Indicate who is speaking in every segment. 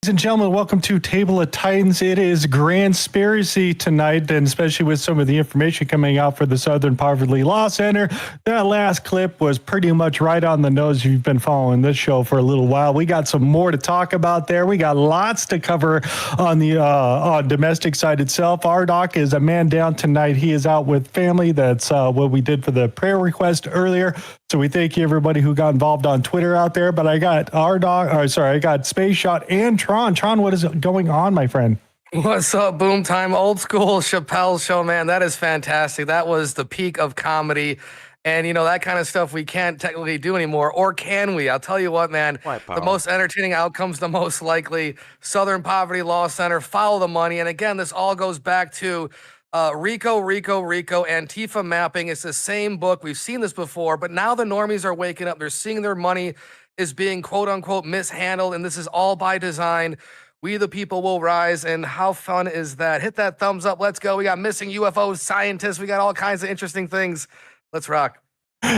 Speaker 1: Ladies and gentlemen, welcome to Table of Titans. It is Conspiracy tonight, and especially with some of the information coming out for the Southern Poverty Law Center. That last clip was pretty much right on the nose. If you've been following this show for a little while, we got some more to talk about there. We got lots to cover on the domestic side itself. Rdoc is a man down tonight. He is out with family. That's what we did for the prayer request earlier. So we thank you everybody who got involved on Twitter out there. But I got I got Space Shot and Tron. Tron, what is going on, my friend?
Speaker 2: What's up, Boom Time? Old school Chappelle show, man. That is fantastic. That was the peak of comedy. And, you know, that kind of stuff we can't technically do anymore. Or can we? I'll tell you what, man. The most entertaining outcomes, the most likely. Southern Poverty Law Center, follow the money. And again, this all goes back to RICO, Antifa mapping. It's the same book. We've seen this before, but now the normies are waking up. They're seeing their money is being quote unquote mishandled, and this is all by design. We the people will rise, and how fun is that? Hit that thumbs up. Let's go. We got missing UFO scientists. We got all kinds of interesting things. Let's rock.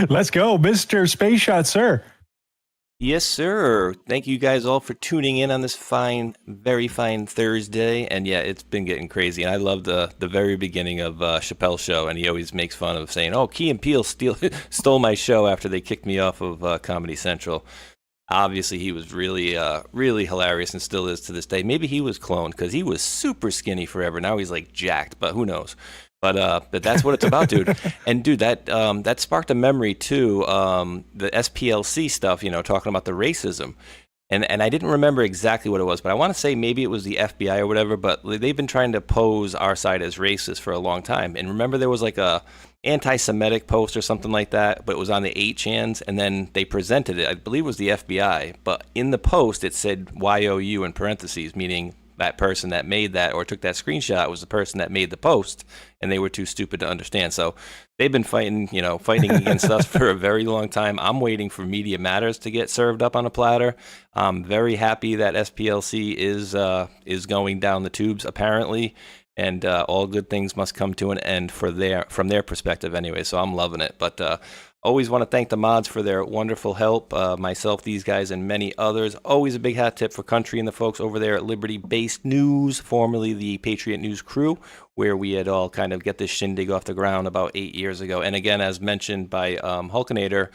Speaker 1: Let's go, Mr. Space Shot, sir.
Speaker 3: Yes, sir. Thank you guys all for tuning in on this fine, very fine Thursday. And yeah, it's been getting crazy. And I love the very beginning of Chappelle's show. And he always makes fun of saying, oh, Key and Peele stole my show after they kicked me off of Comedy Central. Obviously, he was really, really hilarious and still is to this day. Maybe he was cloned because he was super skinny forever. Now he's like jacked, but who knows? But that's what it's about, dude. And dude, that sparked a memory too. The SPLC stuff, you know, talking about the racism, and I didn't remember exactly what it was, but I want to say maybe it was the FBI or whatever. But they've been trying to pose our side as racist for a long time. And remember, there was like a anti-Semitic post or something like that, but it was on the 8chans, and then they presented it. I believe it was the FBI, but in the post it said YOU in parentheses, meaning that person that made that or took that screenshot was the person that made the post, and they were too stupid to understand. So they've been fighting against us for a very long time. I'm waiting for Media Matters to get served up on a platter. I'm very happy that SPLC is going down the tubes apparently, and all good things must come to an end from their perspective anyway. So I'm loving it. But always want to thank the mods for their wonderful help. Myself, these guys, and many others. Always a big hat tip for Country and the folks over there at Liberty Based News, formerly the Patriot News crew, where we had all kind of get this shindig off the ground about 8 years ago. And again, as mentioned by Hulkinator,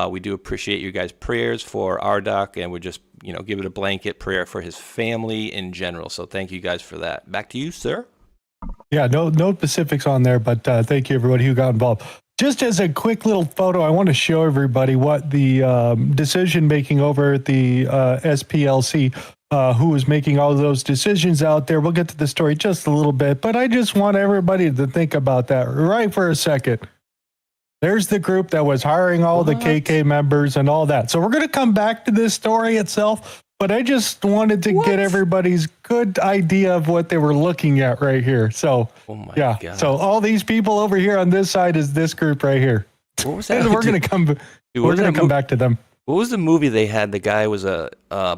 Speaker 3: we do appreciate you guys' prayers for Rdoc, and we just, give it a blanket prayer for his family in general. So thank you guys for that. Back to you, sir.
Speaker 1: Yeah, no specifics on there, but thank you everybody who got involved. Just as a quick little photo, I want to show everybody what the decision making over at the SPLC, who is making all of those decisions out there. We'll get to the story just a little bit, but I just want everybody to think about that right for a second. There's the group that was hiring all the KK members and all that. So we're going to come back to this story itself, but I just wanted to get everybody's good idea of what they were looking at right here. So, God. So all these people over here on this side is this group right here.
Speaker 3: What was that?
Speaker 1: And we're going to come. We're going to come back to them.
Speaker 3: What was the movie they had? The guy was a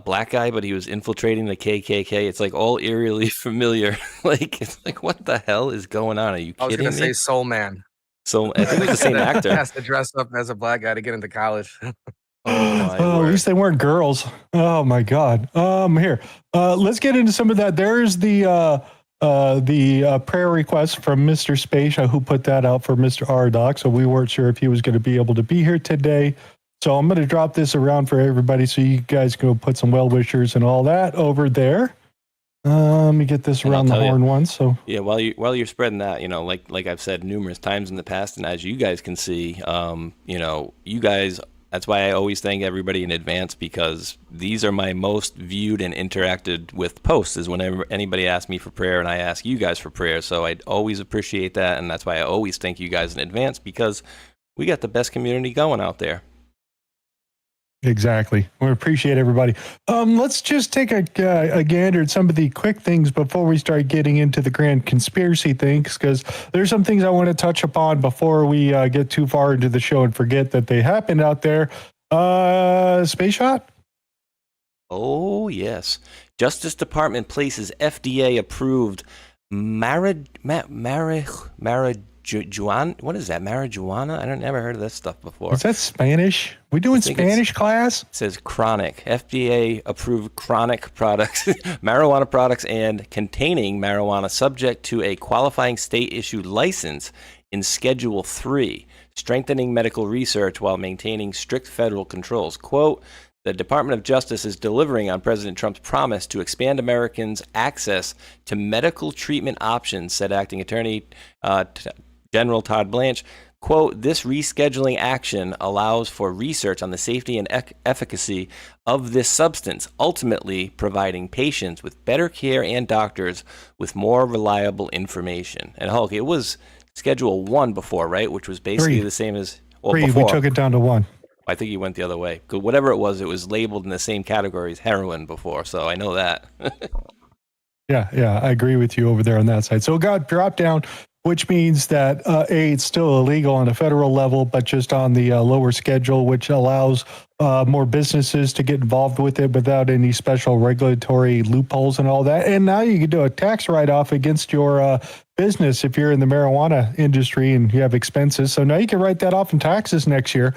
Speaker 3: black guy, but he was infiltrating the KKK. It's like all eerily familiar. It's like, what the hell is going on? Are you kidding me?
Speaker 2: I was going to say Soul Man.
Speaker 3: So I think it was the same actor.
Speaker 2: Has to dress up as a black guy to get into college.
Speaker 1: At least they weren't girls. Oh my God. Here, let's get into some of that. There's the prayer request from Mr. Space, who put that out for Mr. Rdoc. So we weren't sure if he was going to be able to be here today. So I'm going to drop this around for everybody so you guys can go put some well wishers and all that over there. Let me get this around the horn once. So
Speaker 3: yeah, while you're spreading that, like I've said numerous times in the past, and as you guys can see, you guys. That's why I always thank everybody in advance, because these are my most viewed and interacted with posts, is whenever anybody asks me for prayer and I ask you guys for prayer. So I always appreciate that, and that's why I always thank you guys in advance, because we got the best community going out there.
Speaker 1: Exactly. We appreciate everybody. Let's just take a gander at some of the quick things before we start getting into the grand conspiracy things, because there's some things I want to touch upon before we get too far into the show and forget that they happened out there. Space Shot?
Speaker 3: Oh, yes. Justice Department places FDA-approved marijuana What is that? Marijuana? Never heard of this stuff before.
Speaker 1: Is that Spanish? We doing Spanish class?
Speaker 3: It says chronic, FDA approved chronic products, marijuana products and containing marijuana subject to a qualifying state issued license in Schedule 3, strengthening medical research while maintaining strict federal controls. Quote, the Department of Justice is delivering on President Trump's promise to expand Americans' access to medical treatment options, said Acting Attorney General Todd Blanche. Quote, this rescheduling action allows for research on the safety and efficacy of this substance, ultimately providing patients with better care and doctors with more reliable information. And Hulk, it was Schedule 1 before, right? Which was basically the same as... Well,
Speaker 1: 3,
Speaker 3: before.
Speaker 1: we took it down to 1.
Speaker 3: I think you went the other way. Whatever it was labeled in the same category as heroin before, so I know that.
Speaker 1: Yeah, I agree with you over there on that side. So it got dropped down, which means that it's still illegal on a federal level, but just on the lower schedule, which allows more businesses to get involved with it without any special regulatory loopholes and all that. And now you can do a tax write-off against your business if you're in the marijuana industry and you have expenses. So now you can write that off in taxes next year.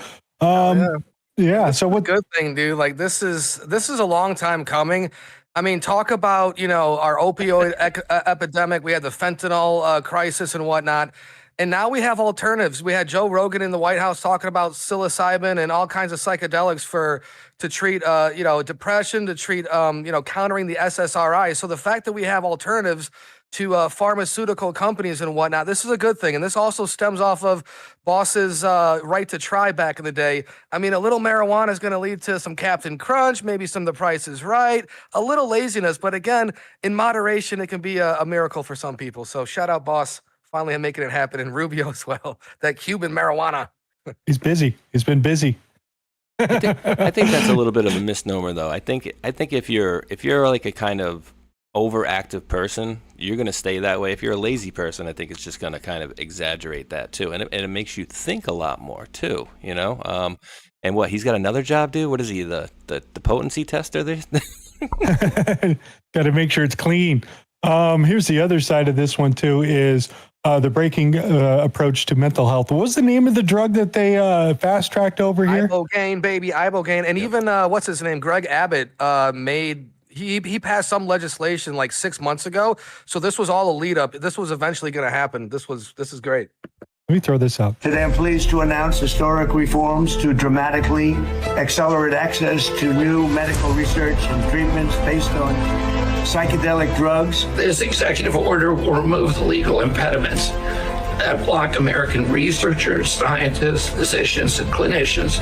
Speaker 1: Yeah. So what
Speaker 2: good thing, dude? Like this is a long time coming. I mean, talk about, our opioid epidemic. We had the fentanyl crisis and whatnot. And now we have alternatives. We had Joe Rogan in the White House talking about psilocybin and all kinds of psychedelics to treat, depression, to treat, countering the SSRI. So the fact that we have alternatives to pharmaceutical companies and whatnot, this is a good thing. And this also stems off of Boss's right to try back in the day. I mean, a little marijuana is going to lead to some Captain Crunch, maybe some The Price is Right, a little laziness. But again, in moderation, it can be a miracle for some people. So shout out Boss, finally making it happen, and Rubio as well. That Cuban marijuana.
Speaker 1: He's busy. He's been busy.
Speaker 3: I think that's a little bit of a misnomer, though. I think if you're like a kind of overactive person, you're going to stay that way. If you're a lazy person, I think it's just going to kind of exaggerate that too, and it makes you think a lot more too, and what, he's got another job, dude? What is he, the potency tester there?
Speaker 1: Got to make sure it's clean. Here's the other side of this one too, is the breaking approach to mental health. What was the name of the drug that they fast tracked over here?
Speaker 2: Ibogaine, baby, Ibogaine. And even what's his name, Greg Abbott he passed some legislation like 6 months ago. So this was all a lead up. This was eventually going to happen. This is great.
Speaker 1: Let me throw this out.
Speaker 4: Today I'm pleased to announce historic reforms to dramatically accelerate access to new medical research and treatments based on psychedelic drugs.
Speaker 5: This executive order will remove the legal impediments that block American researchers, scientists, physicians, and clinicians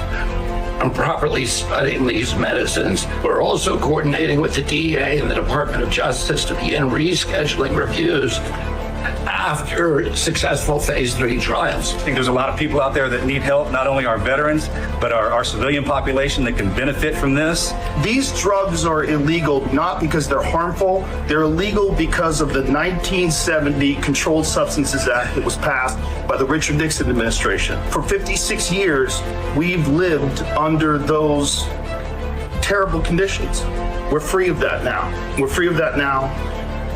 Speaker 5: from properly studying these medicines. We're also coordinating with the DEA and the Department of Justice to begin rescheduling reviews after successful phase 3 trials.
Speaker 6: I think there's a lot of people out there that need help, not only our veterans, but our civilian population that can benefit from this.
Speaker 7: These drugs are illegal not because they're harmful, they're illegal because of the 1970 Controlled Substances Act that was passed by the Richard Nixon administration. For 56 years, we've lived under those terrible conditions. We're free of that now. We're free of that now.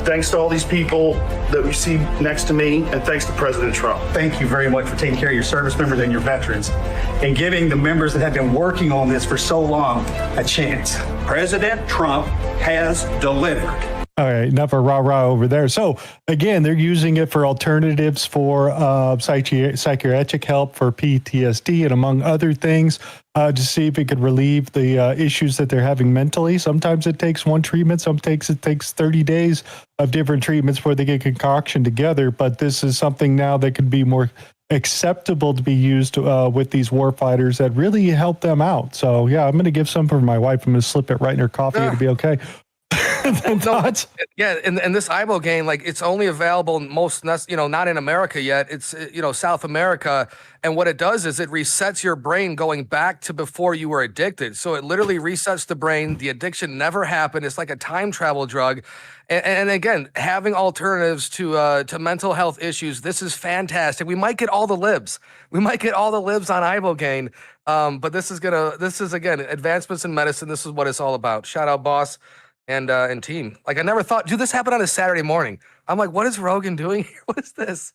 Speaker 7: Thanks to all these people that we see next to me, and thanks to President Trump.
Speaker 6: Thank you very much for taking care of your service members and your veterans, and giving the members that have been working on this for so long a chance. President Trump has delivered.
Speaker 1: All right, enough of rah-rah over there. So, again, they're using it for alternatives for psychiatric help for PTSD and among other things to see if it could relieve the issues that they're having mentally. Sometimes it takes one treatment. Sometimes it takes 30 days of different treatments before they get concoction together. But this is something now that could be more acceptable to be used with these war fighters that really help them out. So, yeah, I'm going to give some for my wife. I'm going to slip it right in her coffee. It'll be okay. Thoughts?
Speaker 2: Yeah, and this Ibogaine, like, it's only available in most, not in America yet. It's, South America. And what it does is it resets your brain going back to before you were addicted. So it literally resets the brain. The addiction never happened. It's like a time travel drug. And again, having alternatives to mental health issues, this is fantastic. We might get all the libs. We might get all the libs on Ibogaine. But this is again, advancements in medicine. This is what it's all about. Shout out, boss. And team. Like, I never thought, dude, this happened on a Saturday morning. I'm like, what is Rogan doing here? What is this?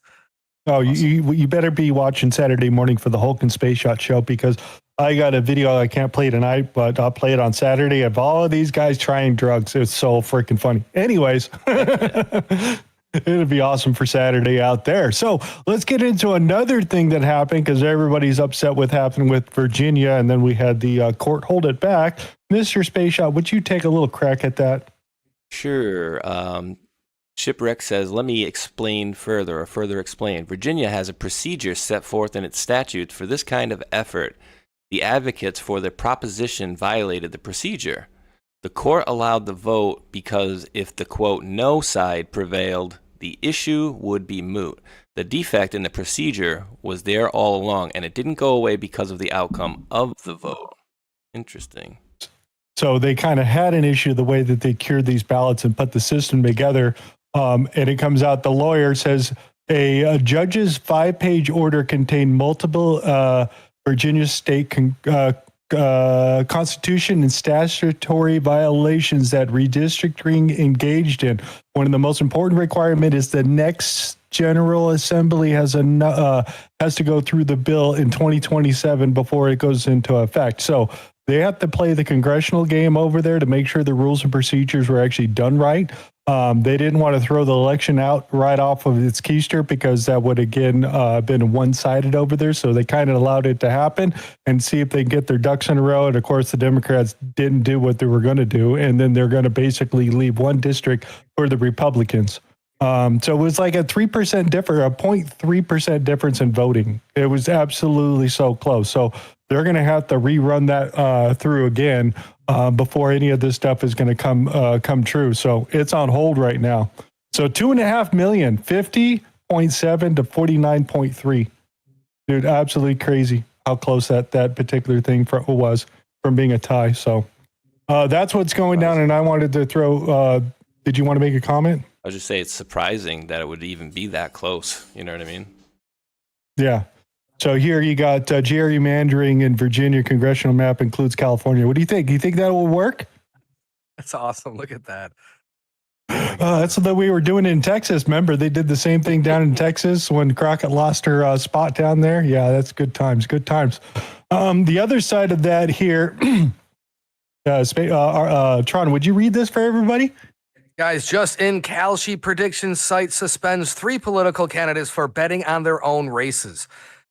Speaker 1: Oh, you better be watching Saturday morning for the Hulk and Space Shot show, because I got a video I can't play tonight, but I'll play it on Saturday of all of these guys trying drugs. It's so freaking funny. Anyways, it'll be awesome for Saturday out there. So let's get into another thing that happened, because everybody's upset with happening with Virginia, and then we had the court hold it back. Mr. Space Shot, would you take a little crack at that?
Speaker 3: Sure. Shipwreck says, let me explain further explain. Virginia has a procedure set forth in its statutes for this kind of effort. The advocates for the proposition violated the procedure. The court allowed the vote because if the, quote, no side prevailed, the issue would be moot. The defect in the procedure was there all along, and it didn't go away because of the outcome of the vote. Interesting.
Speaker 1: So they kind of had an issue the way that they cured these ballots and put the system together. And it comes out, the lawyer says a judge's 5-page order contained multiple Virginia state constitution and statutory violations that redistricting engaged in. One of the most important requirement is the next General Assembly has to go through the bill in 2027 before it goes into effect. So they have to play the congressional game over there to make sure the rules and procedures were actually done right. They didn't want to throw the election out right off of its keister, because that would, again, been one-sided over there. So they kind of allowed it to happen and see if they can get their ducks in a row. And, of course, the Democrats didn't do what they were going to do. And then they're going to basically leave one district for the Republicans. So it was like a 3% difference, a 0.3% difference in voting. It was absolutely so close. So they're going to have to rerun that through again before any of this stuff is going to come true. So it's on hold right now. So 2.5 million, 50.7 to 49.3. Dude, absolutely crazy how close that particular thing was from being a tie. So that's what's going down. And I wanted to throw, did you want to make a comment?
Speaker 3: I would just say it's surprising that it would even be that close. You know what I mean?
Speaker 1: Yeah. So here you got gerrymandering in Virginia. Congressional map includes California. What do you think? Do you think that will work?
Speaker 2: That's awesome. Look at that.
Speaker 1: That's what we were doing in Texas. Remember, they did the same thing down in Texas when Crockett lost her spot down there. Yeah, that's good times. Good times. The other side of that here, Tron, would you read this for everybody?
Speaker 2: Guys, just in, Kalshi prediction site suspends 3 political candidates for betting on their own races.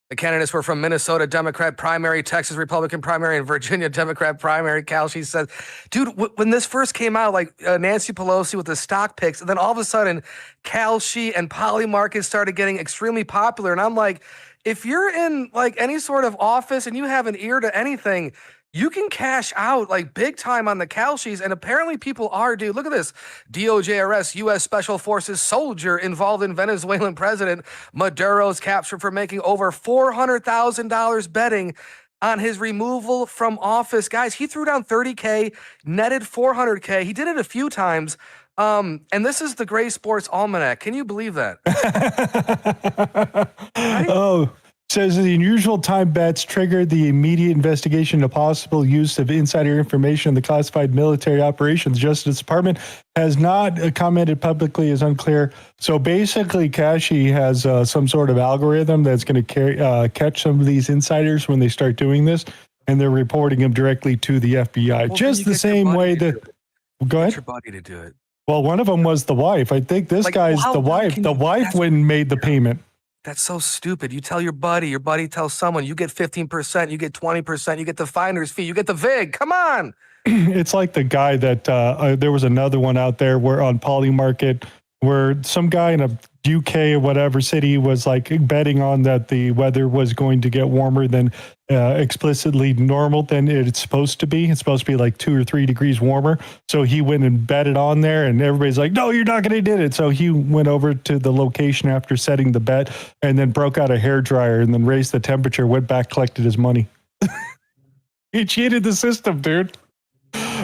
Speaker 2: The candidates were from Minnesota Democrat primary, Texas Republican primary, and Virginia Democrat primary. Kalshi says, dude, when this first came out, like Nancy Pelosi with the stock picks, and then all of a sudden, Kalshi and Polymarket started getting extremely popular. And I'm like, if you're in like any sort of office and you have an ear to anything, you can cash out like big time on the Kalshis, and apparently people are, dude. Look at this. DOJ arrests U.S. Special Forces soldier involved in Venezuelan President Maduro's capture for making over $400,000 betting on his removal from office. Guys, he threw down $30K, netted $400K. He did it a few times. And this is the Gray Sports Almanac. Can you believe that? Right?
Speaker 1: Oh. Says the unusual time bets triggered the immediate investigation of possible use of insider information in the classified military operations. The Justice Department has not commented publicly, is unclear. So basically, Kashi has some sort of algorithm that's going to catch some of these insiders when they start doing this, and they're reporting them directly to the FBI.
Speaker 2: Well,
Speaker 1: just the same way that. Go ahead.
Speaker 2: Get your buddy to do it.
Speaker 1: Well, one of them was the wife. I think this guy's the wife. The wife went and made the payment.
Speaker 2: That's so stupid. You tell your buddy tells someone, you get 15%, you get 20%, you get the finder's fee, you get the VIG. Come on.
Speaker 1: It's like the guy that there was another one out there where on Polymarket where some guy in a UK or whatever city was like betting on that the weather was going to get warmer than explicitly normal than it's supposed to be. It's supposed to be like 2 or 3 degrees warmer. So he went and betted on there, and everybody's like, no, you're not going to do it. So he went over to the location after setting the bet and then broke out a hairdryer and then raised the temperature, went back, collected his money. He cheated the system, dude,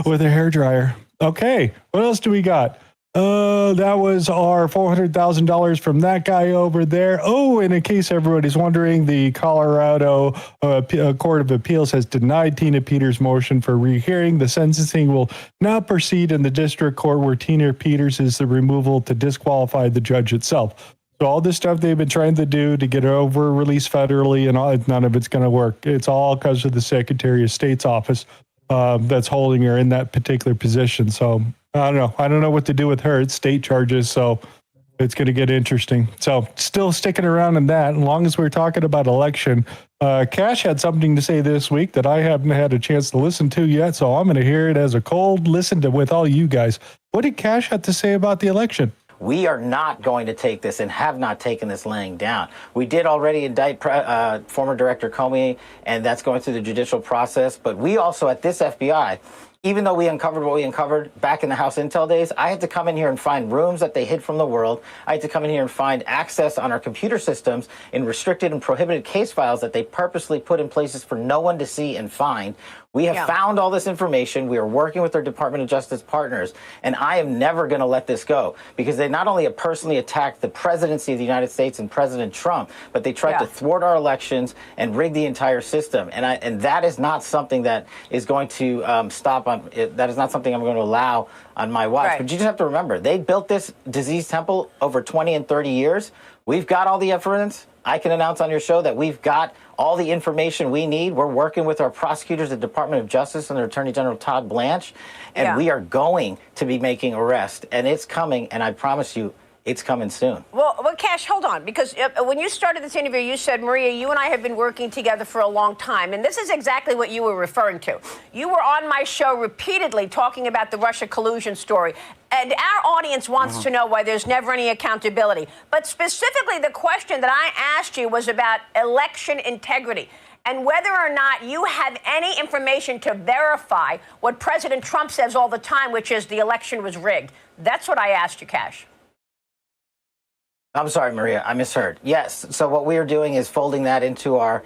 Speaker 1: with a hairdryer. Okay, what else do we got? That was our $400,000 from that guy over there. Oh, and in case everybody's wondering, the Colorado Court of Appeals has denied Tina Peters' motion for rehearing. The sentencing will now proceed in the district court where Tina Peters is the removal to disqualify the judge itself. So all this stuff they've been trying to do to get it over released federally and all, none of it's going to work. It's all because of the Secretary of State's office that's holding her in that particular position. So I don't know. I don't know what to do with her. It's state charges, so it's going to get interesting. So still sticking around in that. As long as we're talking about election, Kash had something to say this week that I haven't had a chance to listen to yet. So I'm going to hear it as a cold listen to with all you guys. What did Kash have to say about the election?
Speaker 8: We are not going to take this and have not taken this laying down. We did already indict former Director Comey, and that's going through the judicial process. But we also, at this FBI, even though we uncovered what we uncovered back in the House Intel days, I had to come in here and find rooms that they hid from the world. I had to come in here and find access on our computer systems in restricted and prohibited case files that they purposely put in places for no one to see and find. We have found all this information. We are working with our Department of Justice partners, and I am never going to let this go because they not only have personally attacked the presidency of the United States and President Trump, but they tried to thwart our elections and rig the entire system. And that is not something that is going to stop. That is not something I'm going to allow on my watch. Right. But you just have to remember, they built this disease temple over 20 and 30 years. We've got all the evidence. I can announce on your show that we've got all the information we need. We're working with our prosecutors at the Department of Justice and their Attorney General Todd Blanche, and we are going to be making arrests, and it's coming, and I promise you, it's coming soon.
Speaker 9: Well, Kash, hold on, because when you started this interview, you said, Maria, you and I have been working together for a long time, and this is exactly what you were referring to. You were on my show repeatedly talking about the Russia collusion story, and our audience wants to know why there's never any accountability. But specifically, the question that I asked you was about election integrity and whether or not you have any information to verify what President Trump says all the time, which is the election was rigged. That's what I asked you, Kash.
Speaker 8: I'm sorry, Maria, I misheard. Yes, so what we are doing is folding that into our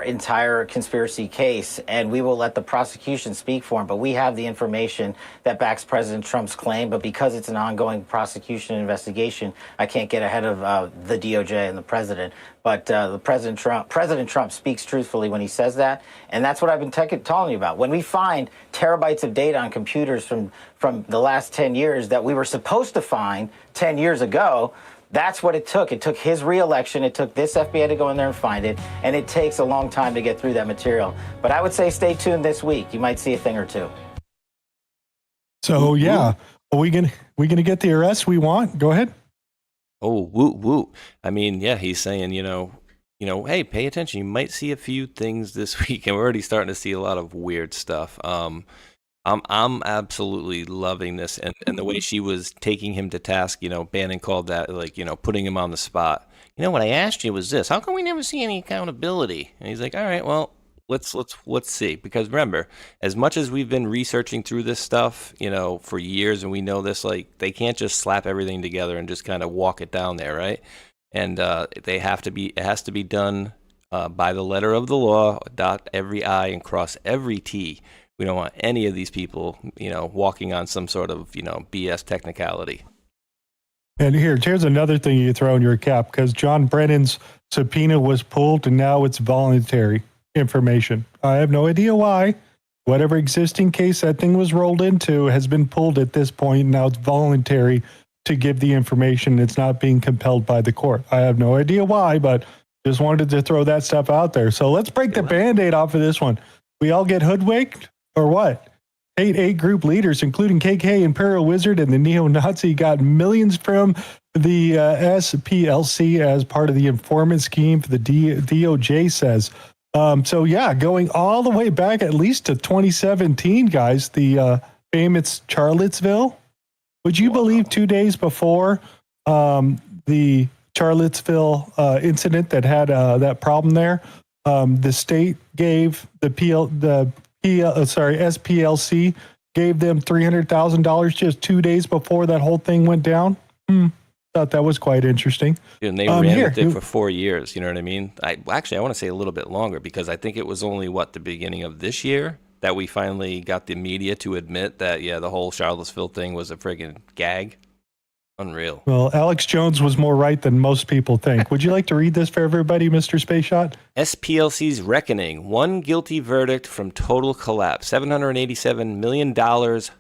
Speaker 8: entire conspiracy case, and we will let the prosecution speak for him, but we have the information that backs President Trump's claim, but because it's an ongoing prosecution investigation, I can't get ahead of the DOJ and the president. But President Trump speaks truthfully when he says that, and that's what I've been telling you about. When we find terabytes of data on computers from the last 10 years that we were supposed to find 10 years ago, that's what it took. It took his re-election. It took this FBI to go in there and find it, and it takes a long time to get through that material. But I would say stay tuned this week. You might see a thing or two.
Speaker 1: So yeah, are we gonna get the arrest we want? Go ahead.
Speaker 3: Oh, woot woot. I mean, yeah, he's saying, hey, pay attention. You might see a few things this week, and we're already starting to see a lot of weird stuff. I'm absolutely loving this, and the way she was taking him to task. Bannon called that putting him on the spot. What I asked you was this: how come we never see any accountability? And he's like, all right, well, let's see, because remember, as much as we've been researching through this stuff, for years, and we know this, they can't just slap everything together and just kind of walk it down there, right? And it has to be done by the letter of the law, dot every I and cross every T. We don't want any of these people, walking on some sort of, BS technicality.
Speaker 1: And here's another thing you throw in your cap, because John Brennan's subpoena was pulled and now it's voluntary information. I have no idea why. Whatever existing case that thing was rolled into has been pulled at this point. Now it's voluntary to give the information. It's not being compelled by the court. I have no idea why, but just wanted to throw that stuff out there. So let's break the Band-Aid off of this one. We all get hoodwinked? Or what? 8 group leaders, including KK, Imperial Wizard, and the neo-Nazi, got millions from the SPLC as part of the informant scheme for the DOJ says. Going all the way back at least to 2017, guys, the famous Charlottesville. Would you believe 2 days before the Charlottesville incident that had that problem there, the state gave SPLC gave them $300,000 just 2 days before that whole thing went down. Thought that was quite interesting.
Speaker 3: And they ran with it for 4 years. You know what I mean? I want to say a little bit longer, because I think it was only the beginning of this year that we finally got the media to admit that the whole Charlottesville thing was a friggin' gag. Unreal.
Speaker 1: Well, Alex Jones was more right than most people think. Would you like to read this for everybody, Mr. Space Shot?
Speaker 3: SPLC's reckoning. One guilty verdict from total collapse. $787 million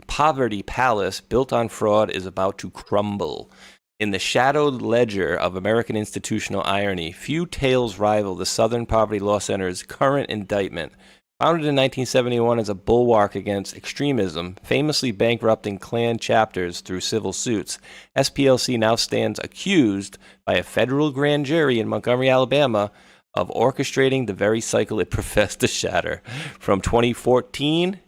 Speaker 3: poverty palace built on fraud is about to crumble. In the shadowed ledger of American institutional irony, few tales rival the Southern Poverty Law Center's current indictment. Founded in 1971 as a bulwark against extremism, famously bankrupting Klan chapters through civil suits, SPLC now stands accused by a federal grand jury in Montgomery, Alabama, of orchestrating the very cycle it professed to shatter. Between 2014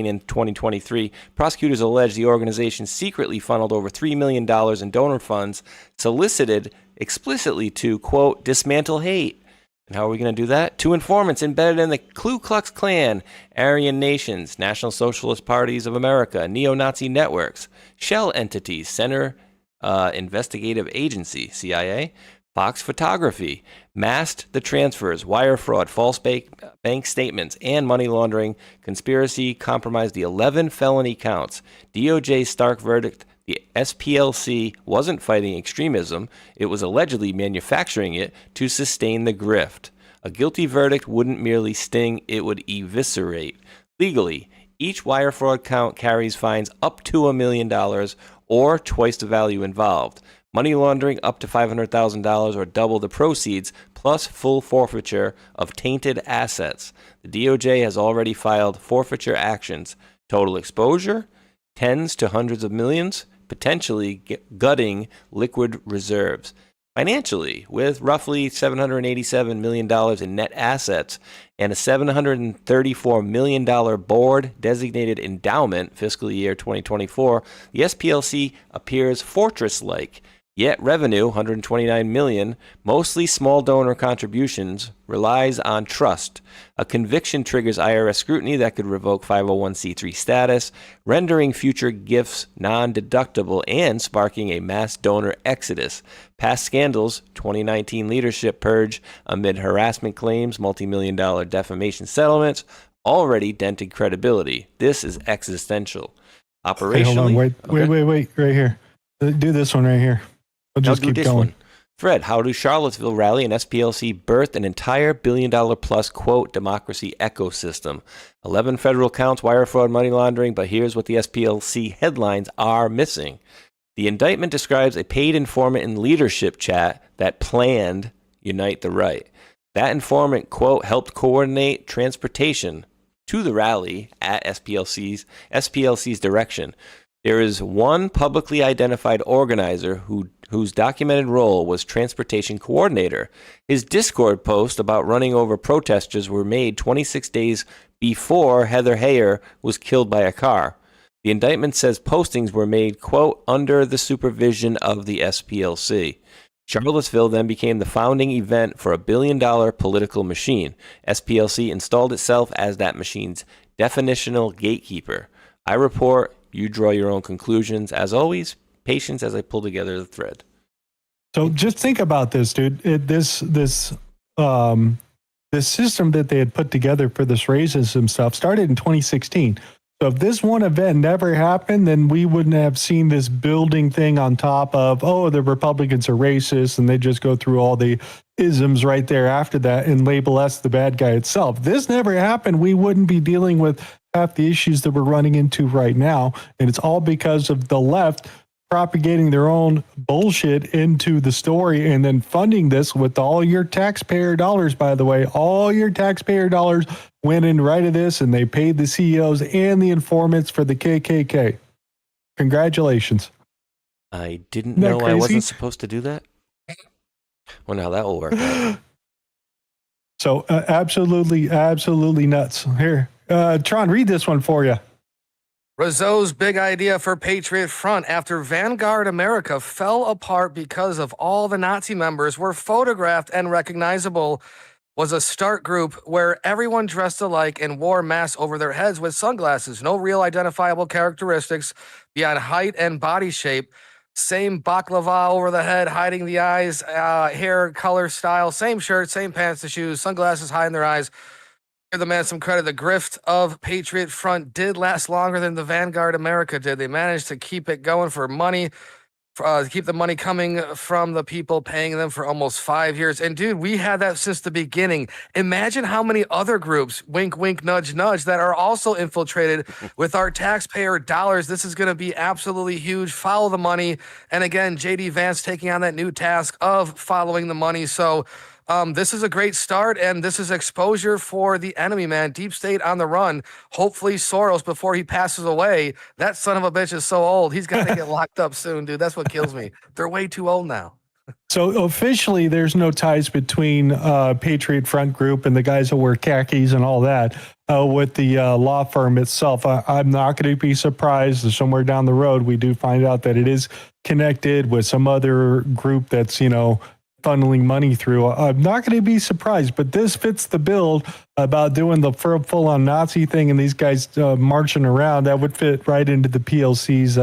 Speaker 3: and 2023, prosecutors allege the organization secretly funneled over $3 million in donor funds solicited explicitly to, quote, dismantle hate. And how are we going to do that? Two informants embedded in the Ku Klux Klan, Aryan nations, National Socialist Parties of America, neo-Nazi networks, shell entities, Center Investigative Agency, CIA, Fox Photography, masked the transfers, wire fraud, false bank statements, and money laundering conspiracy compromised the 11 felony counts. DOJ's stark verdict: the SPLC wasn't fighting extremism, it was allegedly manufacturing it to sustain the grift. A guilty verdict wouldn't merely sting, it would eviscerate. Legally, each wire fraud count carries fines up to $1 million or twice the value involved. Money laundering up to $500,000 or double the proceeds, plus full forfeiture of tainted assets. The DOJ has already filed forfeiture actions. Total exposure? Tens to hundreds of millions, potentially gutting liquid reserves. Financially, with roughly $787 million in net assets and a $734 million board-designated endowment fiscal year 2024, the SPLC appears fortress-like. Yet revenue, $129 million, mostly small donor contributions, relies on trust. A conviction triggers IRS scrutiny that could revoke 501c3 status, rendering future gifts non-deductible and sparking a mass donor exodus. Past scandals, 2019 leadership purge amid harassment claims, multi-million-dollar defamation settlements, already dented credibility. This is existential. Operationally...
Speaker 1: Hey, hold on, wait, right here. Do this one right here. I'll just keep going.
Speaker 3: One. Fred, how do Charlottesville rally and SPLC birth an entire billion-dollar-plus, quote, democracy ecosystem? 11 federal counts, wire fraud, money laundering, but here's what the SPLC headlines are missing. The indictment describes a paid informant in leadership chat that planned Unite the Right. That informant, quote, helped coordinate transportation to the rally at SPLC's direction. There is one publicly identified organizer whose documented role was transportation coordinator. His Discord post about running over protesters were made 26 days before Heather Heyer was killed by a car. The indictment says postings were made, quote, under the supervision of the SPLC. Charlottesville then became the founding event for a billion-dollar political machine. SPLC installed itself as that machine's definitional gatekeeper. I report, you draw your own conclusions. As always, patience as I pull together the thread.
Speaker 1: So just think about this, dude. This system that they had put together for this racism stuff started in 2016. So if this one event never happened, then we wouldn't have seen this building thing on top of, oh, the Republicans are racist, and they just go through all the isms right there after that and label us the bad guy itself. If this never happened, we wouldn't be dealing with half the issues that we're running into right now. And it's all because of the left propagating their own bullshit into the story and then funding this with all your taxpayer dollars, by the way. All your taxpayer dollars went in right of this, and they paid the CEOs and the informants for the KKK. Congratulations.
Speaker 3: I didn't know I wasn't supposed to do that. Wonder how that will work out.
Speaker 1: So absolutely nuts. Here, Tron, read this one for you.
Speaker 2: Rizzo's big idea for Patriot Front after Vanguard America fell apart because of all the Nazi members were photographed and recognizable was a start group where everyone dressed alike and wore masks over their heads with sunglasses. No real identifiable characteristics beyond height and body shape. Same baklava over the head, hiding the eyes, hair, color, style. Same shirt, same pants, the shoes, sunglasses hiding their eyes. Give the man some credit. The grift of Patriot Front did last longer than the Vanguard America did. They managed to keep it going for money keep the money coming from the people paying them for almost 5 years. And dude, we had that since the beginning. Imagine how many other groups, wink, wink, nudge, nudge, that are also infiltrated with our taxpayer dollars. This is going to be absolutely huge. Follow the money. And again, JD Vance taking on that new task of following the money. So this is a great start, and this is exposure for the enemy, man. Deep state on the run. Hopefully Soros, before he passes away, that son of a bitch is so old. He's got to get locked up soon, dude. That's what kills me. They're way too old now.
Speaker 1: So officially, there's no ties between Patriot Front Group and the guys that wear khakis and all that with the law firm itself. I'm not going to be surprised if somewhere down the road we do find out that it is connected with some other group that's, funneling money through. I'm not going to be surprised, but this fits the bill about doing the full-on Nazi thing and these guys marching around. That would fit right into the PLC's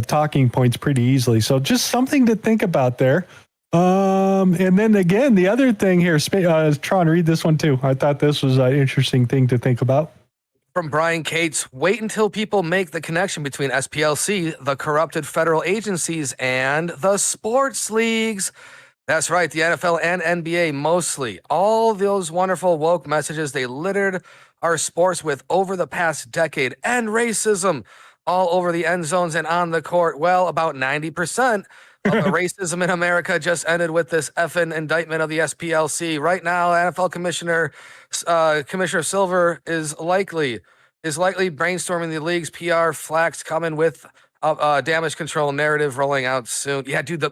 Speaker 1: talking points pretty easily. So just something to think about there. And then again, the other thing here, Tron, read this one too. I thought this was an interesting thing to think about.
Speaker 2: From Brian Cates, wait until people make the connection between SPLC, the corrupted federal agencies, and the sports leagues. That's right, the NFL and NBA mostly. All those wonderful woke messages they littered our sports with over the past decade, and racism all over the end zones and on the court. Well, about 90% of the racism in America just ended with this effing indictment of the SPLC. Right now, NFL Commissioner Silver is likely brainstorming the league's PR flax coming with damage control narrative rolling out soon. Yeah, dude,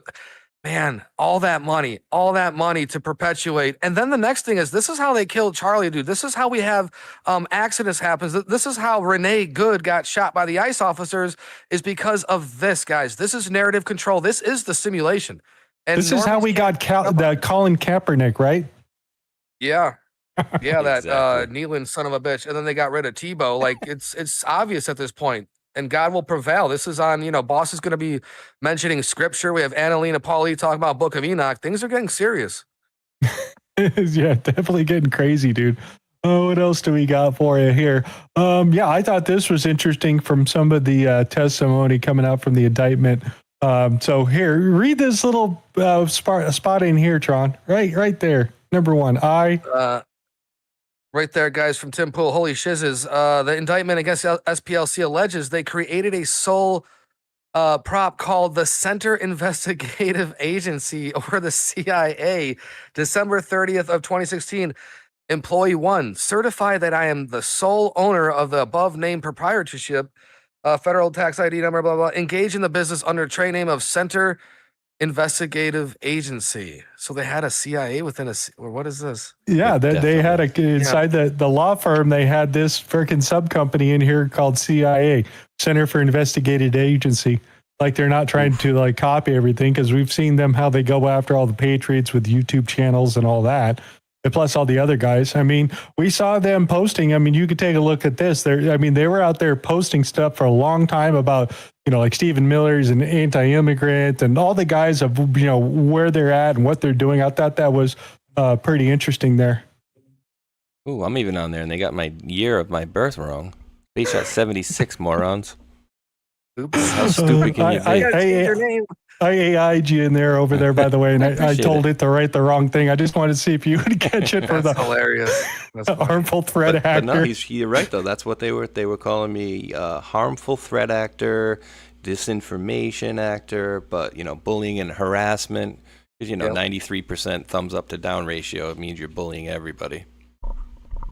Speaker 2: all that money to perpetuate. And then the next thing is, this is how they killed Charlie, dude. This is how we have accidents happen. This is how Renee Good got shot by the ICE officers, is because of this, guys. This is narrative control. This is the simulation. And
Speaker 1: this is how we got Colin Kaepernick, right?
Speaker 2: Yeah. Yeah, that
Speaker 3: Exactly.
Speaker 2: Nealon son of a bitch. And then they got rid of Tebow. Like, it's obvious at this point. And God will prevail. This is on, Boss is going to be mentioning scripture. We have Annalena Pauly talking about Book of Enoch. Things are getting serious.
Speaker 1: Yeah, definitely getting crazy, dude. Oh, what else do we got for you here? I thought this was interesting from some of the testimony coming out from the indictment. So here, read this little spot in here, Tron. Right there. Number one,
Speaker 2: Right there, guys, from Tim Pool. Holy shizzes. The indictment against SPLC alleges they created a sole prop called the Center Investigative Agency, or the CIA. December 30th of 2016. Employee 1, certify that I am the sole owner of the above named proprietorship, federal tax ID number, blah, blah, engage in the business under trade name of Center Investigative Agency. So they had a CIA within or what is this?
Speaker 1: Yeah, they had inside the law firm, they had this freaking sub company in here called CIA, Center for Investigative Agency. Like, they're not trying to copy everything, because we've seen them, how they go after all the Patriots with YouTube channels and all that. And plus all the other guys. I mean, we saw them posting. I mean, you could take a look at this. They were out there posting stuff for a long time about, like Stephen Miller's an anti-immigrant and all the guys of, where they're at and what they're doing. I thought that was pretty interesting there.
Speaker 3: Ooh, I'm even on there, and they got my year of my birth wrong. Space Shot 76, morons.
Speaker 2: Oops.
Speaker 3: How stupid can you be?
Speaker 1: I AI'd you in there over there, by the way, and I
Speaker 3: appreciate
Speaker 1: told it to write the wrong thing. I just wanted to see if you would catch it for
Speaker 2: That's
Speaker 1: the
Speaker 2: hilarious. That's funny.
Speaker 1: harmful threat actor.
Speaker 3: But no, you're right, though. That's what they were. They were calling me harmful threat actor, disinformation actor, but, bullying and harassment. Because, 93% thumbs up to down ratio, it means you're bullying everybody.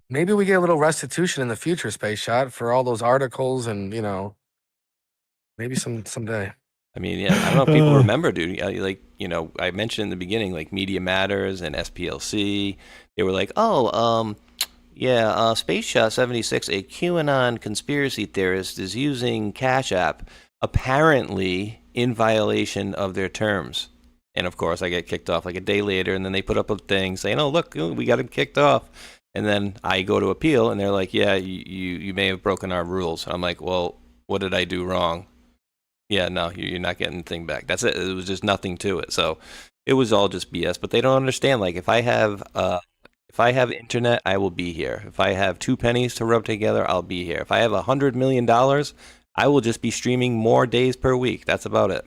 Speaker 2: Maybe we get a little restitution in the future, Space Shot, for all those articles and, maybe someday.
Speaker 3: I mean, yeah, I don't know if people remember, dude. I mentioned in the beginning, like Media Matters and SPLC. They were like, Space Shot 76, a QAnon conspiracy theorist, is using Cash App, apparently in violation of their terms. And of course, I get kicked off like a day later, and then they put up a thing saying, "Oh, look, we got him kicked off." And then I go to appeal, and they're like, "Yeah, you may have broken our rules." I'm like, "Well, what did I do wrong?" Yeah, no, you're not getting anything back. That's it. It was just nothing to it. So it was all just BS. But they don't understand. Like, if I have internet, I will be here. If I have 2 pennies to rub together, I'll be here. If I have $100 million, I will just be streaming more days per week. That's about it.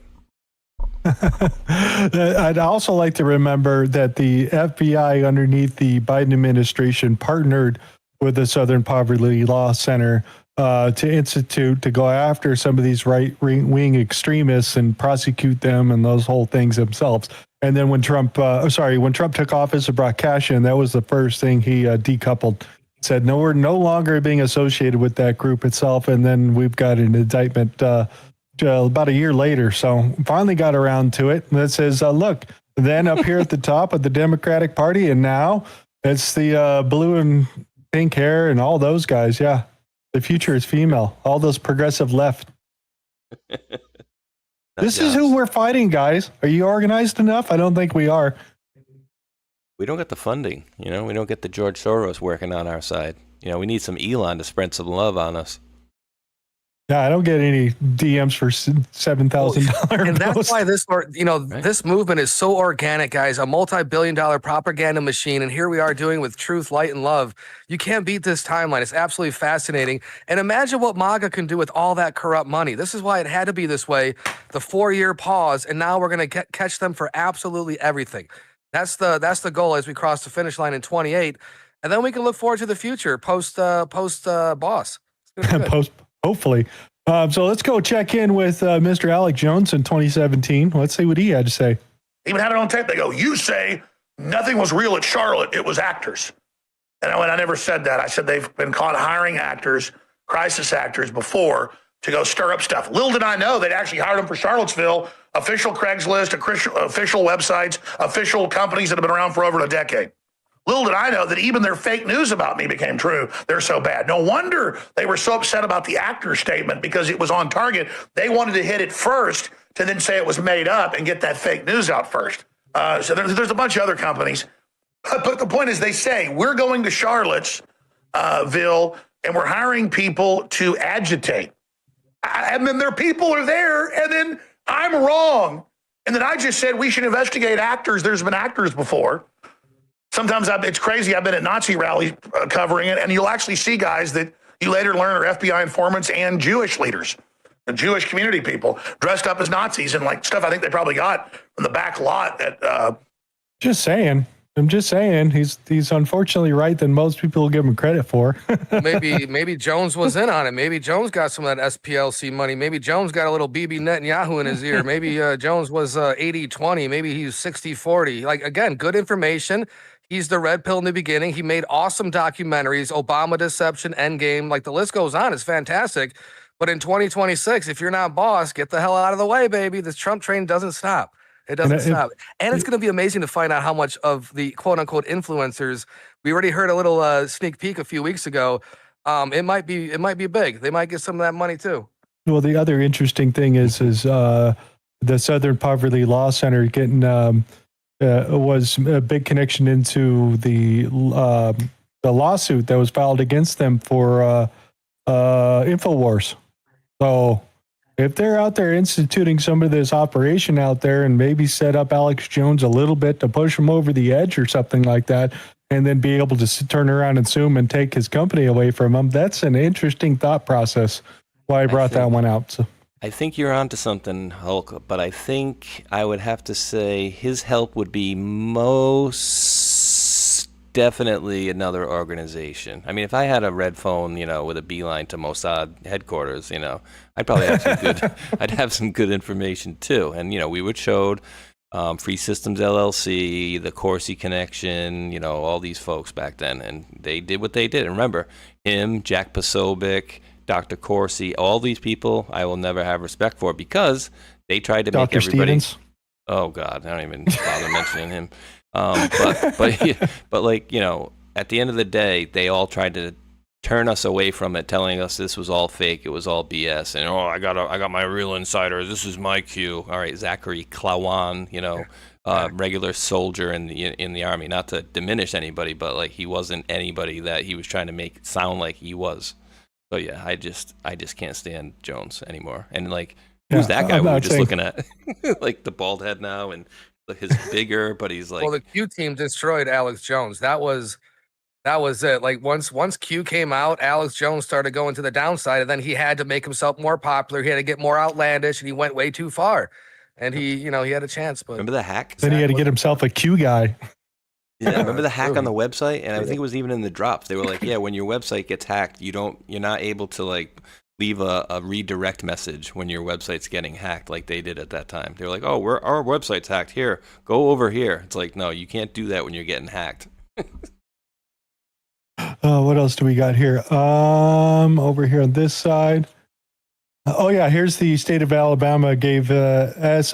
Speaker 1: I'd also like to remember that the FBI underneath the Biden administration partnered with the Southern Poverty Law Center to go after some of these right-wing extremists and prosecute them and those whole things themselves. And then when Trump took office and brought cash in, that was the first thing he decoupled. Said, no, we're no longer being associated with that group itself. And then we've got an indictment about a year later. So finally got around to it. And that says, look, then up here at the top of the Democratic Party, and now it's the blue and pink hair and all those guys. Yeah. The future is female. All those progressive left. This is who we're fighting, guys. Are you organized enough? I don't think we are.
Speaker 3: We don't get the funding, we don't get the George Soros working on our side. We need some Elon to spread some love on us.
Speaker 1: Yeah, I don't get any DMs for $7,000.
Speaker 2: And that's why this movement is so organic, guys. A multi-billion-dollar propaganda machine, and here we are doing with truth, light, and love. You can't beat this timeline. It's absolutely fascinating. And imagine what MAGA can do with all that corrupt money. This is why it had to be this way. The 4-year pause, and now we're going to catch them for absolutely everything. That's the goal as we cross the finish line in 28, and then we can look forward to the future post boss.
Speaker 1: Hopefully. So let's go check in with Mr. Alex Jones in 2017. Let's see what he had to say.
Speaker 10: Even had it on tape. They go, you say nothing was real at Charlotte. It was actors. And I never said that. I said they've been caught hiring actors, crisis actors before to go stir up stuff. Little did I know they'd actually hired them for Charlottesville, official Craigslist, official websites, official companies that have been around for over a decade. Little did I know that even their fake news about me became true. They're so bad. No wonder they were so upset about the actor statement because it was on target. They wanted to hit it first to then say it was made up and get that fake news out first. So there's a bunch of other companies. But the point is they say, we're going to Charlottesville and we're hiring people to agitate. And then their people are there and then I'm wrong. And then I just said we should investigate actors. There's been actors before. Sometimes it's crazy. I've been at Nazi rallies covering it, and you'll actually see guys that you later learn are FBI informants and Jewish leaders, the Jewish community people dressed up as Nazis and like stuff I think they probably got from the back lot at.
Speaker 1: Just saying. I'm just saying he's unfortunately right than most people will give him credit for.
Speaker 2: maybe Jones was in on it. Maybe Jones got some of that SPLC money. Maybe Jones got a little Bibi Netanyahu in his ear. Maybe Jones was 80-20. Maybe he's 60-40. Like, again, good information. He's the red pill in the beginning. He made awesome documentaries, Obama Deception, Endgame. Like, the list goes on. It's fantastic. But in 2026, if you're not boss, get the hell out of the way, baby. This Trump train doesn't stop. It doesn't stop. And it's going to be amazing to find out how much of the quote-unquote influencers, we already heard a little sneak peek a few weeks ago. It might be big. They might get some of that money too. Well, the other interesting thing is the Southern Poverty Law Center getting was a big connection into the lawsuit that was filed against them for InfoWars. So if they're out there instituting some of this operation out there and maybe set up Alex Jones a little bit to push him over the edge or something like that, and then be able to turn around and sue him and take his company away from him, that's an interesting thought process. Why I brought that one out. So.
Speaker 3: I think you're onto something, Hulk, but I think I would have to say his help would be most definitely another organization. I mean, if I had a red phone, with a beeline to Mossad headquarters, I'd probably have some good, I'd have some good information too. And, we would show Free Systems LLC, the Corsi Connection, all these folks back then, and they did what they did. And remember, him, Jack Posobiec, Dr. Corsi, all these people I will never have respect for because they tried to make everybody. Stevens. Oh God, I don't even bother mentioning him. But like at the end of the day, they all tried to turn us away from it, telling us this was all fake, it was all BS, and I got my real insiders. This is my cue. All right, Zachary Klawan, regular soldier in the army. Not to diminish anybody, but like he wasn't anybody that he was trying to make sound like he was. So yeah, I just can't stand Jones anymore. And like, who's that guy we were just looking at? Like the bald head now, and his bigger, but he's like. Well, the
Speaker 2: Q team destroyed Alex Jones. That was it. Like once Q came out, Alex Jones started going to the downside, and then he had to make himself more popular. He had to get more outlandish, and he went way too far. and he had a chance. But
Speaker 3: Remember the hack?
Speaker 1: Then he had to get himself a Q guy.
Speaker 3: Yeah, remember the hack on the website? And I think it was even in the drops. They were like, yeah, when your website gets hacked, you're not able to like leave a redirect message when your website's getting hacked like they did at that time. They were like, oh, our website's hacked. Here, go over here. It's like, no, you can't do that when you're getting hacked.
Speaker 1: What else do we got here? Over here on this side. Oh yeah, here's the state of Alabama gave SPLC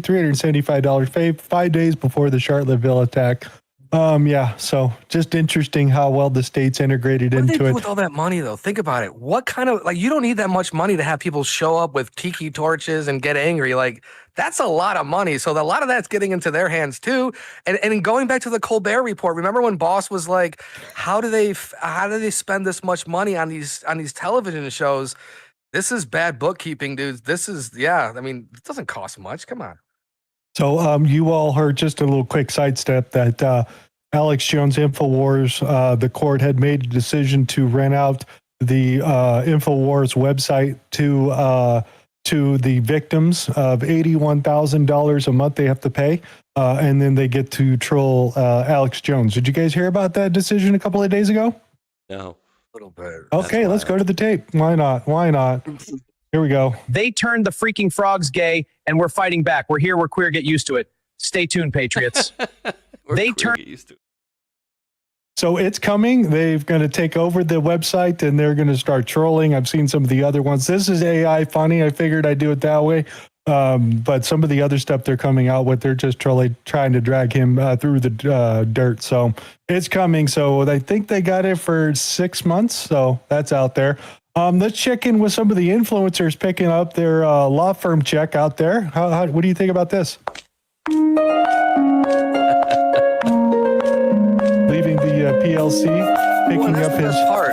Speaker 1: $375 5 days before the Charlottesville attack. Yeah, so just interesting how well the state's integrated
Speaker 2: what do they
Speaker 1: into
Speaker 2: do
Speaker 1: it.
Speaker 2: with all that money, though? Think about it. What kind of you don't need that much money to have people show up with tiki torches and get angry. Like that's a lot of money. So a lot of that's getting into their hands too. And going back to the Colbert Report, remember when Boss was like, how do they spend this much money on these television shows? This is bad bookkeeping, dudes. This is, I mean, it doesn't cost much. Come on.
Speaker 1: So you all heard, just a little quick sidestep, that Alex Jones InfoWars, the court had made a decision to rent out the InfoWars website to the victims of $81,000 a month they have to pay, and then they get to troll Alex Jones. Did you guys hear about that decision a couple of days ago?
Speaker 3: No.
Speaker 2: A little bit.
Speaker 1: Okay, let's go to the tape. Why not? Here we go.
Speaker 11: They turned the freaking frogs gay, and we're fighting back. We're here. We're queer. Get used to it. Stay tuned, Patriots.
Speaker 1: So it's coming. They're going to take over the website, and they're going to start trolling. I've seen some of the other ones. This is AI funny. I figured I'd do it that way. But some of the other stuff they're coming out with, they're just trying to drag him through the dirt. So it's coming. So I think they got it for 6 months. So that's out there. Let's check in with some of the influencers picking up their law firm check out there. What do you think about this? Leaving the PLC, picking up his
Speaker 2: part.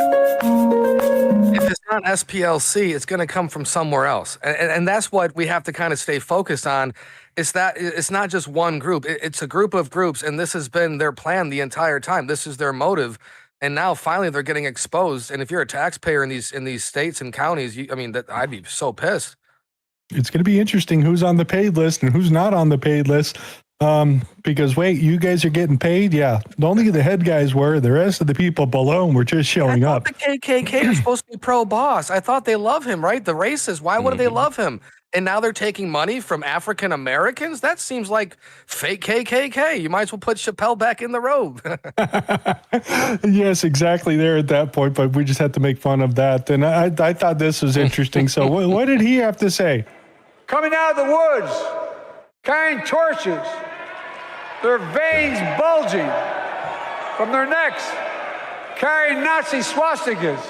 Speaker 2: If it's not SPLC, it's going to come from somewhere else, and that's what we have to kind of stay focused on. Is that it's not just one group; it's a group of groups, and this has been their plan the entire time. This is their motive, and now finally they're getting exposed. And if you're a taxpayer in these states and counties, I'd be so pissed.
Speaker 1: It's going to be interesting who's on the paid list and who's not on the paid list. Because wait, you guys are getting paid? Yeah. Only the head guys were. The rest of the people below were just showing up.
Speaker 2: The KKK is supposed to be pro-boss. I thought they love him, right? The racists. Why wouldn't they love him? And now they're taking money from African Americans? That seems like fake KKK. You might as well put Chappelle back in the robe.
Speaker 1: Yes, exactly there at that point, but we just had to make fun of that. And I thought this was interesting. So what did he have to say?
Speaker 12: Coming out of the woods, carrying torches, their veins bulging from their necks, carrying Nazi swastikas,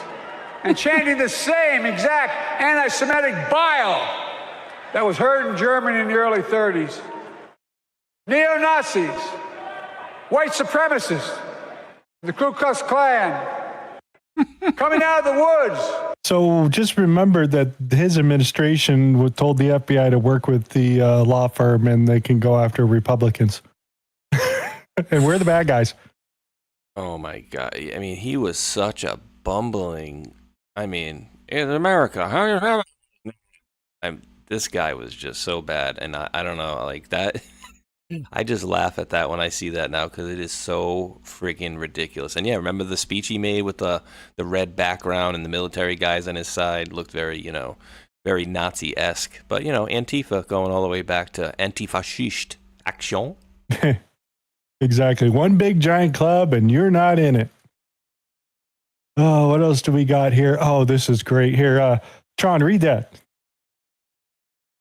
Speaker 12: and chanting the same exact anti-Semitic bile that was heard in Germany in the early 30s. Neo-Nazis, white supremacists, the Ku Klux Klan, coming out of the woods.
Speaker 1: So just remember that his administration told the FBI to work with the law firm and they can go after Republicans. And we're the bad guys.
Speaker 3: Oh my God. I mean, he was such a bumbling, in America. This guy was just so bad. And I don't know, like that. I just laugh at that when I see that now because it is so freaking ridiculous. And yeah, remember the speech he made with the red background and the military guys on his side looked very, very Nazi-esque. But, Antifa going all the way back to antifascist action.
Speaker 1: Exactly. One big giant club and you're not in it. Oh, what else do we got here? Oh, this is great. Here, Tron, read that.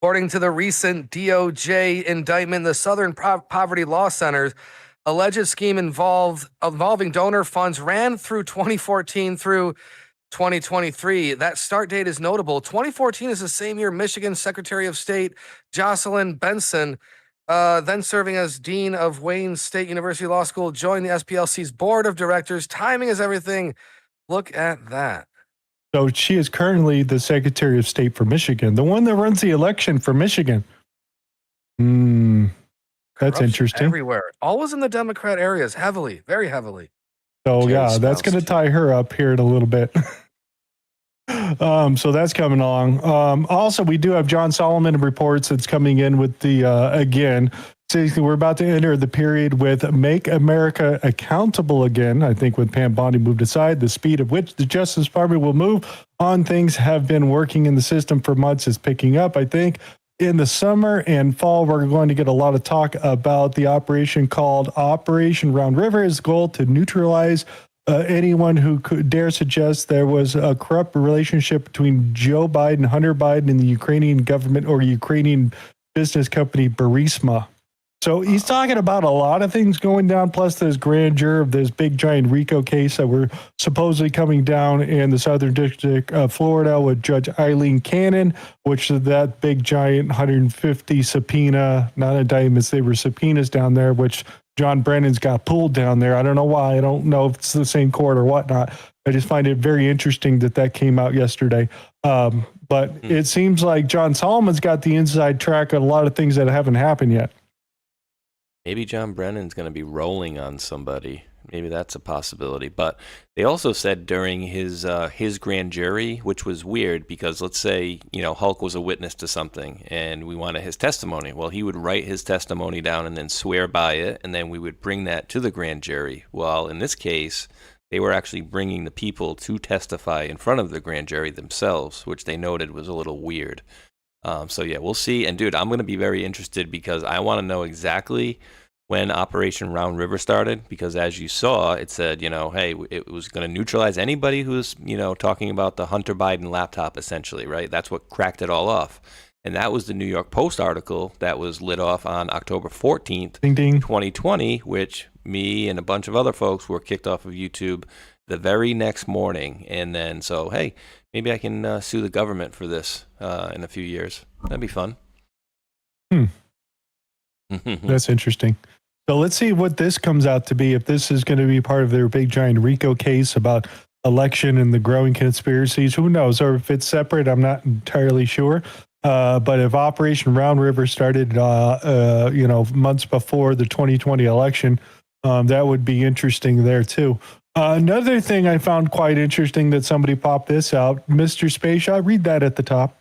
Speaker 2: According to the recent DOJ indictment, the Southern Poverty Law Center's alleged scheme involving donor funds ran through 2014 through 2023. That start date is notable. 2014 is the same year Michigan Secretary of State Jocelyn Benson, then serving as Dean of Wayne State University Law School, joined the SPLC's board of directors. Timing is everything. Look at that.
Speaker 1: So she is currently the Secretary of State for Michigan, the one that runs the election for Michigan. That's interesting.
Speaker 2: Everywhere. Always in the Democrat areas, heavily, very heavily.
Speaker 1: So yeah, that's going to tie her up here in a little bit. So that's coming along. Also, we do have John Solomon reports that's coming in with the, again, saying we're about to enter the period with Make America Accountable again. I think with Pam Bondi moved aside, the speed at which the Justice Department will move on things have been working in the system for months is picking up. I think in the summer and fall, we're going to get a lot of talk about the operation called Operation Round River. Its goal to neutralize anyone who could dare suggest there was a corrupt relationship between Joe Biden, Hunter Biden, and the Ukrainian government or Ukrainian business company Burisma. So he's talking about a lot of things going down, plus this grand jury of this big giant RICO case that we're supposedly coming down in the Southern District of Florida with Judge Eileen Cannon, which is that big giant 150 subpoena, not indictments, they were subpoenas down there, which John Brennan's got pulled down there. I don't know why. I don't know if it's the same court or whatnot. I just find it very interesting that came out yesterday. But it seems like John Solomon's got the inside track on a lot of things that haven't happened yet.
Speaker 3: Maybe John Brennan's going to be rolling on somebody. Maybe that's a possibility. But they also said during his grand jury, which was weird because let's say, Hulk was a witness to something and we wanted his testimony. Well, he would write his testimony down and then swear by it. And then we would bring that to the grand jury. Well, in this case, they were actually bringing the people to testify in front of the grand jury themselves, which they noted was a little weird. So yeah, we'll see. And dude, I'm going to be very interested because I want to know exactly when Operation Round River started, because as you saw, it said, hey, it was going to neutralize anybody who's, talking about the Hunter Biden laptop, essentially, right? That's what cracked it all off. And that was the New York Post article that was lit off on October 14th,
Speaker 1: ding, ding.
Speaker 3: 2020, which me and a bunch of other folks were kicked off of YouTube the very next morning. And then, so, hey, maybe I can sue the government for this in a few years. That'd be fun.
Speaker 1: That's interesting. So let's see what this comes out to be, if this is going to be part of their big giant RICO case about election and the growing conspiracies. Who knows? Or if it's separate, I'm not entirely sure. But if Operation Round River started, months before the 2020 election, that would be interesting there too. Another thing I found quite interesting that somebody popped this out, Mr. Space Shot, read that at the top.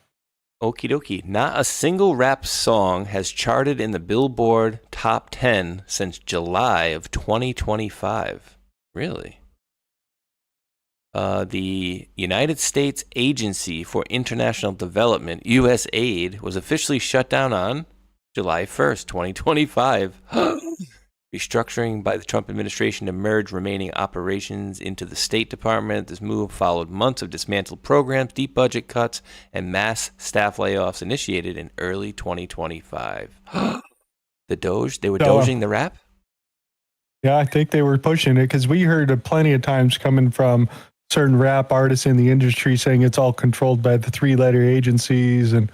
Speaker 3: Okie dokie. Not a single rap song has charted in the Billboard Top 10 since July of 2025. Really? The United States Agency for International Development, USAID, was officially shut down on July 1st, 2025. Restructuring by the Trump administration to merge remaining operations into the State Department. This move followed months of dismantled programs, deep budget cuts, and mass staff layoffs initiated in early 2025. The Doge? They were doging the rap?
Speaker 1: Yeah, I think they were pushing it because we heard plenty of times coming from certain rap artists in the industry saying it's all controlled by the three-letter agencies and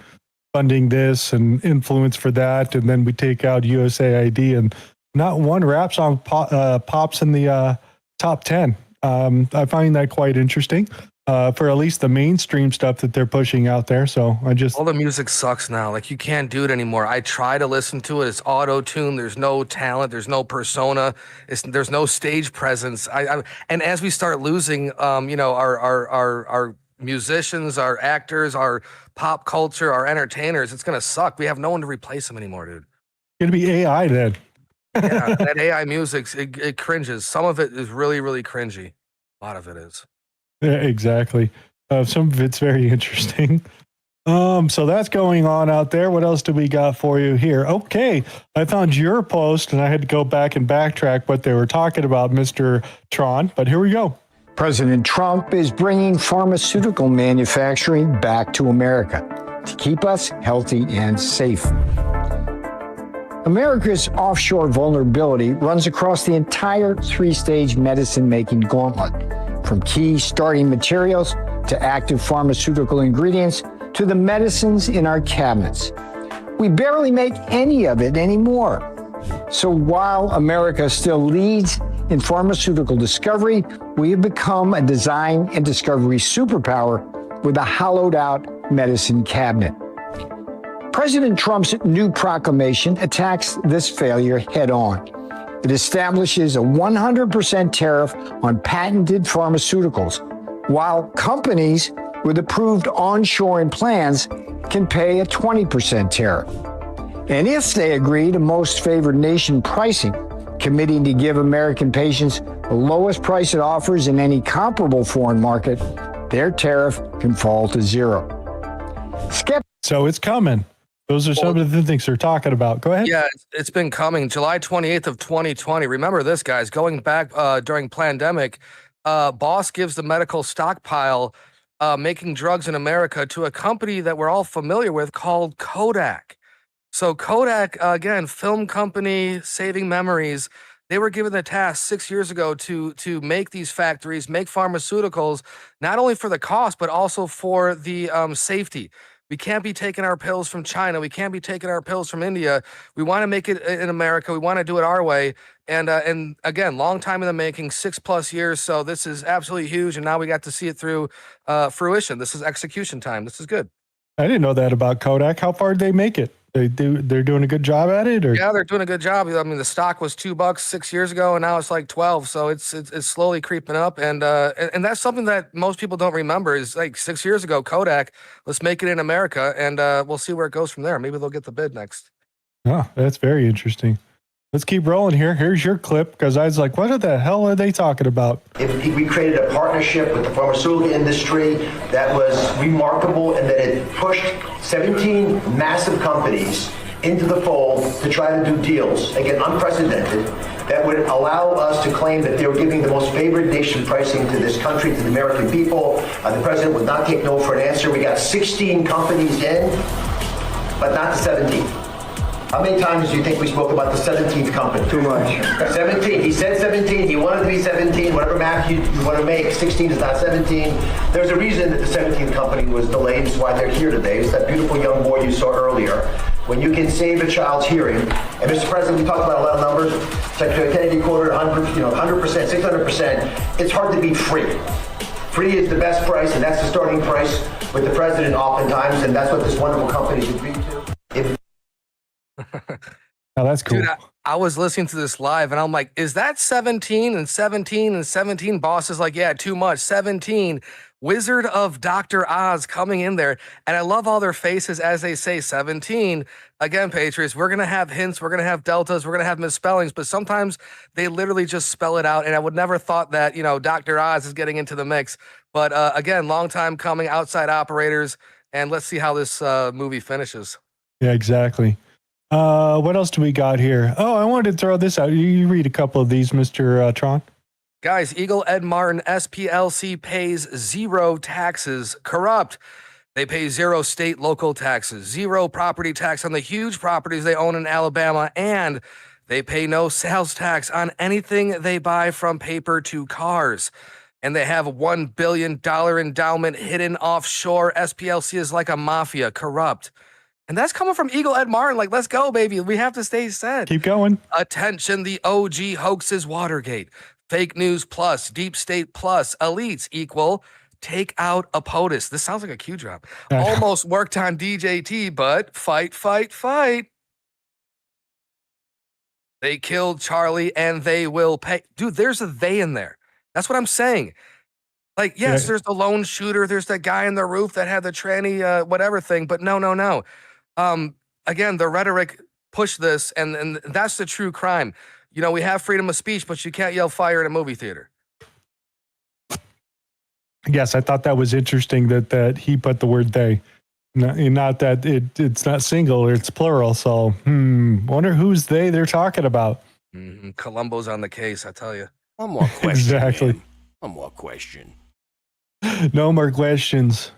Speaker 1: funding this and influence for that. And then we take out USAID and not one rap song pops in the top 10. I find that quite interesting for at least the mainstream stuff that they're pushing out there. So all
Speaker 2: the music sucks now. Like you can't do it anymore. I try to listen to it. It's auto-tuned. There's no talent. There's no persona. There's no stage presence. And as we start losing, our musicians, our actors, our pop culture, our entertainers, it's gonna suck. We have no one to replace them anymore, dude.
Speaker 1: It's gonna be AI then.
Speaker 2: Yeah, that AI music, it cringes. Some of it is really, really cringy. A lot of it is.
Speaker 1: Yeah, exactly. Some of it's very interesting. So that's going on out there. What else do we got for you here? Okay, I found your post, and I had to go back and backtrack what they were talking about, Mr. Tron, but here we go.
Speaker 13: President Trump is bringing pharmaceutical manufacturing back to America to keep us healthy and safe. America's offshore vulnerability runs across the entire three-stage medicine-making gauntlet, from key starting materials to active pharmaceutical ingredients to the medicines in our cabinets. We barely make any of it anymore. So while America still leads in pharmaceutical discovery, we have become a design and discovery superpower with a hollowed-out medicine cabinet. President Trump's new proclamation attacks this failure head-on. It establishes a 100% tariff on patented pharmaceuticals, while companies with approved onshoring plans can pay a 20% tariff. And if they agree to most favored nation pricing, committing to give American patients the lowest price it offers in any comparable foreign market, their tariff can fall to zero.
Speaker 1: So it's coming. Those are some of the things they're talking about. Go ahead.
Speaker 2: Yeah, it's been coming. July 28th of 2020. Remember this, guys. Going back during pandemic, boss gives the medical stockpile making drugs in America to a company that we're all familiar with called Kodak. So Kodak, again, film company, saving memories. They were given the task 6 years ago to make these factories, make pharmaceuticals, not only for the cost, but also for the safety. We can't be taking our pills from China. We can't be taking our pills from India. We want to make it in America. We want to do it our way. And again, long time in the making, 6+ years. So this is absolutely huge. And now we got to see it through fruition. This is execution time. This is good.
Speaker 1: I didn't know that about Kodak. How far did they make it? They're doing a good job at it, or?
Speaker 2: Yeah, they're doing a good job. I mean, the stock was $2 6 years ago, and now it's like 12. So it's slowly creeping up, and that's something that most people don't remember. Is like 6 years ago, Kodak. Let's make it in America, and we'll see where it goes from there. Maybe they'll get the bid next.
Speaker 1: Oh, that's very interesting. Let's keep rolling here. Here's your clip, because I was like, what the hell are they talking about?
Speaker 14: We created a partnership with the pharmaceutical industry that was remarkable, and that it pushed 17 massive companies into the fold to try to do deals, again, unprecedented, that would allow us to claim that they were giving the most favored nation pricing to this country, to the American people. The president would not take no for an answer. We got 16 companies in, but not 17. How many times do you think we spoke about the 17th company?
Speaker 4: Too much.
Speaker 14: 17. He said 17. He wanted to be 17. Whatever math you want to make, 16 is not 17. There's a reason that the 17th company was delayed. It's why they're here today. It's that beautiful young boy you saw earlier. When you can save a child's hearing, and Mr. President, we talked about a lot of numbers. Secretary Kennedy quoted 100%, 600%. It's hard to beat free. Free is the best price, and that's the starting price with the president oftentimes, and that's what this wonderful company agreed to.
Speaker 1: Oh, that's cool.
Speaker 2: Dude, I was listening to this live, and I'm like, is that 17 and 17 and 17? Boss is like, yeah, too much. 17. Wizard of Dr. Oz coming in there. And I love all their faces as they say 17. Again, Patriots, we're going to have hints. We're going to have deltas. We're going to have misspellings. But sometimes they literally just spell it out. And I would never thought that, Dr. Oz is getting into the mix. But again, long time coming, outside operators. And let's see how this movie finishes.
Speaker 1: Yeah, exactly. What else do we got here? Oh, I wanted to throw this out. You read a couple of these, Mr. Tron.
Speaker 2: Guys, Eagle Ed Martin, SPLC pays 0 taxes. Corrupt. They pay 0 state local taxes, 0 property tax on the huge properties they own in Alabama, and they pay no sales tax on anything they buy from paper to cars. And they have a $1 billion endowment hidden offshore. SPLC is like a mafia, corrupt. And that's coming from Eagle Ed Martin. Like, let's go, baby. We have to stay set.
Speaker 1: Keep going.
Speaker 2: Attention, the OG hoax is Watergate. Fake news plus, deep state plus, elites equal, take out a POTUS. This sounds like a Q drop. Almost worked on DJT, but fight, fight, fight. They killed Charlie and they will pay. Dude, there's a they in there. That's what I'm saying. Like, yes, there's the lone shooter. There's that guy in the roof that had the tranny whatever thing. But no. Again, the rhetoric pushed this, and that's the true crime. We have freedom of speech, but you can't yell fire in a movie theater.
Speaker 1: Yes, I thought that was interesting that he put the word they. Not that it's not single, it's plural. So, wonder who's they're talking about.
Speaker 2: Columbo's on the case, I tell you.
Speaker 3: One more question.
Speaker 1: Exactly.
Speaker 3: Man. One more question.
Speaker 1: No more questions.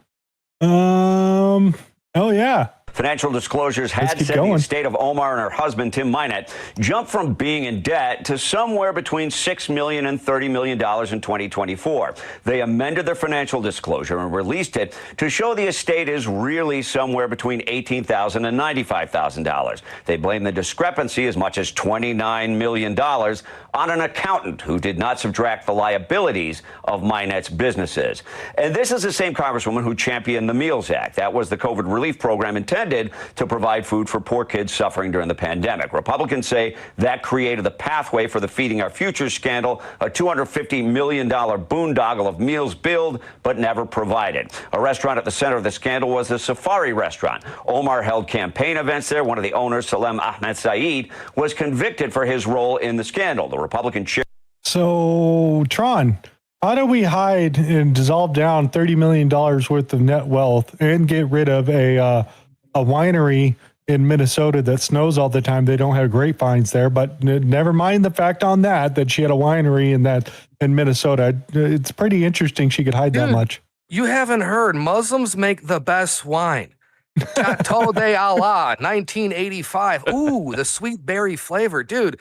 Speaker 1: Oh, yeah.
Speaker 15: Financial disclosures had said the estate of Omar and her husband, Tim Minette, jumped from being in debt to somewhere between $6 million and $30 million in 2024. They amended their financial disclosure and released it to show the estate is really somewhere between $18,000 and $95,000. They blame the discrepancy as much as $29 million on an accountant who did not subtract the liabilities of Minette's businesses. And this is the same congresswoman who championed the Meals Act. That was the COVID relief program intended intended to provide food for poor kids suffering during the pandemic. Republicans say that created the pathway for the Feeding Our Future scandal, a $250 million boondoggle of meals billed but never provided. A restaurant at the center of the scandal was the Safari restaurant. Omar held campaign events there. One of the owners, Salem Ahmed Saeed, was convicted for his role in the scandal. The Republican chair.
Speaker 1: So, Tron, how do we hide and dissolve down $30 million worth of net wealth and get rid of a winery in Minnesota that snows all the time? They don't have grapevines there, but never mind the fact on that she had a winery in Minnesota. It's pretty interesting she could hide that much.
Speaker 2: You haven't heard. Muslims make the best wine. Chateau de Allah, 1985. Ooh, the sweet berry flavor. Dude,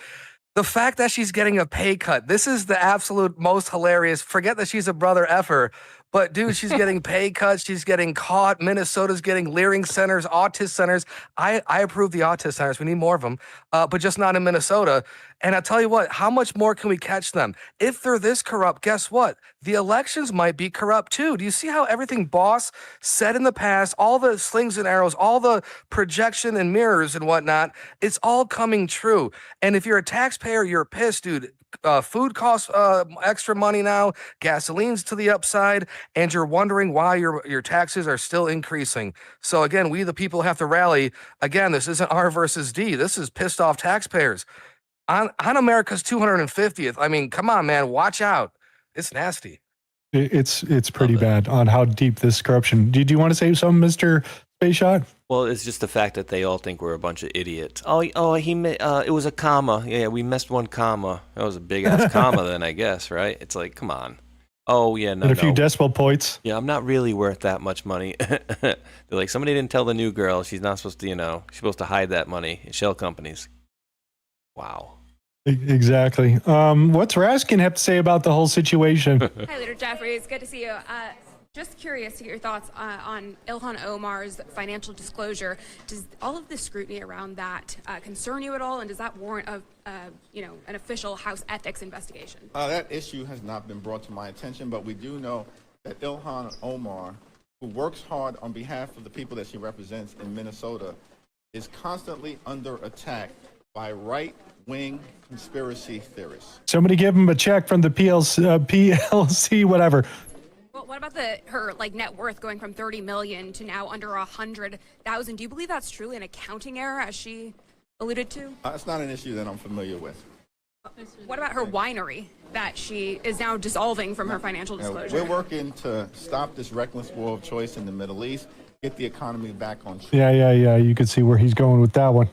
Speaker 2: the fact that she's getting a pay cut, this is the absolute most hilarious. Forget that she's a brother effer, but dude, she's getting pay cuts. She's getting caught. Minnesota's getting Leering centers, autist centers. I approve the autist centers. We need more of them, but just not in Minnesota. And I tell you what, how much more can we catch them? If they're this corrupt, guess what? The elections might be corrupt too. Do you see how everything Boss said in the past, all the slings and arrows, all the projection and mirrors and whatnot, it's all coming true. And if you're a taxpayer, you're pissed, dude. Food costs extra money now, gasoline's to the upside, and you're wondering why your taxes are still increasing. So again, we the people have to rally. Again, this isn't R versus D. This is pissed off taxpayers. On America's 250th, I mean, come on, man, watch out. It's nasty.
Speaker 1: It's pretty bad on how deep this corruption. Did you want to say something, Mr. Space Shot?
Speaker 3: Well, it's just the fact that they all think we're a bunch of idiots. It was a comma. Yeah, we missed one comma. That was a big ass comma then, I guess, right? It's like, come on. Oh, yeah, no,
Speaker 1: and a few decimal points.
Speaker 3: Yeah, I'm not really worth that much money. They're like, somebody didn't tell the new girl she's not supposed to, she's supposed to hide that money. Shell companies. Wow.
Speaker 1: Exactly. What's Raskin have to say about the whole situation?
Speaker 16: Hi, Leader Jeffrey. It's good to see you. Just curious to get your thoughts on Ilhan Omar's financial disclosure. Does all of the scrutiny around that concern you at all, and does that warrant an official House ethics investigation?
Speaker 17: That issue has not been brought to my attention, but we do know that Ilhan Omar, who works hard on behalf of the people that she represents in Minnesota, is constantly under attack by right-wing conspiracy theorists.
Speaker 1: Somebody give him a check from the PLC, whatever.
Speaker 16: Well, what about her net worth going from 30 million to now under 100,000? Do you believe that's truly an accounting error, as she alluded to?
Speaker 17: It's not an issue that I'm familiar with.
Speaker 16: What about her winery that she is now dissolving from her financial disclosure?
Speaker 17: We're working to stop this reckless war of choice in the Middle East, get the economy back on track.
Speaker 1: Yeah. You can see where he's going with that one.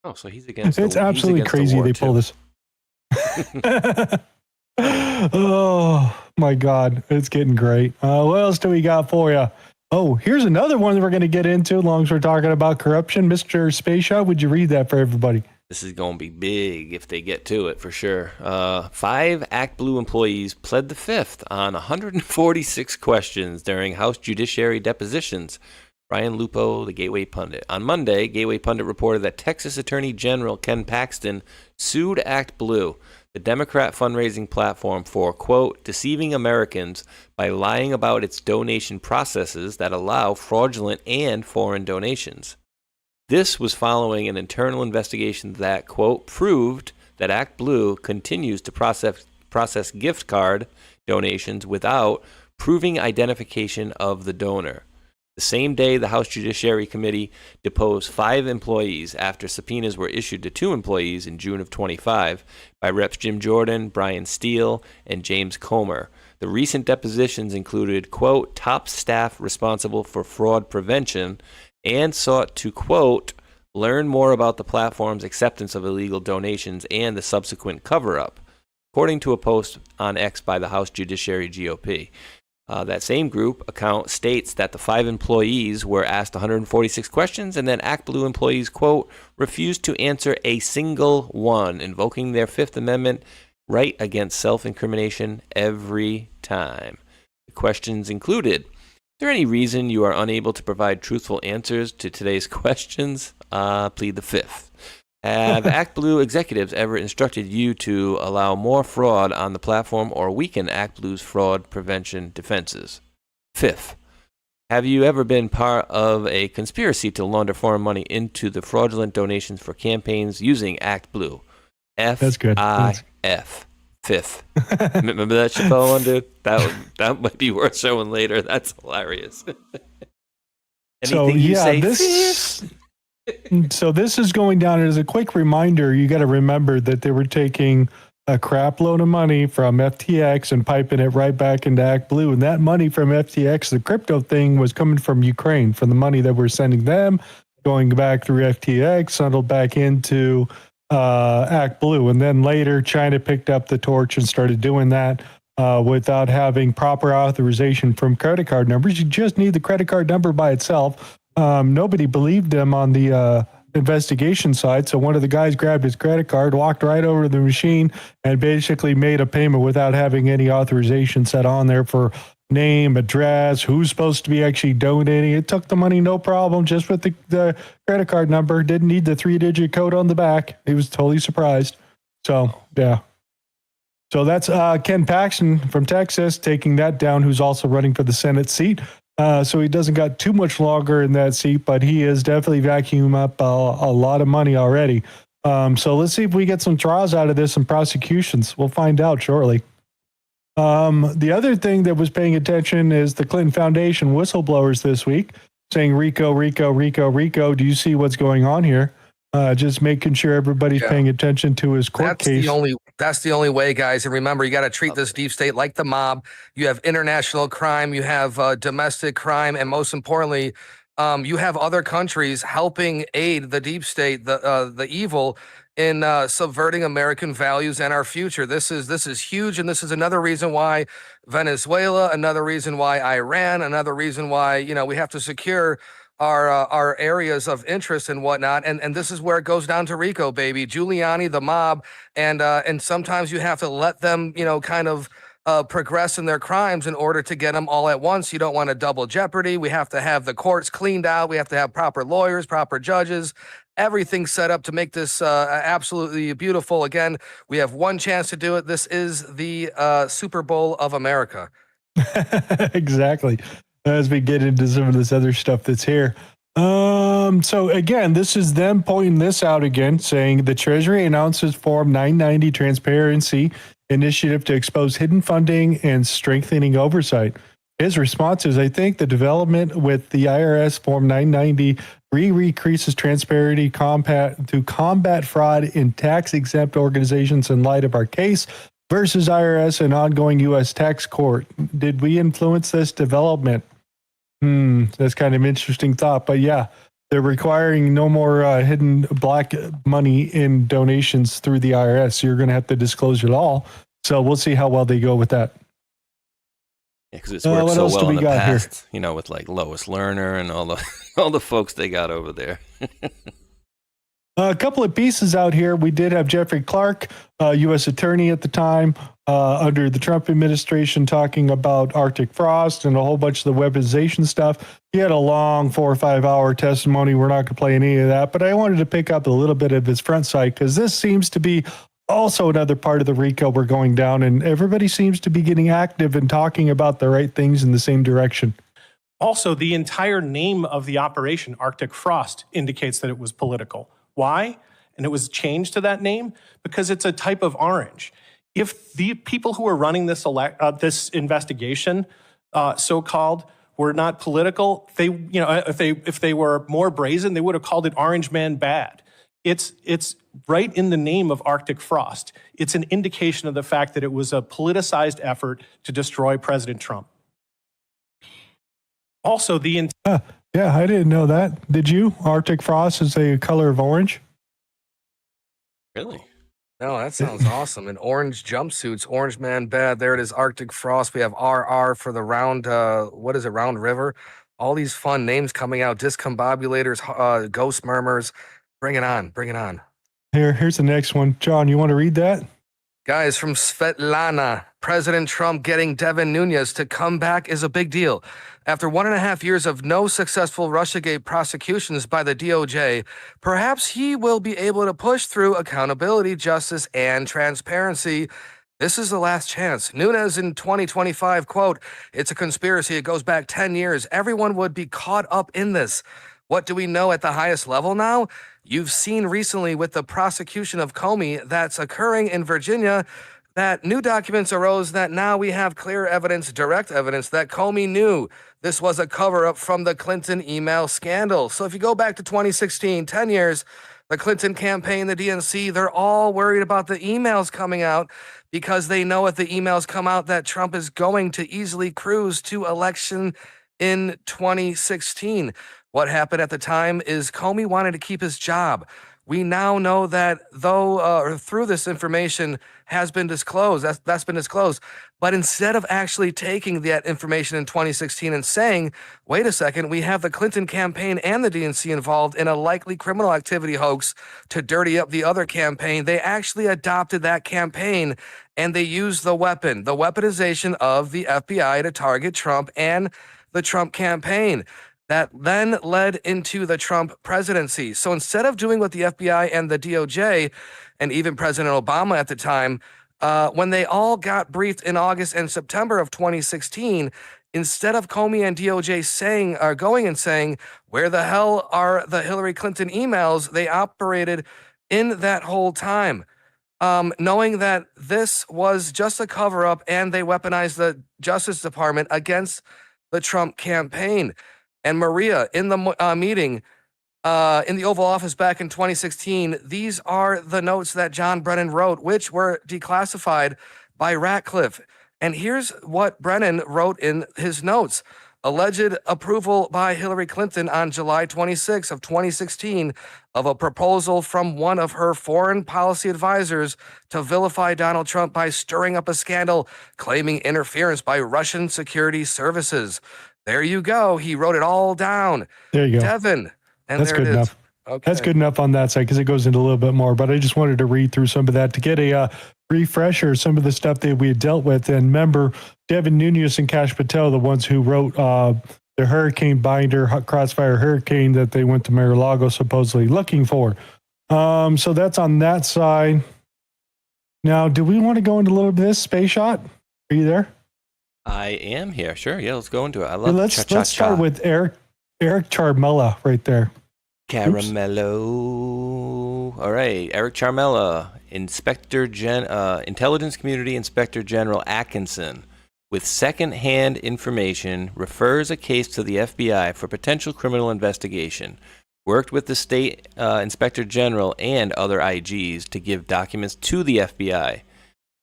Speaker 3: Oh, so he's against
Speaker 1: It's absolutely crazy they pull this. Oh, my God. It's getting great. What else do we got for you? Oh, here's another one that we're going to get into as long as we're talking about corruption. Mr. Space Shot, would you read that for everybody?
Speaker 3: This is going to be big if they get to it, for sure. 5 ActBlue employees pled the fifth on 146 questions during House Judiciary depositions. Brian Lupo, the Gateway Pundit. On Monday, Gateway Pundit reported that Texas Attorney General Ken Paxton sued ActBlue, the Democrat fundraising platform, for, quote, deceiving Americans by lying about its donation processes that allow fraudulent and foreign donations. This was following an internal investigation that, quote, proved that ActBlue continues to process gift card donations without proving identification of the donor. The same day, the House Judiciary Committee deposed 5 employees after subpoenas were issued to 2 employees in June of 25 by Reps Jim Jordan, Brian Steele, and James Comer. The recent depositions included, quote, top staff responsible for fraud prevention, and sought to, quote, learn more about the platform's acceptance of illegal donations and the subsequent cover-up, according to a post on X by the House Judiciary GOP. That same group account states that the 5 employees were asked 146 questions and that ActBlue employees, quote, refused to answer a single one, invoking their Fifth Amendment right against self-incrimination every time. The questions included, is there any reason you are unable to provide truthful answers to today's questions? Plead the fifth. Have ActBlue executives ever instructed you to allow more fraud on the platform or weaken ActBlue's fraud prevention defenses? Fifth, Have you ever been part of a conspiracy to launder foreign money into the fraudulent donations for campaigns using ActBlue?
Speaker 1: That's good.
Speaker 3: F. Fifth. Remember that Chappelle one, dude? That might be worth showing later. That's hilarious.
Speaker 1: So yeah, so this is going down. As a quick reminder, you got to remember that they were taking a crap load of money from FTX and piping it right back into ActBlue. And that money from FTX, the crypto thing, was coming from Ukraine, from the money that we're sending them, going back through FTX, settled back into ActBlue. And then later, China picked up the torch and started doing that without having proper authorization from credit card numbers. You just need the credit card number by itself. Nobody believed them on the investigation side. So one of the guys grabbed his credit card, walked right over to the machine, and basically made a payment without having any authorization set on there for name, address, who's supposed to be actually donating. It took the money, no problem, just with the credit card number. Didn't need the 3-digit code on the back. He was totally surprised. So, yeah. So that's Ken Paxton from Texas taking that down, who's also running for the Senate seat. So he doesn't got too much longer in that seat, but he is definitely vacuuming up a lot of money already. So let's see if we get some trials out of this and prosecutions. We'll find out shortly. The other thing that was paying attention is the Clinton Foundation whistleblowers this week saying RICO, RICO, RICO, RICO. Do you see what's going on here? Just making sure everybody's paying attention to his court case.
Speaker 2: That's the only way, guys. And remember, you got to treat this deep state like the mob. You have international crime, you have domestic crime, and most importantly, you have other countries helping aid the deep state, the evil, in subverting American values and our future. This is huge, and this is another reason why Venezuela, another reason why Iran, another reason why we have to secure our areas of interest and whatnot, and this is where it goes down to RICO, baby. Giuliani, the mob, and sometimes you have to let them kind of progress in their crimes in order to get them all at once. You don't want a double jeopardy. We have to have the courts cleaned out. We have to have proper lawyers, proper judges, everything set up to make this absolutely beautiful. Again, we have one chance to do it. This is the Super Bowl of America.
Speaker 1: Exactly. As we get into some of this other stuff that's here. So again, this is them pointing this out again, saying the Treasury announces Form 990 Transparency Initiative to expose hidden funding and strengthening oversight. His response is, I think the development with the IRS Form 990 increases transparency to combat fraud in tax-exempt organizations in light of our case versus IRS and ongoing U.S. tax court. Did we influence this development? That's kind of an interesting thought. But yeah, they're requiring no more hidden black money in donations through the IRS. So you're going to have to disclose it all. So we'll see how well they go with that.
Speaker 3: Yeah, because it's worked so well in the past, with like Lois Lerner and all the folks they got over there.
Speaker 1: A couple of pieces out here. We did have Jeffrey Clark, U.S. attorney at the time, under the Trump administration, talking about Arctic frost and a whole bunch of the weaponization stuff. He had a long 4 or 5 hour testimony. We're not going to play any of that, but I wanted to pick up a little bit of his front side because this seems to be also another part of the RICO we're going down, and everybody seems to be getting active and talking about the right things in the same direction.
Speaker 18: Also, the entire name of the operation, Arctic Frost, indicates that it was political. Why? And it was changed to that name because it's a type of orange. If the people who are running this this investigation, so-called, were not political, if they were more brazen, they would have called it Orange Man Bad. It's right in the name of Arctic Frost. It's an indication of the fact that it was a politicized effort to destroy President Trump. Also,
Speaker 1: yeah, I didn't know that. Did you? Arctic frost is a color of orange?
Speaker 3: Really?
Speaker 2: No, that sounds awesome. And orange jumpsuits, Orange Man Bad. There it is, Arctic Frost. We have RR for the round, Round River. All these fun names coming out. Discombobulators, Ghost Murmurs. Bring it on. Bring it on.
Speaker 1: Here's the next one. John, you want to read that?
Speaker 2: Guys, from Svetlana, President Trump getting Devin Nunes to come back is a big deal. After 1.5 years of no successful Russiagate prosecutions by the DOJ, perhaps he will be able to push through accountability, justice, and transparency. This is the last chance. Nunes in 2025, quote, "It's a conspiracy. It goes back 10 years. Everyone would be caught up in this. What do we know at the highest level now? You've seen recently with the prosecution of Comey that's occurring in Virginia that new documents arose that now we have clear evidence, direct evidence that Comey knew this was a cover-up from the Clinton email scandal." So if you go back to 2016, 10 years, the Clinton campaign, the DNC, they're all worried about the emails coming out because they know if the emails come out that Trump is going to easily cruise to election in 2016. What happened at the time is Comey wanted to keep his job. We now know that through this information has been disclosed, that's been disclosed. But instead of actually taking that information in 2016 and saying, wait a second, we have the Clinton campaign and the DNC involved in a likely criminal activity hoax to dirty up the other campaign, they actually adopted that campaign and they used the weaponization of the FBI to target Trump and the Trump campaign. That then led into the Trump presidency. So instead of doing what the FBI and the DOJ and even President Obama at the time, when they all got briefed in August and September of 2016, instead of Comey and DOJ going and saying, where the hell are the Hillary Clinton emails, they operated in that whole time, knowing that this was just a cover-up and they weaponized the Justice Department against the Trump campaign. And Maria, in the meeting in the Oval Office back in 2016, these are the notes that John Brennan wrote, which were declassified by Ratcliffe. And here's what Brennan wrote in his notes. Alleged approval by Hillary Clinton on July 26 of 2016 of a proposal from one of her foreign policy advisors to vilify Donald Trump by stirring up a scandal, claiming interference by Russian security services. There you go. He wrote it all down.
Speaker 1: There you go.
Speaker 2: Devin. And
Speaker 1: that's
Speaker 2: there
Speaker 1: good
Speaker 2: it is.
Speaker 1: enough.
Speaker 2: Okay.
Speaker 1: That's good enough on that side because it goes into a little bit more. But I just wanted to read through some of that to get a refresher, some of the stuff that we had dealt with. And remember, Devin Nunes and Kash Patel, the ones who wrote the hurricane binder, Crossfire Hurricane, that they went to Mar-a-Lago supposedly looking for. So that's on that side. Now, do we want to go into a little bit of this space shot? Are you there?
Speaker 3: I am here. Sure. Yeah, let's go into it. I love
Speaker 1: let's start with Eric Charmella right there.
Speaker 3: Caramello. All right. Eric Charmella, Intelligence Community Inspector General Atkinson, with second-hand information, refers a case to the FBI for potential criminal investigation. Worked with the state inspector general and other IGs to give documents to the FBI.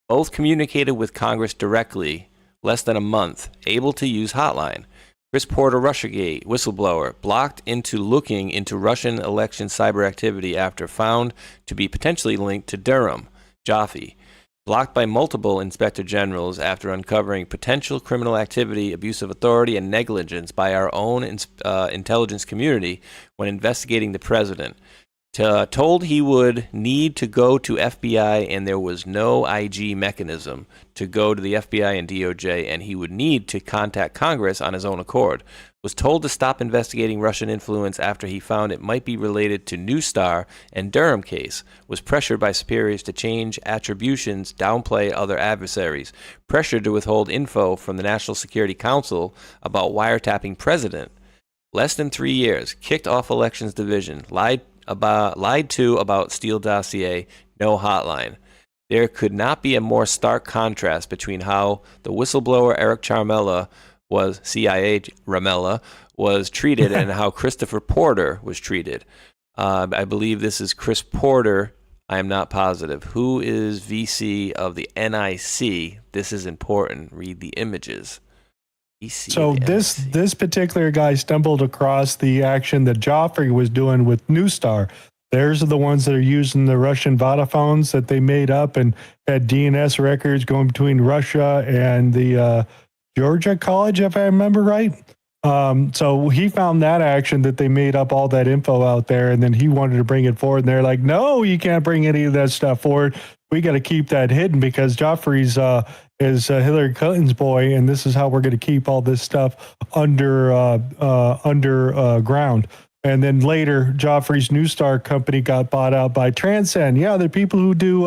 Speaker 3: Both communicated with Congress directly. Less than a month, able to use hotline. Chris Porter, Russiagate, whistleblower, blocked into looking into Russian election cyber activity after found to be potentially linked to Durham, Jaffe. Blocked by multiple inspector generals after uncovering potential criminal activity, abuse of authority, and negligence by our own intelligence community when investigating the president. Told he would need to go to FBI and there was no IG mechanism to go to the FBI and DOJ and he would need to contact Congress on his own accord. Was told to stop investigating Russian influence after he found it might be related to New Star and Durham case. Was pressured by superiors to change attributions, downplay other adversaries. Pressured to withhold info from the National Security Council about wiretapping president. Less than 3 years. Kicked off Elections Division. Lied to about Steele dossier, no hotline. There could not be a more stark contrast between how the whistleblower Eric Charmella was treated and how Christopher Porter was treated. I believe this is Chris Porter. I am not positive. Who is VC of the NIC? This is important. Read the images.
Speaker 1: So this particular guy stumbled across the action that Joffrey was doing with New Star. Theirs are the ones that are using the Russian Vodafones that they made up and had DNS records going between Russia and the Georgia College, if I remember right. So he found that action that they made up all that info out there, and then he wanted to bring it forward. And they're like, no, you can't bring any of that stuff forward. We got to keep that hidden because Joffrey's is Hillary Clinton's boy, and this is how we're going to keep all this stuff underground. And then later, Joffrey's New Star company got bought out by Transcend. Yeah, they're people who do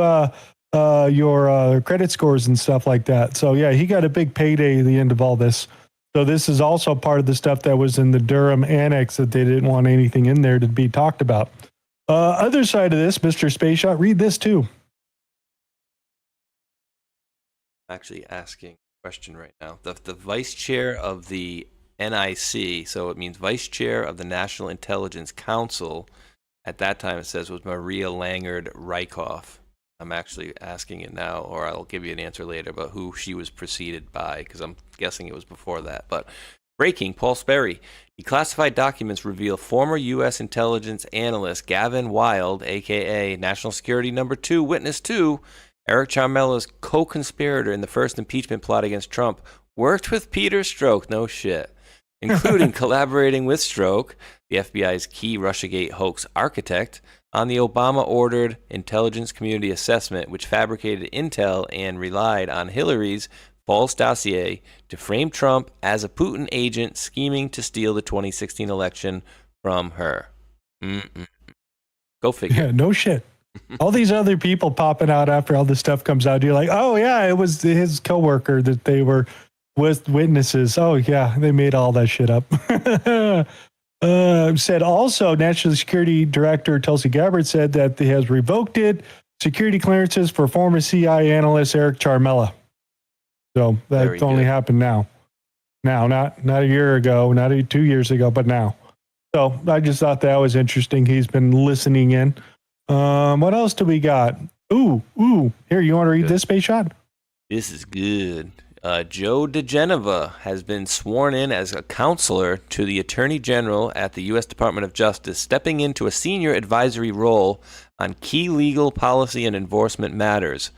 Speaker 1: your credit scores and stuff like that. So yeah, he got a big payday at the end of all this. So this is also part of the stuff that was in the Durham Annex that they didn't want anything in there to be talked about. Other side of this, Mr. Space Shot, read this too.
Speaker 3: Actually asking a question right now. The vice chair of the NIC, so it means vice chair of the National Intelligence Council, at that time it says was Maria Langard Rykoff. I'm actually asking it now, or I'll give you an answer later about who she was preceded by, because I'm guessing it was before that. But breaking, Paul Sperry. Declassified documents reveal former U.S. intelligence analyst Gavin Wild, a.k.a. National Security Number 2, Witness 2, Eric Charmella's co-conspirator in the first impeachment plot against Trump, worked with Peter Strzok, no shit, including collaborating with Strzok, the FBI's key Russiagate hoax architect, on the Obama-ordered intelligence community assessment, which fabricated intel and relied on Hillary's false dossier to frame Trump as a Putin agent scheming to steal the 2016 election from her. Go figure.
Speaker 1: Yeah, no shit. All these other people popping out after all this stuff comes out. You're like, oh, yeah, it was his coworker that they were with witnesses. Oh, yeah, they made all that shit up. Said also, National Security Director Tulsi Gabbard said that he has revoked security clearances for former CIA analyst Eric Charmella. So that's only happened now. Now, not a year ago, not 2 years ago, but now. So I just thought that was interesting. He's been listening in. What else do we got? Ooh. Here, you want to read this, Space Shot?
Speaker 3: This is good. Joe DeGeneva has been sworn in as a counselor to the Attorney General at the U.S. Department of Justice, stepping into a senior advisory role on key legal policy and enforcement matters.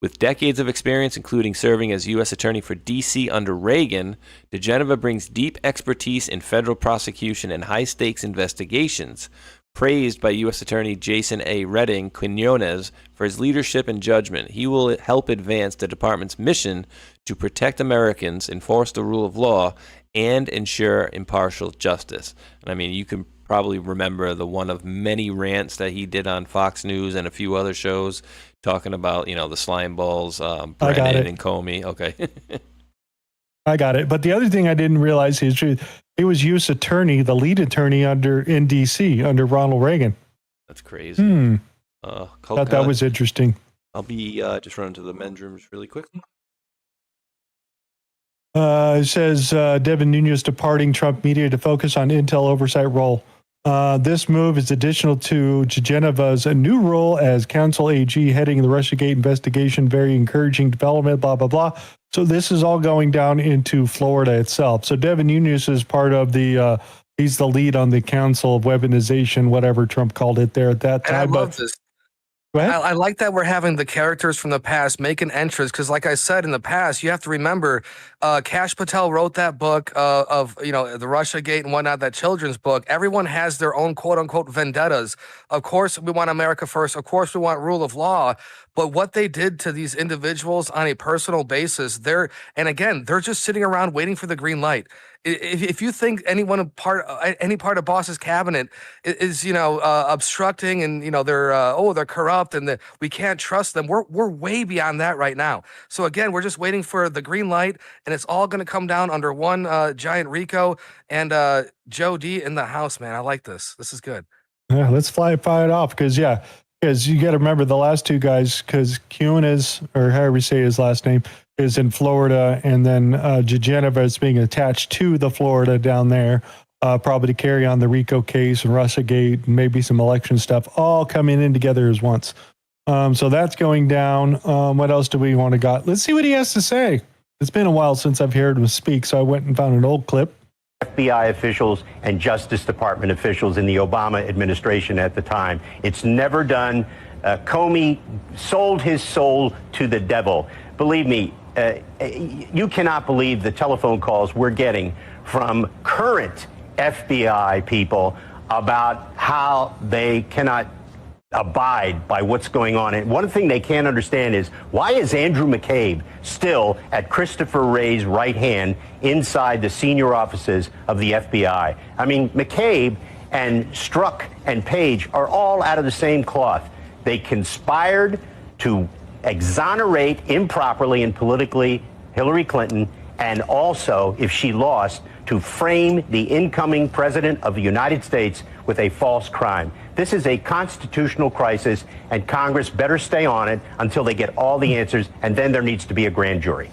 Speaker 3: With decades of experience, including serving as U.S. Attorney for D.C. under Reagan, DeGeneva brings deep expertise in federal prosecution and high-stakes investigations. Praised by U.S. Attorney Jason A. Redding Quinones for his leadership and judgment, he will help advance the department's mission to protect Americans, enforce the rule of law, and ensure impartial justice. And I mean, you can probably remember the one of many rants that he did on Fox News and a few other shows talking about, the slime balls, Brennan and Comey. Okay.
Speaker 1: I got it. But the other thing I didn't realize is he was U.S. attorney, the lead attorney in D.C. under Ronald Reagan.
Speaker 3: That's crazy.
Speaker 1: Thought that was interesting.
Speaker 3: I'll be just running to the men's rooms really quickly.
Speaker 1: It says Devin Nunes departing Trump media to focus on intel oversight role. This move is additional to Geneva's new role as counsel AG heading the Russiagate investigation. Very encouraging development, blah, blah, blah. So this is all going down into Florida itself. So Devin Nunes is part of he's the lead on the Council of Weaponization, whatever Trump called it there at that time.
Speaker 2: And I love this. I like that we're having the characters from the past make an entrance because, like I said, in the past, you have to remember Kash Patel wrote that book of the Russiagate and whatnot, that children's book. Everyone has their own quote-unquote vendettas. Of course, we want America first. Of course, we want rule of law. But what they did to these individuals on a personal basis, they're just sitting around waiting for the green light. If you think any part of Boss's cabinet is obstructing and they're corrupt and we can't trust them, we're way beyond that right now. So again, we're just waiting for the green light, and it's all going to come down under one giant RICO. And Joe D in the house, man. I like this. This is good.
Speaker 1: Yeah, let's fire it off because you got to remember the last two guys, because Quinones, or however you say his last name, is in Florida, and then Geneva is being attached to the Florida down there, probably to carry on the RICO case and Russiagate and maybe some election stuff, all coming in together as once. So that's going down. What else do we want to got? Let's see what he has to say. It's been a while since I've heard him speak, so I went and found an old clip.
Speaker 19: FBI officials and Justice Department officials in the Obama administration at the time. It's never done. Comey sold his soul to the devil. Believe me, you cannot believe the telephone calls we're getting from current FBI people about how they cannot abide by what's going on. And one thing they can't understand is, why is Andrew McCabe still at Christopher Wray's right hand inside the senior offices of the FBI? I mean, McCabe and Strzok and Page are all out of the same cloth. They conspired to exonerate improperly and politically Hillary Clinton, and also, if she lost, to frame the incoming president of the United States with a false crime. This is a constitutional crisis, and Congress better stay on it until they get all the answers, and then there needs to be a grand jury.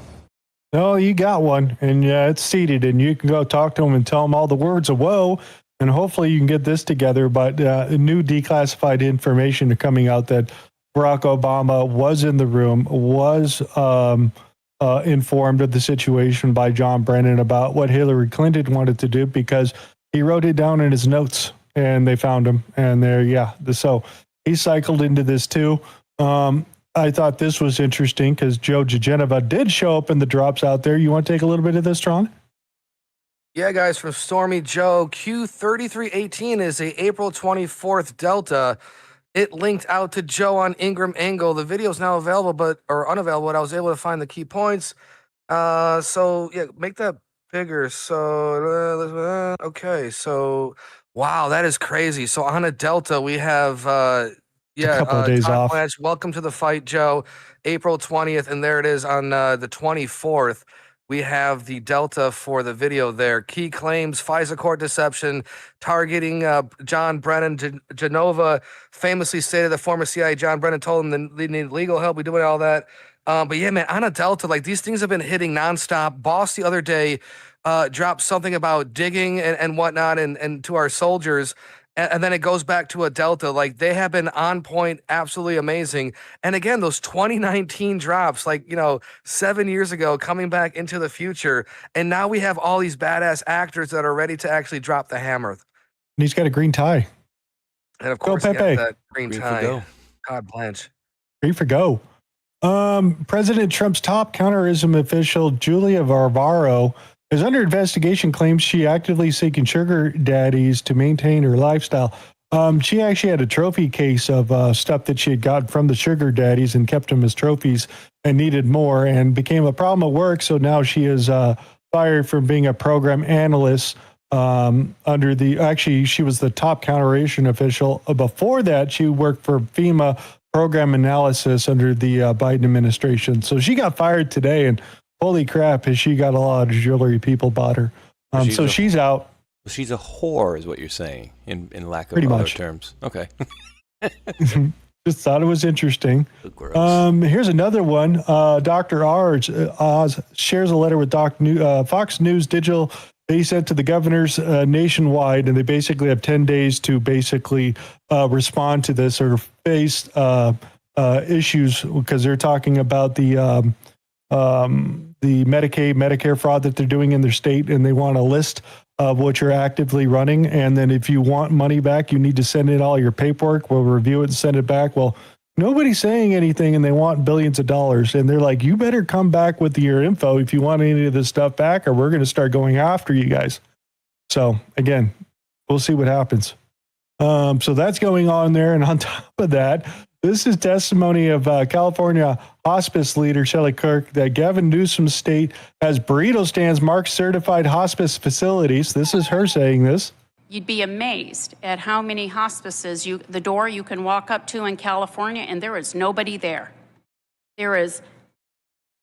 Speaker 1: No, you got one, and it's seated, and you can go talk to them and tell them all the words of woe, and hopefully you can get this together. But new declassified information coming out that Barack Obama was in the room, was informed of the situation by John Brennan about what Hillary Clinton wanted to do, because he wrote it down in his notes, and they found him, and so he cycled into this too. I thought this was interesting because Joe DeGenova did show up in the drops out there. You want to take a little bit of this, Tron?
Speaker 2: Yeah, guys, from Stormy Joe, Q3318 is a April 24th Delta. It linked out to Joe on Ingram Angle. The video is now available, or unavailable, but I was able to find the key points. So yeah, make that bigger. So okay, so wow, that is crazy. So on a Delta, we have
Speaker 1: a couple of days
Speaker 2: Todd
Speaker 1: off.
Speaker 2: Blanche, welcome to the fight, Joe. April 20th, and there it is on the 24th. We have the Delta for the video there. Key claims, FISA court deception, targeting John Brennan. Genova famously stated that former CIA John Brennan told him that they need legal help. We doing all that. But yeah, man, on a Delta, like these things have been hitting nonstop. Boss the other day dropped something about digging and whatnot and to our soldiers. And then it goes back to a Delta. Like they have been on point, absolutely amazing. And again, those 2019 drops, 7 years ago, coming back into the future. And now we have all these badass actors that are ready to actually drop the hammer.
Speaker 1: And he's got a green tie.
Speaker 2: And of course, he
Speaker 1: Pepe.
Speaker 2: got that green tie. Todd Blanche.
Speaker 1: Free for go. President Trump's top counterterrorism official, Julia Varvaro, is under investigation, claims she actively seeking sugar daddies to maintain her lifestyle. She actually had a trophy case of stuff that she had gotten from the sugar daddies and kept them as trophies and needed more, and became a problem at work. So now she is fired from being a program analyst she was the top counterterrorism official. Before that, she worked for FEMA program analysis under the Biden administration. So she got fired today, and holy crap, has she got a lot of jewelry people bought her. So she's out.
Speaker 3: She's a whore, is what you're saying, in lack of
Speaker 1: Pretty
Speaker 3: other
Speaker 1: much.
Speaker 3: terms. Okay.
Speaker 1: Just thought it was interesting. Here's another one. Dr. Oz shares a letter with Fox News Digital. They sent to the governors nationwide, and they basically have 10 days to basically respond to this or face issues, because they're talking about the Medicaid, Medicare fraud that they're doing in their state, and they want a list of what you're actively running. And then if you want money back, you need to send in all your paperwork. We'll review it and send it back. Well, nobody's saying anything, and they want billions of dollars. And they're like, you better come back with your info if you want any of this stuff back, or we're going to start going after you guys. So again, we'll see what happens. So that's going on there. And on top of that, this is testimony of California hospice leader Shelley Kirk that Gavin Newsom's state has burrito stands marked certified hospice facilities. This is her saying this.
Speaker 20: You'd be amazed at how many hospices the door you can walk up to in California, and there is nobody there. There is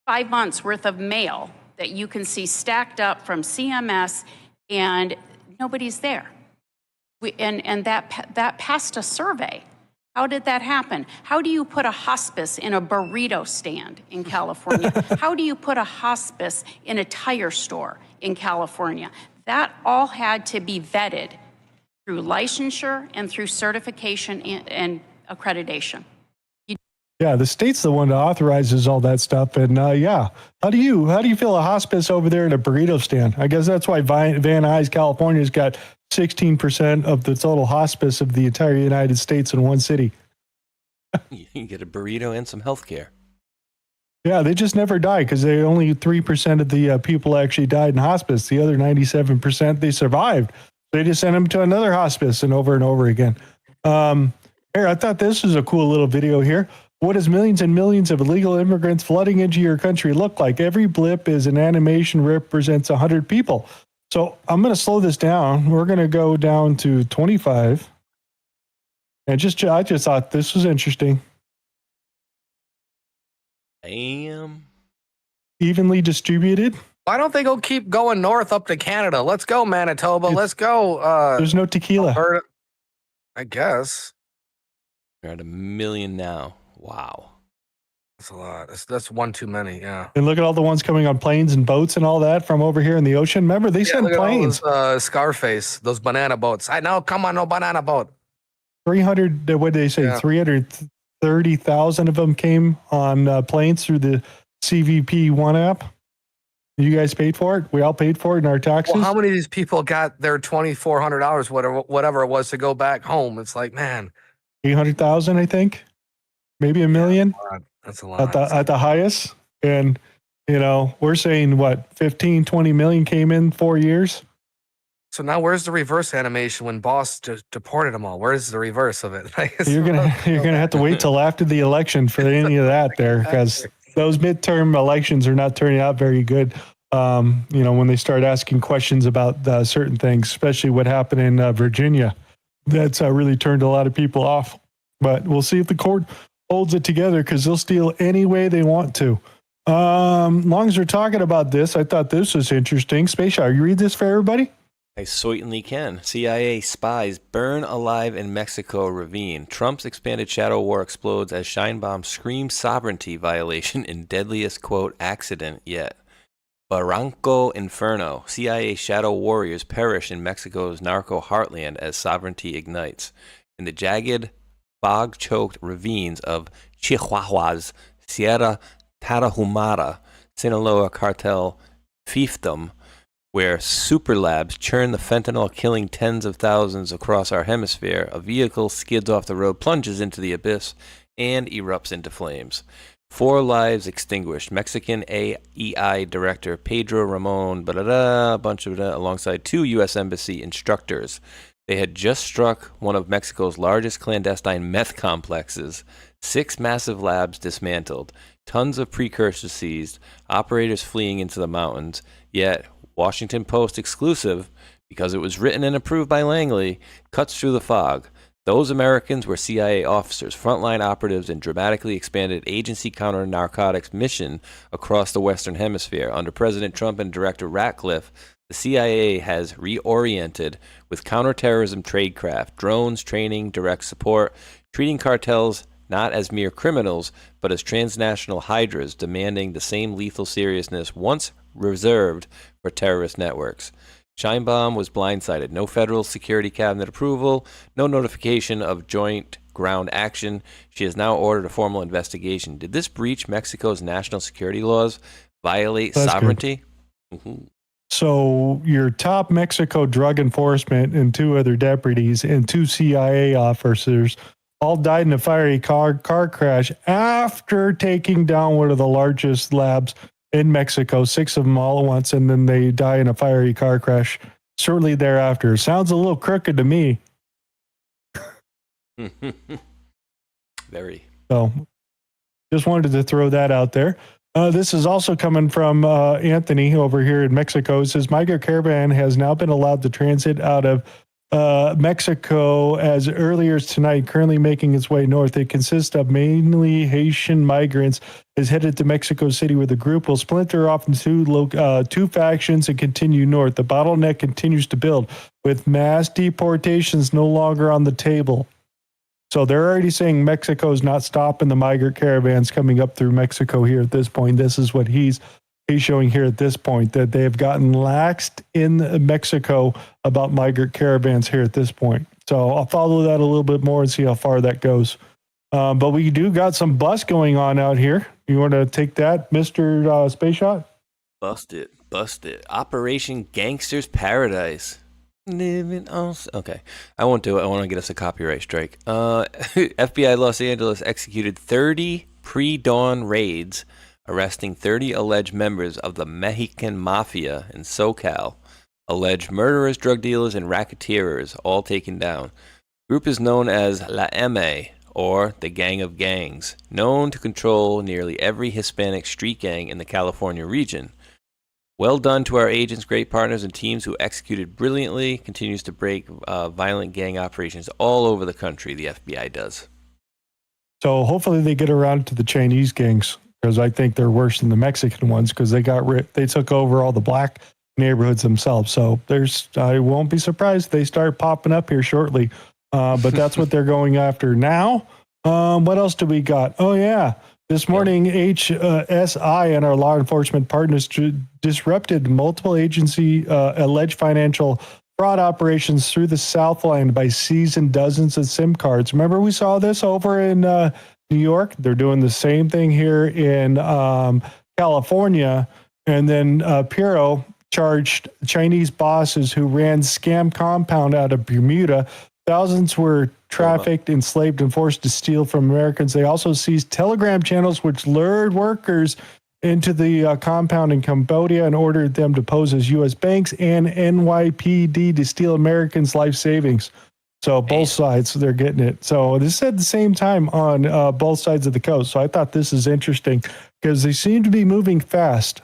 Speaker 20: 5 months worth of mail that you can see stacked up from CMS, and nobody's there. And that passed a survey. How did that happen? How do you put a hospice in a burrito stand in California? How do you put a hospice in a tire store in California? That all had to be vetted through licensure and through certification and accreditation.
Speaker 1: Yeah, the state's the one that authorizes all that stuff. And how do you feel a hospice over there in a burrito stand? I guess that's why Van Nuys, California's got 16% of the total hospice of the entire United States in one city.
Speaker 3: You can get a burrito and some health care.
Speaker 1: Yeah, they just never die because they only 3% of the people actually died in hospice. The other 97%, they survived. They just sent them to another hospice and over again. Here, I thought this was a cool little video here. What does millions and millions of illegal immigrants flooding into your country look like? Every blip is an animation represents 100 people. So I'm going to slow this down. We're going to go down to 25. And I just thought this was interesting.
Speaker 3: Damn.
Speaker 1: Evenly distributed.
Speaker 2: Why don't they go keep going north up to Canada? Let's go, Manitoba. Let's go.
Speaker 1: There's no tequila.
Speaker 2: Alberta. I guess.
Speaker 3: They're at 1 million now. Wow.
Speaker 2: That's a lot. That's one too many, yeah.
Speaker 1: And look at all the ones coming on planes and boats and all that from over here in the ocean. Remember, they sent
Speaker 2: look
Speaker 1: planes.
Speaker 2: At all those, Scarface, those banana boats. I know, come on, no banana boat.
Speaker 1: 300, what did they say?
Speaker 2: Yeah.
Speaker 1: 330,000 of them came on planes through the CVP One app. You guys paid for it. We all paid for it in our taxes.
Speaker 2: Well, how many of these people got their $2,400, whatever it was, to go back home? It's like, man,
Speaker 1: 800,000, I think, maybe 1 million.
Speaker 2: That's a lot.
Speaker 1: At the highest. And, you know, we're saying what, 15, 20 million came in 4 years.
Speaker 2: So now where's the reverse animation when Boss just deported them all? Where's the reverse of it?
Speaker 1: You're gonna have to wait till after the election for any of that there, because those midterm elections are not turning out very good. You know, when they start asking questions about certain things, especially what happened in Virginia, that's really turned a lot of people off. But we'll see if the court holds it together, because they'll steal any way they want to. Long as we're talking about this, I thought this was interesting. Space Shot, you read this for everybody?
Speaker 3: I certainly can. CIA spies burn alive in Mexico ravine. Trump's expanded shadow war explodes as Sheinbaum screams sovereignty violation in deadliest, quote, accident yet. Barranco Inferno. CIA shadow warriors perish in Mexico's narco heartland as sovereignty ignites. In the jagged, fog-choked ravines of Chihuahua's Sierra Tarahumara, Sinaloa cartel fiefdom, where super labs churn the fentanyl, killing tens of thousands across our hemisphere, a vehicle skids off the road, plunges into the abyss, and erupts into flames. 4 lives extinguished. Mexican AEI director Pedro Ramon, alongside 2 U.S. Embassy instructors. They had just struck one of Mexico's largest clandestine meth complexes. 6 massive labs dismantled. Tons of precursors seized. Operators fleeing into the mountains. Yet, Washington Post exclusive, because it was written and approved by Langley, cuts through the fog. Those Americans were CIA officers, frontline operatives in dramatically expanded agency counter-narcotics mission across the Western Hemisphere. Under President Trump and Director Ratcliffe, the CIA has reoriented with counterterrorism tradecraft, drones, training, direct support, treating cartels not as mere criminals, but as transnational hydras demanding the same lethal seriousness once reserved for terrorist networks. Sheinbaum was blindsided. No federal security cabinet approval, no notification of joint ground action. She has now ordered a formal investigation. Did this breach Mexico's national security laws, violate sovereignty? Mm-hmm.
Speaker 1: So your top Mexico drug enforcement and 2 other deputies and 2 CIA officers all died in a fiery car crash after taking down one of the largest labs in Mexico, 6 of them all at once, and then they die in a fiery car crash shortly thereafter. Sounds a little crooked to me.
Speaker 3: Very.
Speaker 1: So just wanted to throw that out there. This is also coming from Anthony over here in Mexico. It says, migrant caravan has now been allowed to transit out of Mexico as earlier as tonight, currently making its way north. It consists of mainly Haitian migrants, is headed to Mexico City, where the group will splinter off into 2 factions and continue north. The bottleneck continues to build, with mass deportations no longer on the table. So they're already saying Mexico is not stopping the migrant caravans coming up through Mexico here at this point. This is what he's showing here at this point, that they have gotten laxed in Mexico about migrant caravans here at this point. So I'll follow that a little bit more and see how far that goes. But we do got some bust going on out here. You want to take that, Mr. Space Shot?
Speaker 3: Bust it. Operation Gangster's Paradise. Living on... Okay, I won't do it. I want to get us a copyright strike. FBI Los Angeles executed 30 pre-dawn raids, arresting 30 alleged members of the Mexican Mafia in SoCal. Alleged murderers, drug dealers, and racketeers, all taken down. The group is known as La M, or the Gang of Gangs, known to control nearly every Hispanic street gang in the California region. Well done to our agents, great partners, and teams who executed brilliantly, continues to break violent gang operations all over the country, the FBI does.
Speaker 1: So hopefully they get around to the Chinese gangs, because I think they're worse than the Mexican ones because they took over all the black neighborhoods themselves. So I won't be surprised if they start popping up here shortly. But that's what they're going after now. What else do we got? Oh yeah. This morning, HSI and our law enforcement partners disrupted multiple agency alleged financial fraud operations through the Southland by seizing dozens of SIM cards. Remember we saw this over in New York? They're doing the same thing here in California. And then Puro charged Chinese bosses who ran scam compound out of Bermuda. Thousands were trafficked, enslaved, and forced to steal from Americans. They also seized Telegram channels which lured workers into the compound in Cambodia and ordered them to pose as U.S. banks and NYPD to steal Americans' life savings. So both sides, they're getting it. So this is at the same time on both sides of the coast. So I thought this is interesting because they seem to be moving fast.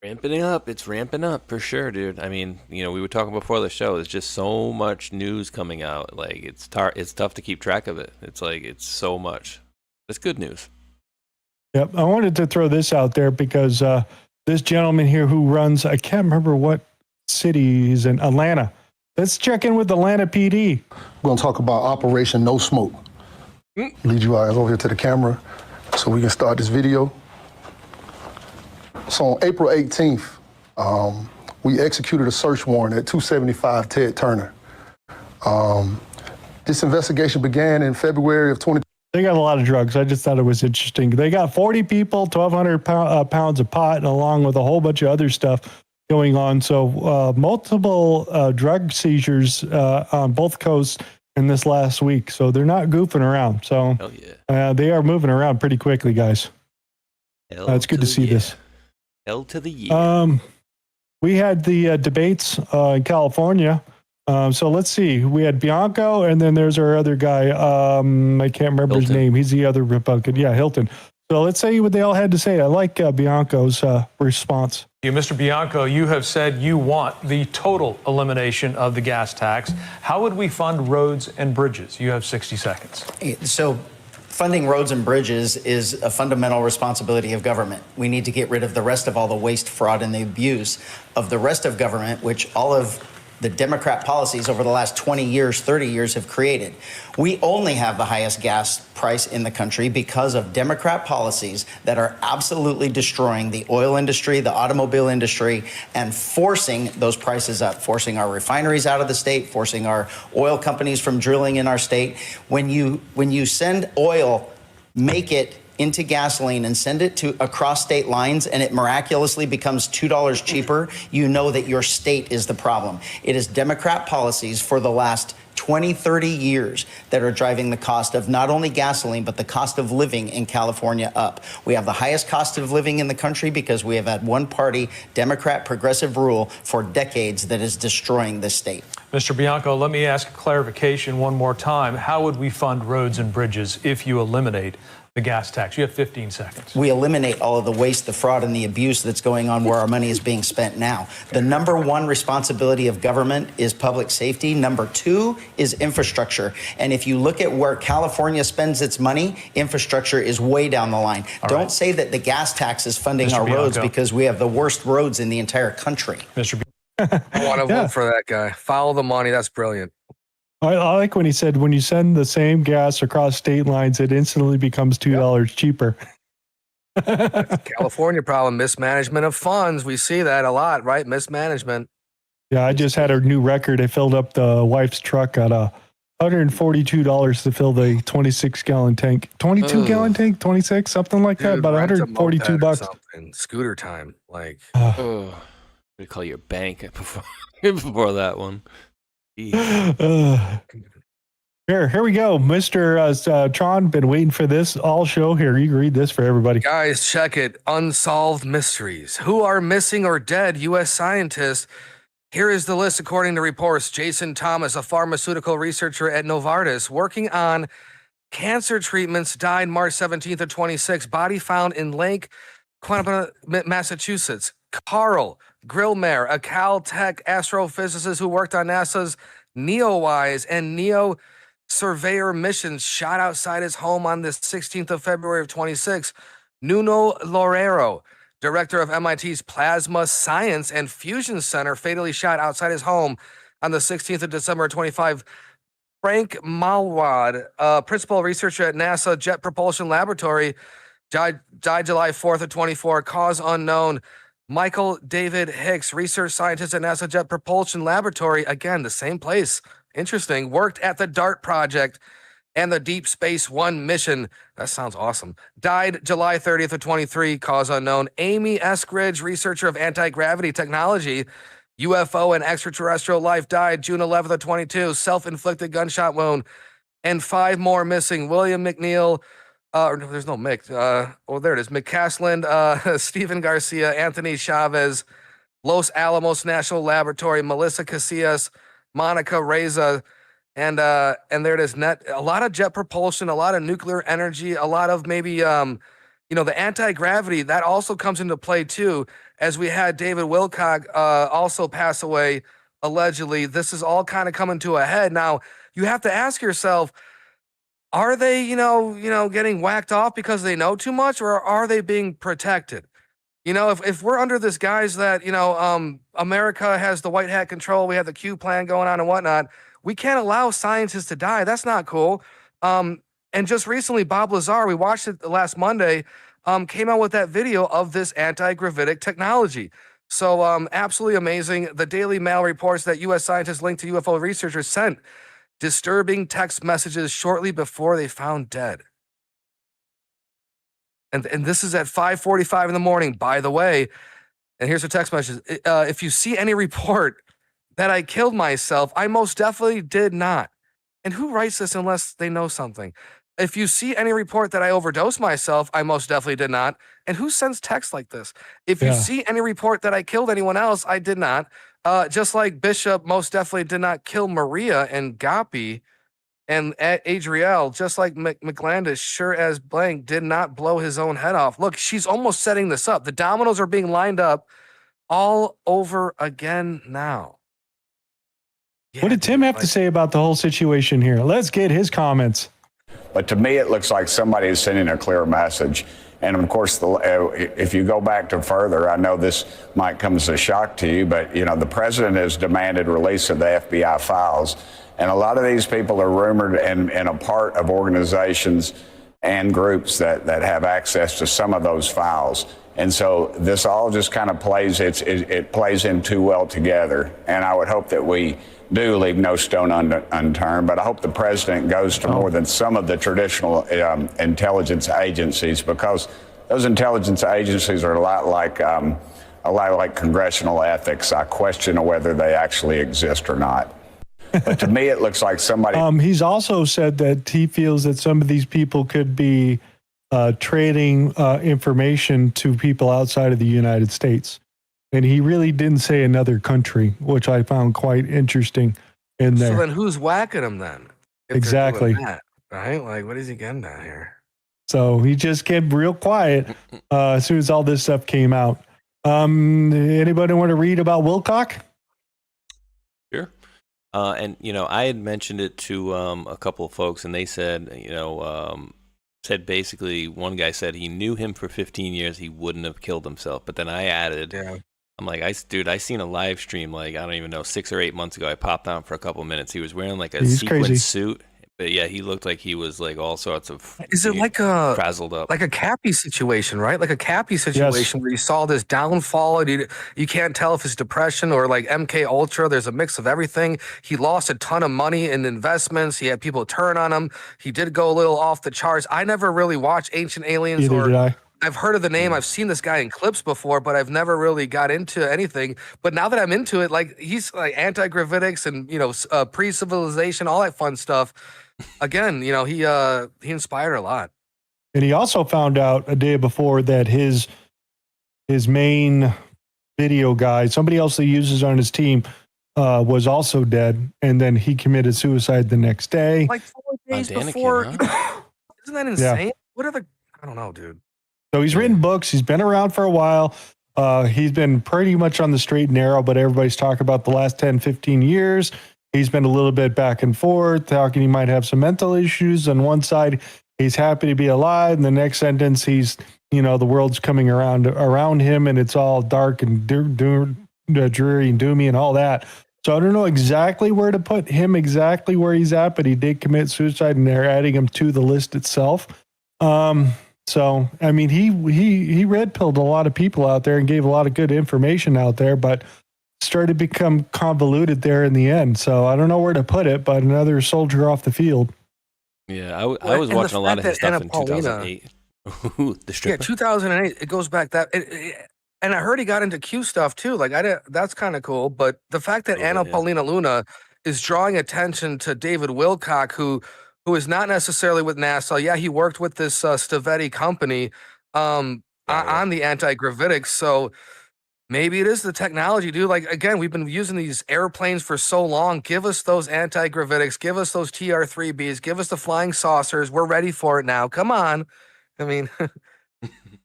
Speaker 3: Ramping up. It's ramping up for sure, dude. I mean, we were talking before the show. There's just so much news coming out. Like it's tough to keep track of it. It's like it's so much. It's good news.
Speaker 1: Yep. I wanted to throw this out there because this gentleman here who runs, I can't remember what city he's in, Atlanta. Let's check in with Atlanta PD.
Speaker 21: We're going to talk about Operation No Smoke. Lead you eyes over here to the camera so we can start this video. So on April 18th, we executed a search warrant at 275 Ted Turner. This investigation began in February of 2020.
Speaker 1: They got a lot of drugs. I just thought it was interesting. They got 40 people, 1,200 pounds of pot, along with a whole bunch of other stuff going on. So multiple drug seizures on both coasts in this last week. So they're not goofing around. So they are moving around pretty quickly, guys. It's good to see this.
Speaker 3: L to the year.
Speaker 1: We had the debates in California. So let's see. We had Bianco, and then there's our other guy. I can't remember his name. He's the other Republican. Yeah, Hilton. So let's see what they all had to say. I like Bianco's response.
Speaker 22: Mr. Bianco, you have said you want the total elimination of the gas tax. How would we fund roads and bridges? You have 60 seconds.
Speaker 8: So funding roads and bridges is a fundamental responsibility of government. We need to get rid of the rest of all the waste, fraud, and the abuse of the rest of government, which all of the Democrat policies over the last 20 years, 30 years have created. We only have the highest gas price in the country because of Democrat policies that are absolutely destroying the oil industry, the automobile industry, and forcing those prices up, forcing our refineries out of the state, forcing our oil companies from drilling in our state. When you send oil, make it into gasoline and send it to across state lines and it miraculously becomes $2 cheaper, you know that your state is the problem. It is Democrat policies for the last 20, 30 years that are driving the cost of not only gasoline, but the cost of living in California up. We have the highest cost of living in the country because we have had one party, Democrat progressive rule for decades that is destroying this state.
Speaker 22: Mr. Bianco, let me ask clarification one more time. How would we fund roads and bridges if you eliminate the gas tax? You have 15 seconds.
Speaker 8: We eliminate all of the waste, the fraud, and the abuse that's going on where our money is being spent now. The number one responsibility of government is public safety. Number two is infrastructure. And if you look at where California spends its money, infrastructure is way down the line. Don't say that the gas tax is funding our roads because we have the worst roads in the entire country.
Speaker 22: Mr.
Speaker 2: I want to vote for that guy. Follow the money. That's brilliant.
Speaker 1: I like when he said, when you send the same gas across state lines, it instantly becomes $2 cheaper.
Speaker 2: California problem, mismanagement of funds. We see that a lot, right? Mismanagement.
Speaker 1: Yeah, I just had a new record. I filled up the wife's truck at $142 to fill the 26-gallon tank. 22-gallon tank? 26? Something like that. About $142.
Speaker 2: Scooter time. Like,
Speaker 3: We call your bank before that one.
Speaker 1: Here we go. Mr. Tron, been waiting for this all show here. You can read this for everybody.
Speaker 2: Guys, check it. Unsolved mysteries. Who are missing or dead U.S. scientists? Here is the list according to reports. Jason Thomas, a pharmaceutical researcher at Novartis, working on cancer treatments, died March 17th of 26. Body found in Lake Quantico, Massachusetts. Carl Grillmare, a Caltech astrophysicist who worked on NASA's NEOWISE and NEO Surveyor missions, shot outside his home on the 16th of February of 26. Nuno Loureiro, director of MIT's Plasma Science and Fusion Center, fatally shot outside his home on the 16th of December 25. Frank Malwad, principal researcher at NASA Jet Propulsion Laboratory, died July 4th of 24. Cause unknown. Michael David Hicks, research scientist at NASA Jet Propulsion Laboratory, again, the same place. Interesting. Worked at the DART project and the Deep Space One mission. That sounds awesome. Died July 30th of 23. Cause unknown. Amy Eskridge, researcher of anti-gravity technology, UFO and extraterrestrial life, died June 11th of 22. Self-inflicted gunshot wound. And 5 more missing. William McNeil. There's no Mick. There it is. McCasland, Stephen Garcia, Anthony Chavez, Los Alamos National Laboratory, Melissa Casillas, Monica Reza, and there it is. A lot of jet propulsion, a lot of nuclear energy, a lot of maybe the anti-gravity that also comes into play too. As we had David Wilcock also pass away allegedly, this is all kind of coming to a head. Now you have to ask yourself, are they, getting whacked off because they know too much, or are they being protected? If we're under this guise that, America has the white hat control, we have the Q plan going on and whatnot, we can't allow scientists to die. That's not cool. And just recently, Bob Lazar, we watched it last Monday, came out with that video of this anti-gravitic technology. So absolutely amazing. The Daily Mail reports that U.S. scientists linked to UFO researchers sent disturbing text messages shortly before they found dead. And this is at 5:45 in the morning, by the way. And here's a text message. If you see any report that I killed myself, I most definitely did not. And who writes this unless they know something? If you see any report that I overdosed myself, I most definitely did not. And who sends text like this? If you see any report that I killed anyone else, I did not. Just like Bishop most definitely did not kill Maria and Gapi and Adriel, just like McLandis sure as blank did not blow his own head off. Look, she's almost setting this up. The dominoes are being lined up all over again now. Yeah,
Speaker 1: what did Tim have to say about the whole situation here? Let's get his comments.
Speaker 5: But to me, it looks like somebody is sending a clear message. And of course, if you go back to further, I know this might come as a shock to you, but the president has demanded release of the FBI files. And a lot of these people are rumored and a part of organizations and groups that have access to some of those files. And so this all just kind of plays, it plays in too well together. And I would hope that we do leave no stone unturned, but I hope the president goes to more than some of the traditional intelligence agencies, because those intelligence agencies are a lot like congressional ethics. I question whether they actually exist or not. But to me, it looks like somebody.
Speaker 1: He's also said that he feels that some of these people could be trading information to people outside of the United States. And he really didn't say another country, which I found quite interesting in there.
Speaker 2: So then who's whacking him then?
Speaker 1: Exactly.
Speaker 2: That, right? Like, what is he getting at here?
Speaker 1: So he just kept real quiet as soon as all this stuff came out. Anybody want to read about Wilcock?
Speaker 3: Sure. And, I had mentioned it to a couple of folks, and they said, said basically, one guy said he knew him for 15 years, he wouldn't have killed himself. But then I added, I'm like, I seen a live stream, like, I don't even know, 6 or 8 months ago. I popped on for a couple minutes. He was wearing like a sequin suit. But yeah, he looked like he was like all sorts of.
Speaker 2: Is it like a
Speaker 3: frazzled up,
Speaker 2: like a Cappy situation, right? Like a Cappy situation where you saw this downfall, and you can't tell if it's depression or like MK Ultra. There's a mix of everything. He lost a ton of money in investments. He had people turn on him. He did go a little off the charts. I never really watched Ancient Aliens.
Speaker 1: Neither did I.
Speaker 2: I've heard of the name. I've seen this guy in clips before, but I've never really got into anything. But now that I'm into it, like he's like anti-gravitics and pre-civilization, all that fun stuff. Again, he inspired a lot.
Speaker 1: And he also found out a day before that his main video guy, somebody else that he uses on his team, was also dead, and then he committed suicide the next day.
Speaker 2: Like 4 days before. Huh? Isn't that insane? Yeah. I don't know, dude.
Speaker 1: So he's written books. He's been around for a while. He's been pretty much on the straight and narrow, but everybody's talking about the last 10, 15 years. He's been a little bit back and forth, talking he might have some mental issues. On one side, he's happy to be alive. In the next sentence, he's the world's coming around him, and it's all dark and dreary and doomy and all that. So I don't know exactly where to put him, exactly where he's at, but he did commit suicide, and they're adding him to the list itself. So I mean, he red pilled a lot of people out there and gave a lot of good information out there, but started to become convoluted there in the end. So I don't know where to put it, but another soldier off the field.
Speaker 3: Yeah, I was watching a lot of his stuff in 2008. The stripper.
Speaker 2: Yeah, 2008. It goes back that. And I heard he got into Q stuff too. Like that's kind of cool. But the fact that Anna Paulina Luna is drawing attention to David Wilcock, who is not necessarily with NASA. Yeah, he worked with this Stavetti company on the anti-gravitics. So maybe it is the technology, dude. Like, again, we've been using these airplanes for so long. Give us those anti-gravitics. Give us those TR-3Bs. Give us the flying saucers. We're ready for it now. Come on. I mean...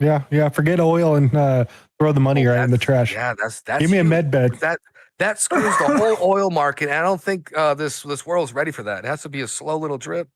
Speaker 1: Yeah. Forget oil and throw the money right in the trash.
Speaker 2: Yeah, that's
Speaker 1: give me a med bed.
Speaker 2: That screws the whole oil market, and I don't think this world's ready for that. It has to be a slow little drip.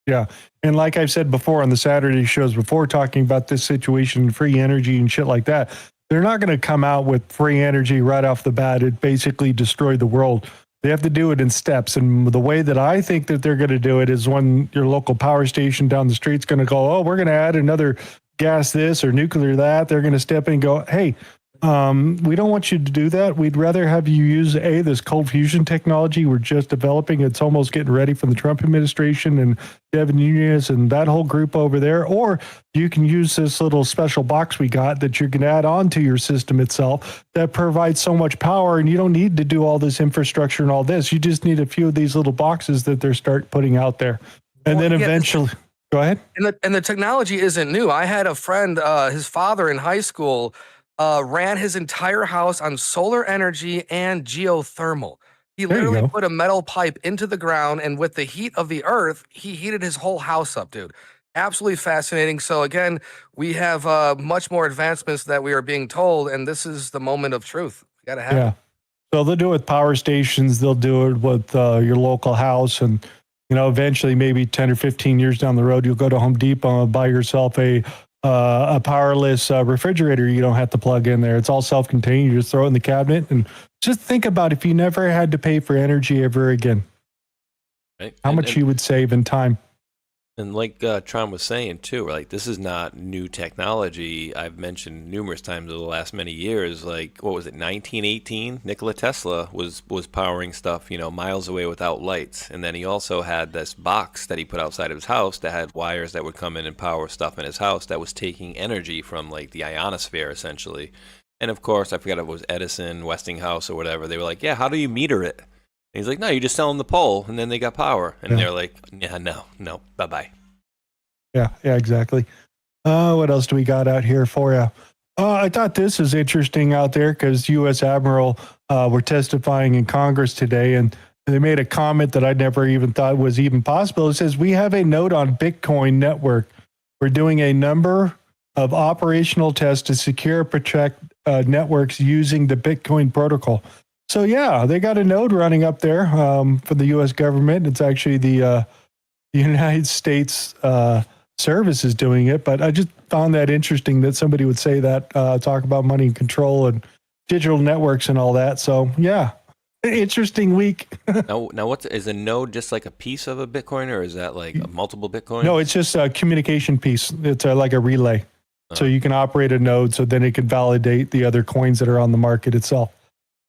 Speaker 1: Yeah, and like I've said before on the Saturday shows before, talking about this situation, free energy and shit like that, they're not going to come out with free energy right off the bat. It basically destroyed the world. They have to do it in steps, and the way that I think that they're going to do it is when your local power station down the street's going to go, oh, we're going to add another gas this or nuclear that. They're going to step in and go, hey, we don't want you to do that. We'd rather have you use this cold fusion technology we're just developing. It's almost getting ready for the Trump administration and Devin Nunes and that whole group over there. Or you can use this little special box we got that you can add on to your system itself that provides so much power, and you don't need to do all this infrastructure and all this. You just need a few of these little boxes that they're start putting out there. And then eventually... Go ahead.
Speaker 2: And the technology isn't new. I had a friend, his father in high school ran his entire house on solar energy and geothermal. He literally put a metal pipe into the ground, and with the heat of the earth, he heated his whole house up, dude. Absolutely fascinating. So again, we have much more advancements that we are being told, and this is the moment of truth. You got to have it.
Speaker 1: So they'll do it with power stations. They'll do it with your local house, and eventually, maybe 10 or 15 years down the road, you'll go to Home Depot and buy yourself a powerless refrigerator. You don't have to plug in there. It's all self-contained. You just throw it in the cabinet. And just think about if you never had to pay for energy ever again,
Speaker 3: right?
Speaker 1: How much you would save in time.
Speaker 3: And like Tron was saying too, like this is not new technology. I've mentioned numerous times over the last many years. Like what was it, 1918? Nikola Tesla was powering stuff, miles away without lights. And then he also had this box that he put outside of his house that had wires that would come in and power stuff in his house that was taking energy from like the ionosphere essentially. And of course, I forgot if it was Edison, Westinghouse, or whatever. They were like, yeah, how do you meter it? And he's like, no, you just sell them the pole, and then they got power. And they're like, yeah, no, bye-bye.
Speaker 1: Yeah, exactly. What else do we got out here for you? I thought this is interesting out there because U.S. Admiral were testifying in Congress today, and they made a comment that I never even thought was even possible. It says, we have a node on Bitcoin network. We're doing a number of operational tests to secure and protect networks using the Bitcoin protocol. So, yeah, they got a node running up there for the U.S. government. It's actually the United States Service is doing it. But I just found that interesting that somebody would say that, talk about money and control and digital networks and all that. So, yeah, interesting week.
Speaker 3: Now, is a node just like a piece of a Bitcoin, or is that like a multiple Bitcoin?
Speaker 1: No, it's just a communication piece. It's like a relay. So you can operate a node so then it can validate the other coins that are on the market itself.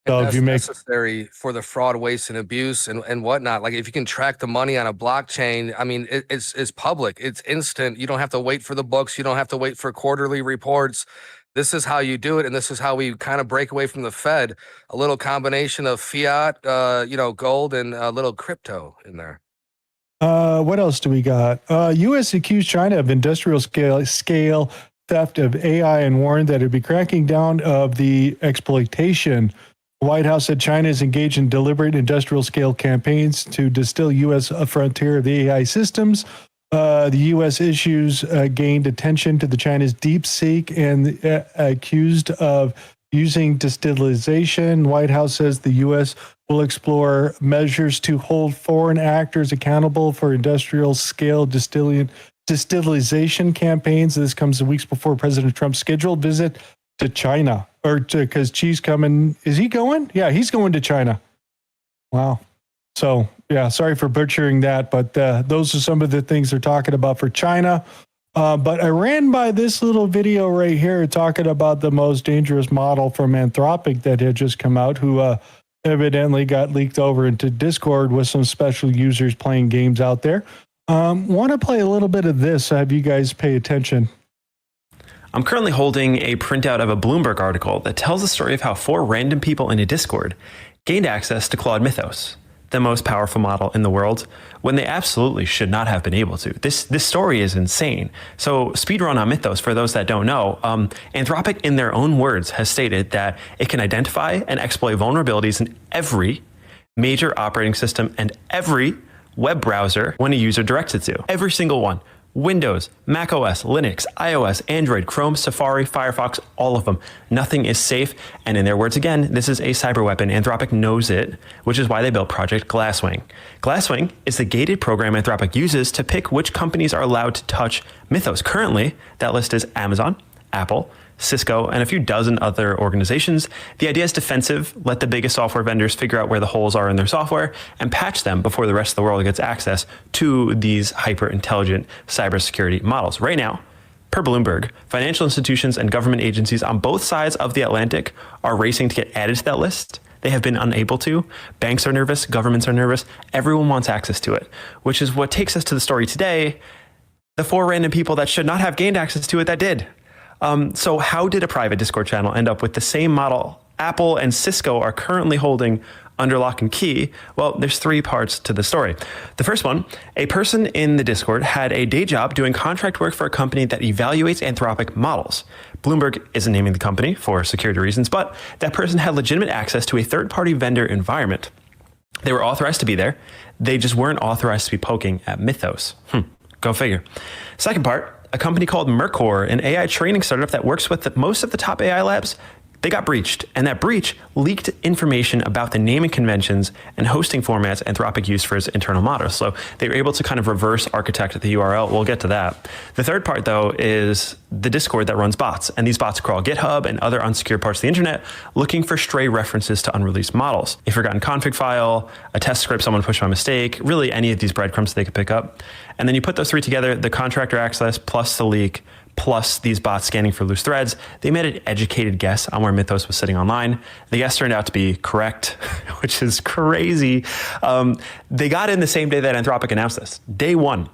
Speaker 1: So
Speaker 2: that's necessary for the fraud, waste, and abuse and whatnot. Like if you can track the money on a blockchain, I mean, it's public. It's instant. You don't have to wait for the books. You don't have to wait for quarterly reports. This is how you do it, and this is how we kind of break away from the Fed. A little combination of fiat, gold, and a little crypto in there.
Speaker 1: What else do we got? U.S. accused China of industrial scale theft of AI and warned that it'd be cracking down of the exploitation. The White House said China is engaged in deliberate industrial scale campaigns to distill U.S. frontier of the AI systems. The U.S. issues gained attention to the China's DeepSeek and accused of using distillation. White House says the U.S. will explore measures to hold foreign actors accountable for industrial scale distilling destabilization campaigns. This comes weeks before President Trump's scheduled visit to China, because Xi's coming. Is he going? Yeah, he's going to China. Wow. So, yeah, sorry for butchering that, but those are some of the things they're talking about for China. But I ran by this little video right here talking about the most dangerous model from Anthropic that had just come out, who evidently got leaked over into Discord with some special users playing games out there. Want to play a little bit of this. Have you guys pay attention?
Speaker 6: I'm currently holding a printout of a Bloomberg article that tells the story of how 4 random people in a Discord gained access to Claude Mythos, the most powerful model in the world, when they absolutely should not have been able to. This story is insane. So speedrun on Mythos, for those that don't know, Anthropic, in their own words, has stated that it can identify and exploit vulnerabilities in every major operating system and every web browser when a user directs it to. Every single one. Windows, Mac OS, Linux, iOS, Android, Chrome, Safari, Firefox, all of them. Nothing is safe. And in their words again, this is a cyber weapon. Anthropic knows it, which is why they built Project Glasswing. Glasswing is the gated program Anthropic uses to pick which companies are allowed to touch Mythos. Currently, that list is Amazon, Apple, Cisco, and a few dozen other organizations. The idea is defensive. Let the biggest software vendors figure out where the holes are in their software and patch them before the rest of the world gets access to these hyper-intelligent cybersecurity models. Right now, per Bloomberg, financial institutions and government agencies on both sides of the Atlantic are racing to get added to that list. They have been unable to. Banks are nervous, governments are nervous. Everyone wants access to it, which is what takes us to the story today. The 4 random people that should not have gained access to it that did. So how did a private Discord channel end up with the same model Apple and Cisco are currently holding under lock and key? Well, there's 3 parts to the story. The first one, a person in the Discord had a day job doing contract work for a company that evaluates Anthropic models. Bloomberg isn't naming the company for security reasons, but that person had legitimate access to a third-party vendor environment. They were authorized to be there. They just weren't authorized to be poking at Mythos. Go figure. Second part, a company called Mercor, an AI training startup that works with most of the top AI labs, they got breached, and that breach leaked information about the naming conventions and hosting formats Anthropic used for its internal models. So they were able to kind of reverse architect the URL. We'll get to that. The third part, though, is the Discord that runs bots, and these bots crawl GitHub and other unsecured parts of the internet looking for stray references to unreleased models. A forgotten config file, a test script someone pushed by mistake, really any of these breadcrumbs they could pick up. And then you put those 3 together, the contractor access plus the leak, plus these bots scanning for loose threads, they made an educated guess on where Mythos was sitting online. The guess turned out to be correct, which is crazy. They got in the same day that Anthropic announced this. Day 1,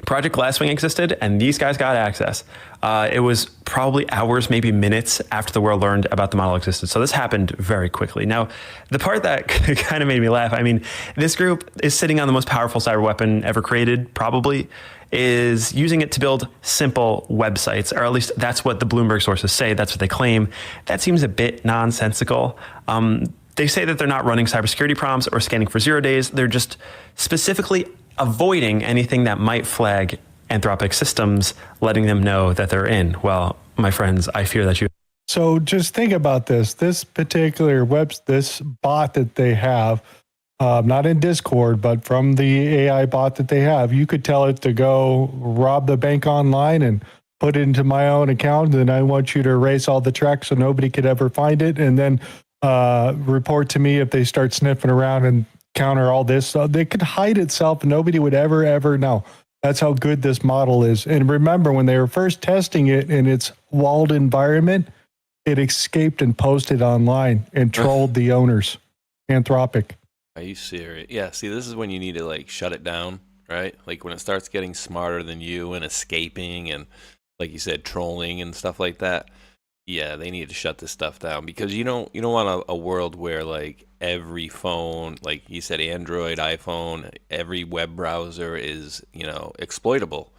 Speaker 6: Project Glasswing existed, and these guys got access. It was probably hours, maybe minutes after the world learned about the model existed. So this happened very quickly. Now, the part that kind of made me laugh, I mean, this group is sitting on the most powerful cyber weapon ever created, probably, is using it to build simple websites, or at least that's what the Bloomberg sources say. That's what they claim. That seems a bit nonsensical. They say that they're not running cybersecurity prompts or scanning for 0 days. They're just specifically avoiding anything that might flag Anthropic systems, letting them know that they're in. Well, my friends, I fear that you.
Speaker 1: So just think about this. This particular this bot that they have, not in Discord, but from the AI bot that they have, you could tell it to go rob the bank online and put it into my own account. And then I want you to erase all the tracks so nobody could ever find it. And then report to me if they start sniffing around and counter all this. So they could hide itself and nobody would ever know. That's how good this model is. And remember, when they were first testing it in its walled environment, it escaped and posted online and trolled the owners. Anthropic.
Speaker 3: Are you serious? Yeah, see, this is when you need to, like, shut it down, right? Like, when it starts getting smarter than you and escaping and, like you said, trolling and stuff like that. Yeah, they need to shut this stuff down, because you don't want a world where, like, every phone, like you said, Android, iPhone, every web browser is, exploitable.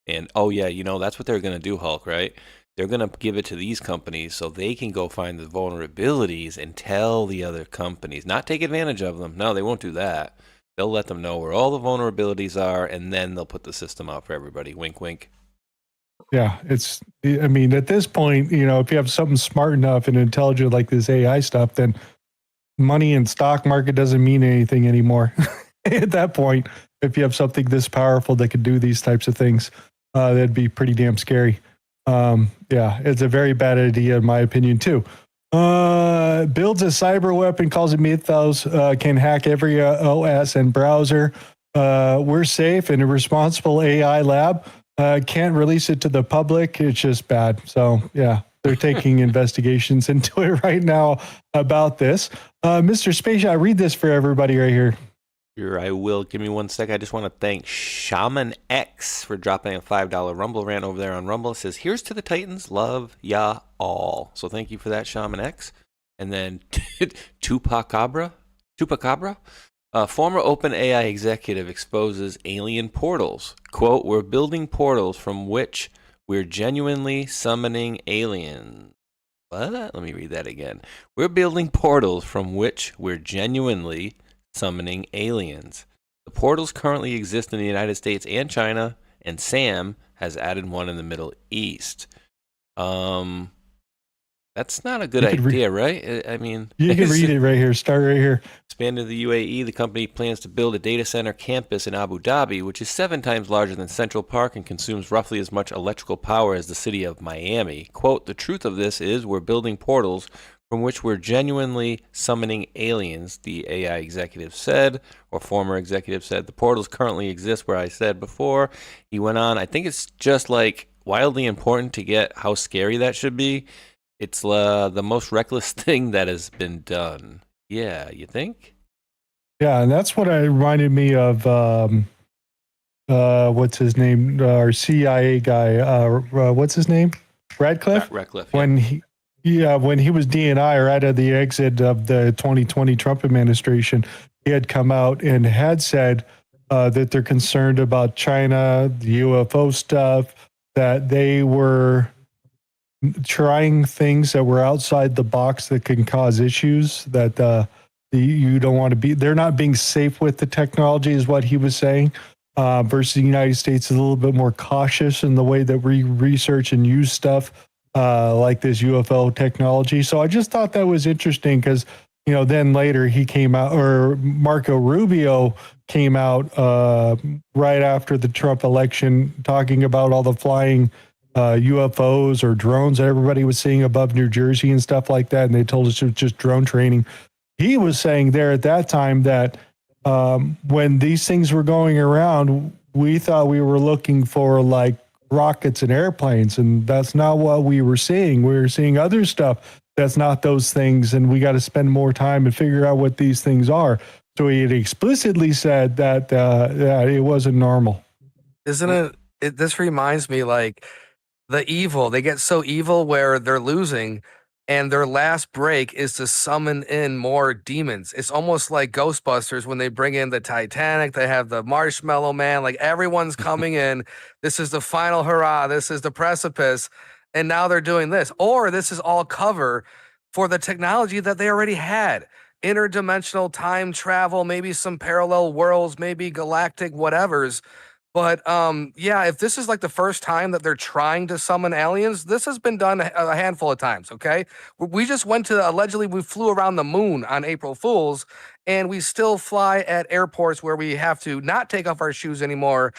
Speaker 3: And, oh, yeah, that's what they're going to do, Hulk, right? They're going to give it to these companies so they can go find the vulnerabilities and tell the other companies, not take advantage of them. No, they won't do that. They'll let them know where all the vulnerabilities are, and then they'll put the system out for everybody. Wink, wink.
Speaker 1: Yeah, at this point, if you have something smart enough and intelligent like this AI stuff, then money in stock market doesn't mean anything anymore. At that point, if you have something this powerful that can do these types of things. That'd be pretty damn scary. Yeah, it's a very bad idea in my opinion too. Builds a cyber weapon, calls it Mythos, can hack every OS and browser. We're safe in a responsible AI lab. Can't release it to the public. It's just bad. So yeah, they're taking investigations into it right now about this. Mr. Spacia, I read this for everybody right here.
Speaker 3: Sure, I will. Give me 1 sec. I just want to thank Shaman X for dropping a $5 Rumble rant over there on Rumble. It says, "Here's to the Titans. Love ya all." So thank you for that, Shaman X. And then Tupacabra, former OpenAI executive exposes alien portals. Quote, "We're building portals from which we're genuinely summoning aliens." What? Let me read that again. "We're building portals from which we're genuinely summoning aliens. The portals currently exist in the United States and China, and Sam has added one in the Middle East." That's not a good idea, right? I mean,
Speaker 1: you can read it right here. Start right here.
Speaker 3: Expanded to the UAE, the company plans to build a data center campus in Abu Dhabi, which is 7 times larger than Central Park and consumes roughly as much electrical power as the city of Miami. Quote, "The truth of this is we're building portals from which we're genuinely summoning aliens," the AI executive said, or former executive said. "The portals currently exist where I said before." He went on, "I think it's just like wildly important to get how scary that should be. It's the most reckless thing that has been done." Yeah, you think?
Speaker 1: Yeah, and that's what reminded me of, what's his name? Our CIA guy, what's his name? Radcliffe?
Speaker 3: Radcliffe.
Speaker 1: When he was DNI right at the exit of the 2020 Trump administration, he had come out and had said that they're concerned about China, the UFO stuff, that they were trying things that were outside the box that can cause issues, that you don't want to be, they're not being safe with the technology is what he was saying, versus the United States is a little bit more cautious in the way that we research and use stuff like this UFO technology. So I just thought that was interesting because, you know, then later he came out, or Marco Rubio came out right after the Trump election talking about all the flying UFOs or drones that everybody was seeing above New Jersey and stuff like that. And they told us it was just drone training. He was saying there at that time that when these things were going around, we thought we were looking for like rockets and airplanes, and that's not what we were seeing. We were seeing other stuff that's not those things, and we got to spend more time and figure out what these things are. So he had explicitly said that it wasn't normal.
Speaker 2: Isn't it? This reminds me like the evil. They get so evil where they're losing, and their last break is to summon in more demons. It's almost like Ghostbusters when they bring in the Titanic. They have the Marshmallow Man. Like everyone's coming in. This is the final hurrah. This is the precipice. And now they're doing this. Or this is all cover for the technology that they already had. Interdimensional time travel, maybe some parallel worlds, maybe galactic whatevers. But yeah, if this is like the first time that they're trying to summon aliens, this has been done a handful of times, okay? We just went to, allegedly, we flew around the moon on April Fools, and we still fly at airports where we have to not take off our shoes anymore.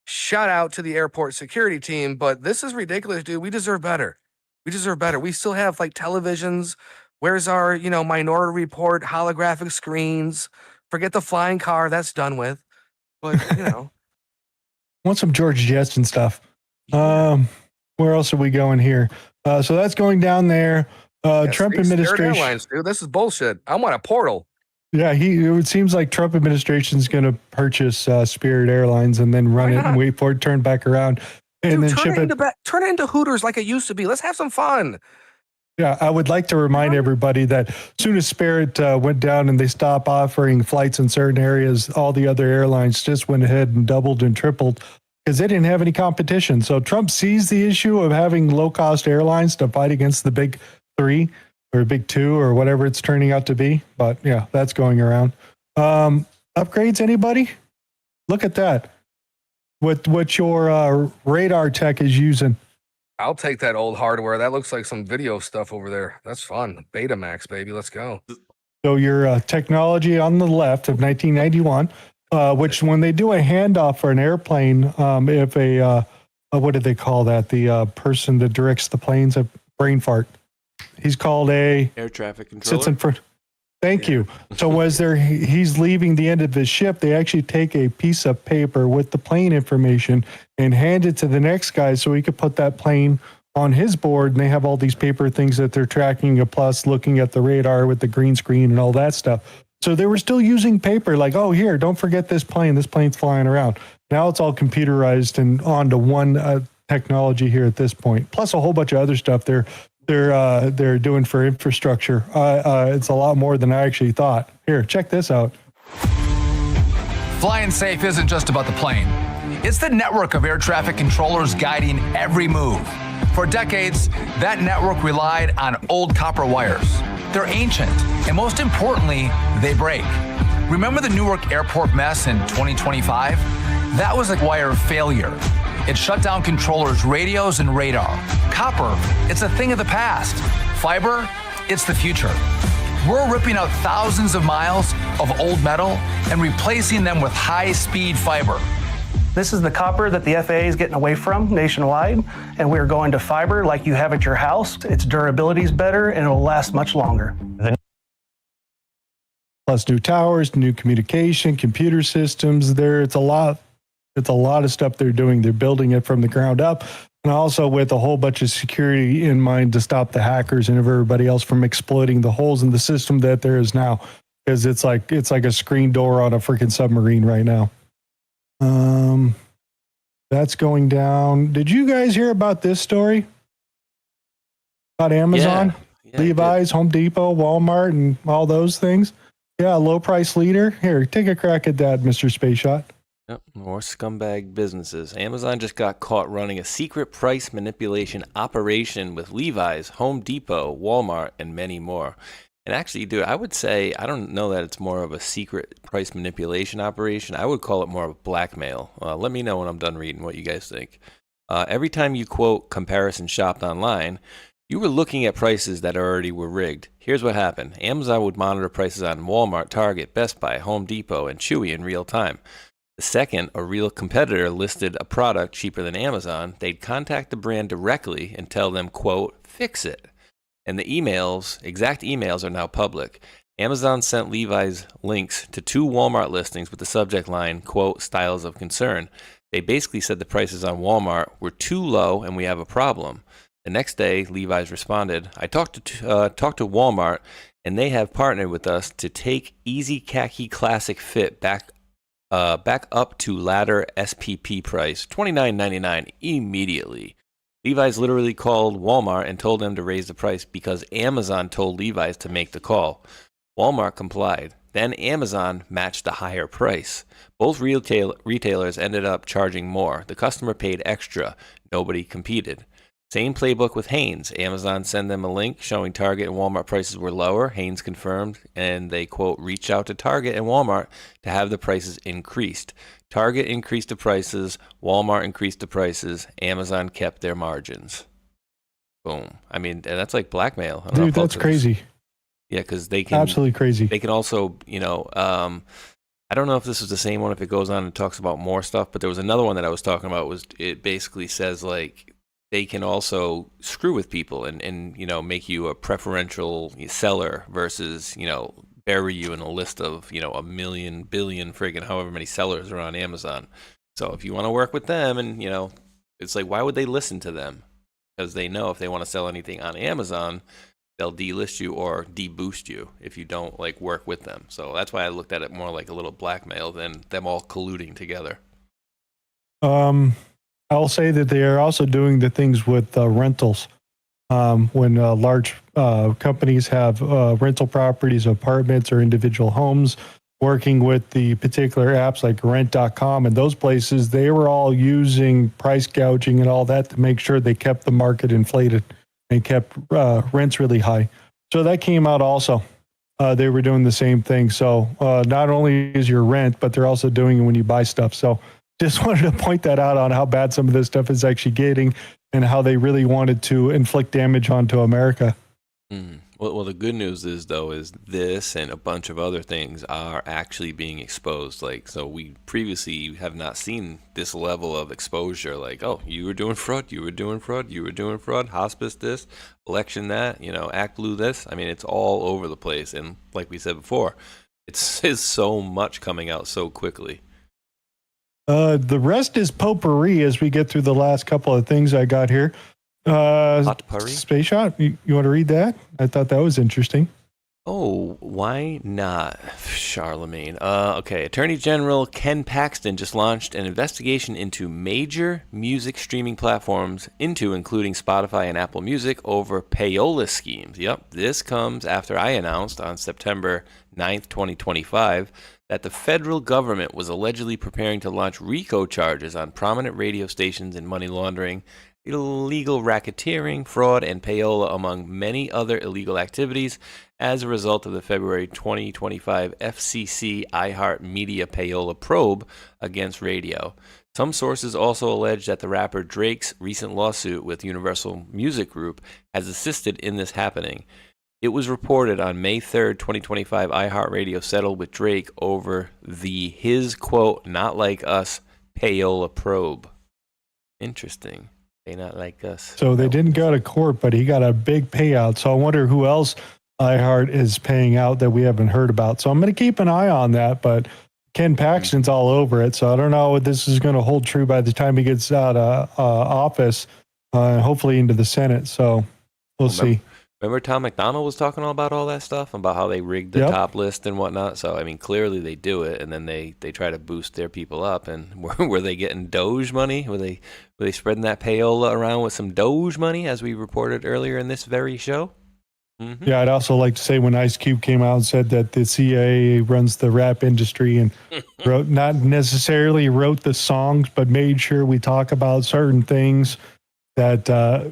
Speaker 2: Shout out to the airport security team, but this is ridiculous, dude. We deserve better. We deserve better. We still have like televisions. Where's our, Minority Report, holographic screens? Forget the flying car. That's done with. But,
Speaker 1: Want some George Jetson stuff. Where else are we going here? So that's going down there. Trump administration.
Speaker 2: Airlines, dude. This is bullshit. I want a portal.
Speaker 1: Yeah, it seems like Trump administration is going to purchase Spirit Airlines and then run it and wait for it to turn back around and then ship it.
Speaker 2: Turn it into Hooters like it used to be. Let's have some fun.
Speaker 1: Yeah, I would like to remind everybody that as soon as Spirit went down and they stopped offering flights in certain areas, all the other airlines just went ahead and doubled and tripled because they didn't have any competition. So Trump sees the issue of having low-cost airlines to fight against the big three or big two or whatever it's turning out to be. But yeah, that's going around. Upgrades, anybody? Look at that. What your radar tech is using.
Speaker 2: I'll take that old hardware. That looks like some video stuff over there. That's fun. Betamax, baby. Let's go.
Speaker 1: So your technology on the left of 1991, which when they do a handoff for an airplane, if a what did they call that? The person that directs the planes, a brain fart. He's called a
Speaker 3: air traffic controller.
Speaker 1: Sits in front. Thank you. So as he's leaving the end of his ship, they actually take a piece of paper with the plane information and hand it to the next guy so he could put that plane on his board. And they have all these paper things that they're tracking, plus looking at the radar with the green screen and all that stuff. So they were still using paper, like, oh, here, don't forget this plane. This plane's flying around. Now it's all computerized and onto one technology here at this point, plus a whole bunch of other stuff they're doing for infrastructure. It's a lot more than I actually thought. Here, check this out.
Speaker 7: Flying safe isn't just about the plane. It's the network of air traffic controllers guiding every move. For decades, that network relied on old copper wires. They're ancient, and most importantly, they break. Remember the Newark Airport mess in 2025? That was a wire failure. It shut down controllers' radios and radar. Copper, it's a thing of the past. Fiber, it's the future. We're ripping out thousands of miles of old metal and replacing them with high-speed fiber.
Speaker 9: This is the copper that the FAA is getting away from nationwide, and we're going to fiber like you have at your house. Its durability is better, and it'll last much longer.
Speaker 1: Plus new towers, new communication, computer systems. It's a lot of stuff they're doing. They're building it from the ground up, and also with a whole bunch of security in mind to stop the hackers and everybody else from exploiting the holes in the system that there is now. Because it's like a screen door on a freaking submarine right now. That's going down. Did you guys hear about this story? About Amazon, Levi's, Home Depot, Walmart, and all those things? Yeah, low price leader. Here, take a crack at that, Mr. Space Shot.
Speaker 3: Yep, more scumbag businesses. Amazon just got caught running a secret price manipulation operation with Levi's, Home Depot, Walmart, and many more. And actually, dude, I would say, I don't know that it's more of a secret price manipulation operation. I would call it more of blackmail. Let me know when I'm done reading what you guys think. Every time you quote comparison shopped online, you were looking at prices that already were rigged. Here's what happened. Amazon would monitor prices on Walmart, Target, Best Buy, Home Depot, and Chewy in real time. The second a real competitor listed a product cheaper than Amazon, they'd contact the brand directly and tell them, quote, fix it. And the exact emails are now public. Amazon sent Levi's links to 2 Walmart listings with the subject line, quote, styles of concern. They basically said the prices on Walmart were too low and we have a problem. The next day, Levi's responded, I talked to Walmart and they have partnered with us to take Easy Khaki Classic Fit back up to ladder SPP price, $29.99 immediately. Levi's literally called Walmart and told them to raise the price because Amazon told Levi's to make the call. Walmart complied. Then Amazon matched the higher price. Both retailers ended up charging more. The customer paid extra. Nobody competed. Same playbook with Hanes. Amazon sent them a link showing Target and Walmart prices were lower. Hanes confirmed, and they, quote, reached out to Target and Walmart to have the prices increased. Target increased the prices, Walmart increased the prices, Amazon kept their margins. Boom. I mean, that's like blackmail.
Speaker 1: Dude, that's crazy.
Speaker 3: Yeah, because they can...
Speaker 1: Absolutely crazy.
Speaker 3: They can also, I don't know if this is the same one, if it goes on and talks about more stuff, but there was another one that I was talking about, it basically says, like, they can also screw with people and make you a preferential seller versus, bury you in a list of, a million, billion, friggin' however many sellers are on Amazon. So if you want to work with them and, it's like, why would they listen to them? Because they know if they want to sell anything on Amazon, they'll delist you or deboost you if you don't work with them. So that's why I looked at it more like a little blackmail than them all colluding together.
Speaker 1: I'll say that they are also doing the things with rentals. When large companies have rental properties, apartments, or individual homes, working with the particular apps like rent.com and those places, they were all using price gouging and all that to make sure they kept the market inflated and kept rents really high. So that came out also. They were doing the same thing. So not only is your rent, but they're also doing it when you buy stuff. So just wanted to point that out on how bad some of this stuff is actually getting and how they really wanted to inflict damage onto America.
Speaker 3: Well, the good news is, though, is this and a bunch of other things are actually being exposed. Like, so we previously have not seen this level of exposure. Like, oh, you were doing fraud, you were doing fraud, you were doing fraud, hospice this, election that, ActBlue this. I mean, it's all over the place. And like we said before, it's so much coming out so quickly.
Speaker 1: The rest is potpourri as we get through the last couple of things I got here. Space Shot, you want to read that? I thought that was interesting.
Speaker 3: Oh, why not, Charlemagne? Okay, Attorney General Ken Paxton just launched an investigation into major music streaming platforms, including Spotify and Apple Music, over payola schemes. Yep, this comes after I announced on September 9th, 2025, that the federal government was allegedly preparing to launch RICO charges on prominent radio stations in money laundering, illegal racketeering, fraud, and payola, among many other illegal activities, as a result of the February 2025 FCC iHeartMedia payola probe against radio. Some sources also allege that the rapper Drake's recent lawsuit with Universal Music Group has assisted in this happening. It was reported on May 3rd, 2025, iHeartRadio settled with Drake over his quote, "not like us" payola probe. Interesting. They not like us.
Speaker 1: So they didn't go to court, but he got a big payout. So I wonder who else iHeart is paying out that we haven't heard about. So I'm going to keep an eye on that, but Ken Paxton's all over it. So I don't know if this is going to hold true by the time he gets out of office, hopefully into the Senate. So we'll see.
Speaker 3: Remember Tom McDonald was talking all about all that stuff, about how they rigged the top list and whatnot. So, I mean, clearly they do it, and then they try to boost their people up. And were they getting Doge money? Were they spreading that payola around with some Doge money, as we reported earlier in this very show? Mm-hmm.
Speaker 1: Yeah, I'd also like to say when Ice Cube came out and said that the CIA runs the rap industry and not necessarily wrote the songs, but made sure we talk about certain things that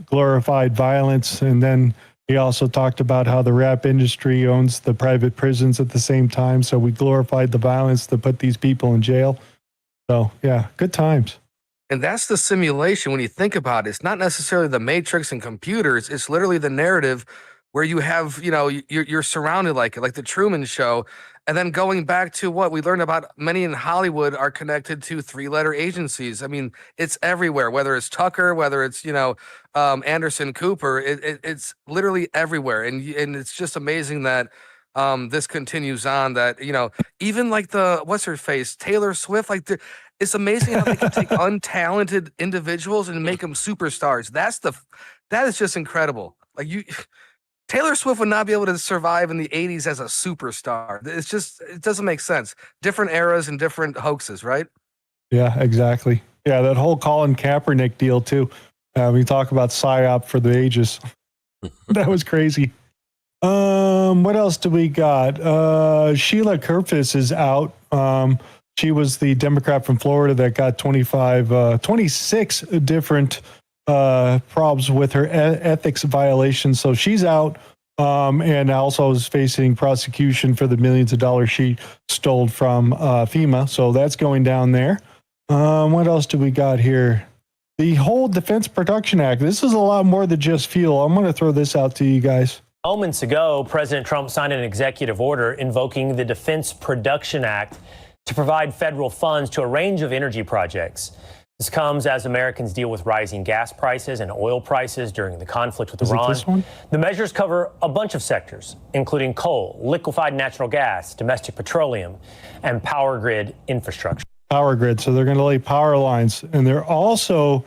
Speaker 1: glorified violence. And then he also talked about how the rap industry owns the private prisons at the same time. So we glorified the violence to put these people in jail. So, yeah, good times.
Speaker 2: And that's the simulation when you think about it. It's not necessarily the Matrix and computers. It's literally the narrative where you have, you're surrounded like the Truman Show. And then going back to what we learned about, many in Hollywood are connected to 3-letter agencies. I mean, it's everywhere, whether it's Tucker, whether it's, Anderson Cooper, it's literally everywhere. And it's just amazing that this continues on, that, even like what's her face, Taylor Swift, it's amazing how they can take untalented individuals and make them superstars. That is just incredible. Taylor Swift would not be able to survive in the 80s as a superstar. It doesn't make sense. Different eras and different hoaxes, right?
Speaker 1: Yeah, exactly. Yeah, that whole Colin Kaepernick deal too. We talk about PSYOP for the ages. That was crazy. What else do we got? Sheila Kurfis is out. She was the Democrat from Florida that got 26 different problems with her ethics violations. So she's out, and also is facing prosecution for the millions of dollars she stole from FEMA. So that's going down there. What else do we got here? The whole Defense Production Act. This is a lot more than just fuel. I'm going to throw this out to you guys.
Speaker 10: Moments ago, President Trump signed an executive order invoking the Defense Production Act to provide federal funds to a range of energy projects. This comes as Americans deal with rising gas prices and oil prices during the conflict with Iran.
Speaker 1: This one?
Speaker 10: The measures cover a bunch of sectors, including coal, liquefied natural gas, domestic petroleum, and power grid infrastructure.
Speaker 1: Power grid. So they're going to lay power lines. And they're also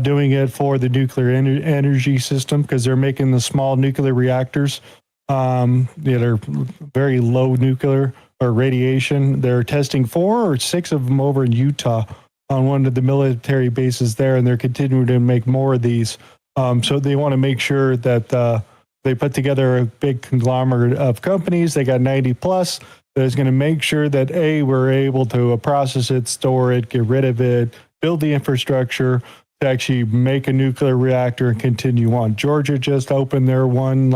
Speaker 1: doing it for the nuclear energy system, because they're making the small nuclear reactors that are very low nuclear or radiation. They're testing 4 or 6 of them over in Utah on one of the military bases there, and they're continuing to make more of these. So they want to make sure that they put together a big conglomerate of companies. They got 90 plus that is going to make sure that we're able to process it, store it, get rid of it, build the infrastructure to actually make a nuclear reactor and continue on. Georgia just opened their one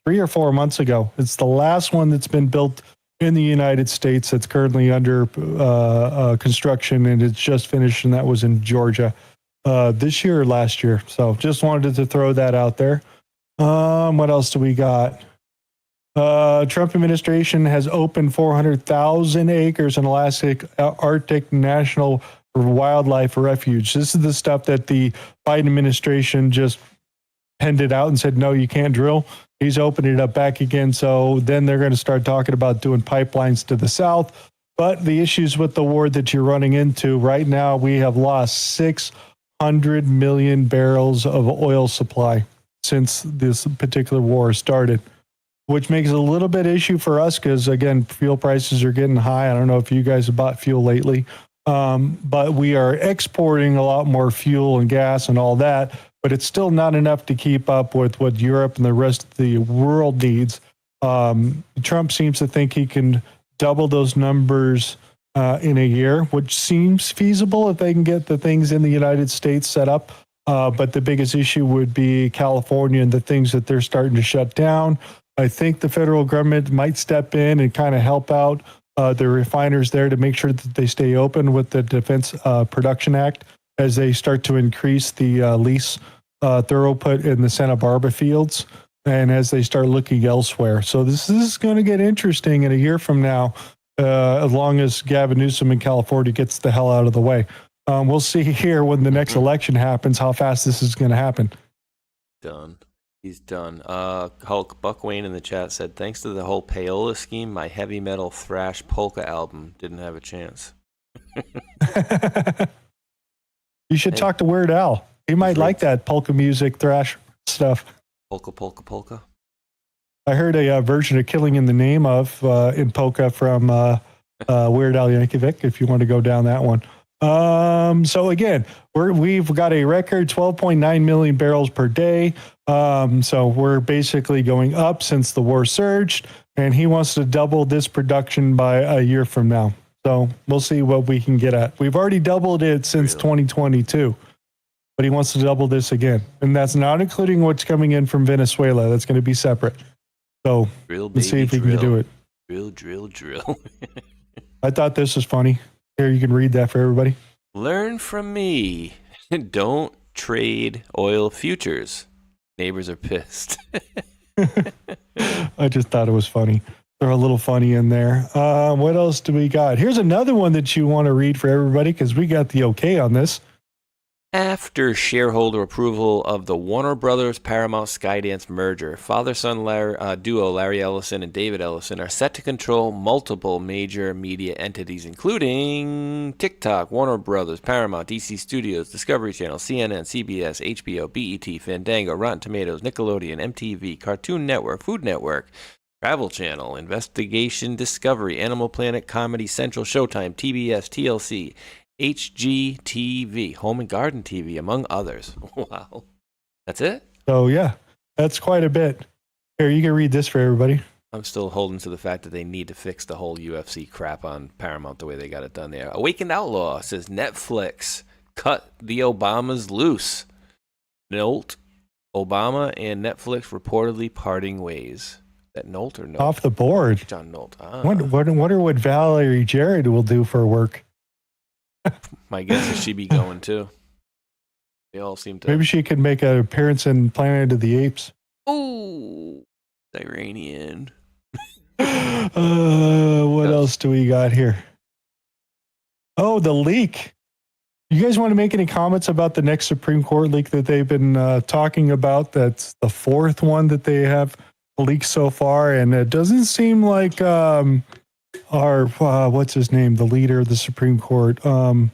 Speaker 1: 3 or 4 months ago. It's the last one that's been built in the United States that's currently under construction, and it's just finished, and that was in Georgia this year or last year. So just wanted to throw that out there. What else do we got? Trump administration has opened 400,000 acres in Alaska Arctic National Wildlife Refuge. This is the stuff that the Biden administration just penned it out and said, no, you can't drill. He's opened it up back again. So then they're going to start talking about doing pipelines to the south. But the issues with the war that you're running into right now, we have lost 600 million barrels of oil supply since this particular war started, which makes it a little bit issue for us because, again, fuel prices are getting high. I don't know if you guys have bought fuel lately, but we are exporting a lot more fuel and gas and all that, but it's still not enough to keep up with what Europe and the rest of the world needs. Trump seems to think he can double those numbers in a year, which seems feasible if they can get the things in the United States set up. But the biggest issue would be California and the things that they're starting to shut down. I think the federal government might step in and kind of help out the refiners there to make sure that they stay open with the Defense Production Act as they start to increase the lease throughput in the Santa Barbara fields and as they start looking elsewhere. So this is going to get interesting in a year from now, as long as Gavin Newsom in California gets the hell out of the way. We'll see here when the next election happens how fast this is going to happen.
Speaker 3: Done. He's done. Hulk Buck Wayne in the chat said, thanks to the whole payola scheme, my heavy metal thrash polka album didn't have a chance.
Speaker 1: You should talk to Weird Al. He might like that polka music, thrash stuff.
Speaker 3: Polka.
Speaker 1: I heard a version of Killing in the Name of in polka from Weird Al Yankovic, if you want to go down that one. So again, we've got a record 12.9 million barrels per day. So we're basically going up since the war surged, and he wants to double this production by a year from now. So we'll see what we can get at. We've already doubled it since 2022, but he wants to double this again. And that's not including what's coming in from Venezuela. That's going to be separate. So let's see if he can do it.
Speaker 3: Drill.
Speaker 1: I thought this was funny. Here, you can read that for everybody.
Speaker 3: Learn from me. Don't trade oil futures. Neighbors are pissed.
Speaker 1: I just thought it was funny. Throw a little funny in there. What else do we got? Here's another one that you want to read for everybody because we got the okay on this.
Speaker 3: After shareholder approval of the Warner Brothers Paramount Skydance merger, father-son duo Larry Ellison and David Ellison are set to control multiple major media entities, including TikTok, Warner Brothers, Paramount, DC Studios, Discovery Channel, CNN, CBS, HBO, BET, Fandango, Rotten Tomatoes, Nickelodeon, MTV, Cartoon Network, Food Network, Travel Channel, Investigation Discovery, Animal Planet, Comedy Central, Showtime, TBS, TLC, HGTV, Home and Garden TV, among others. Wow. That's it?
Speaker 1: So, yeah, that's quite a bit. Here, you can read this for everybody.
Speaker 3: I'm still holding to the fact that they need to fix the whole UFC crap on Paramount the way they got it done there. Awakened Outlaw says Netflix cut the Obamas loose. Note, Obama and Netflix reportedly parting ways. That Nolt or Nolt?
Speaker 1: Off the board.
Speaker 3: John Nolt.
Speaker 1: Wonder what Valerie Jarrett will do for work.
Speaker 3: My guess is she'd be going too. They all seem to.
Speaker 1: Maybe she could make an appearance in Planet of the Apes.
Speaker 3: Ooh, Iranian.
Speaker 1: What else do we got here? Oh, the leak. You guys want to make any comments about the next Supreme Court leak that they've been talking about? That's the fourth one that they have leaked so far, and it doesn't seem like our what's his name, the leader of the Supreme Court, John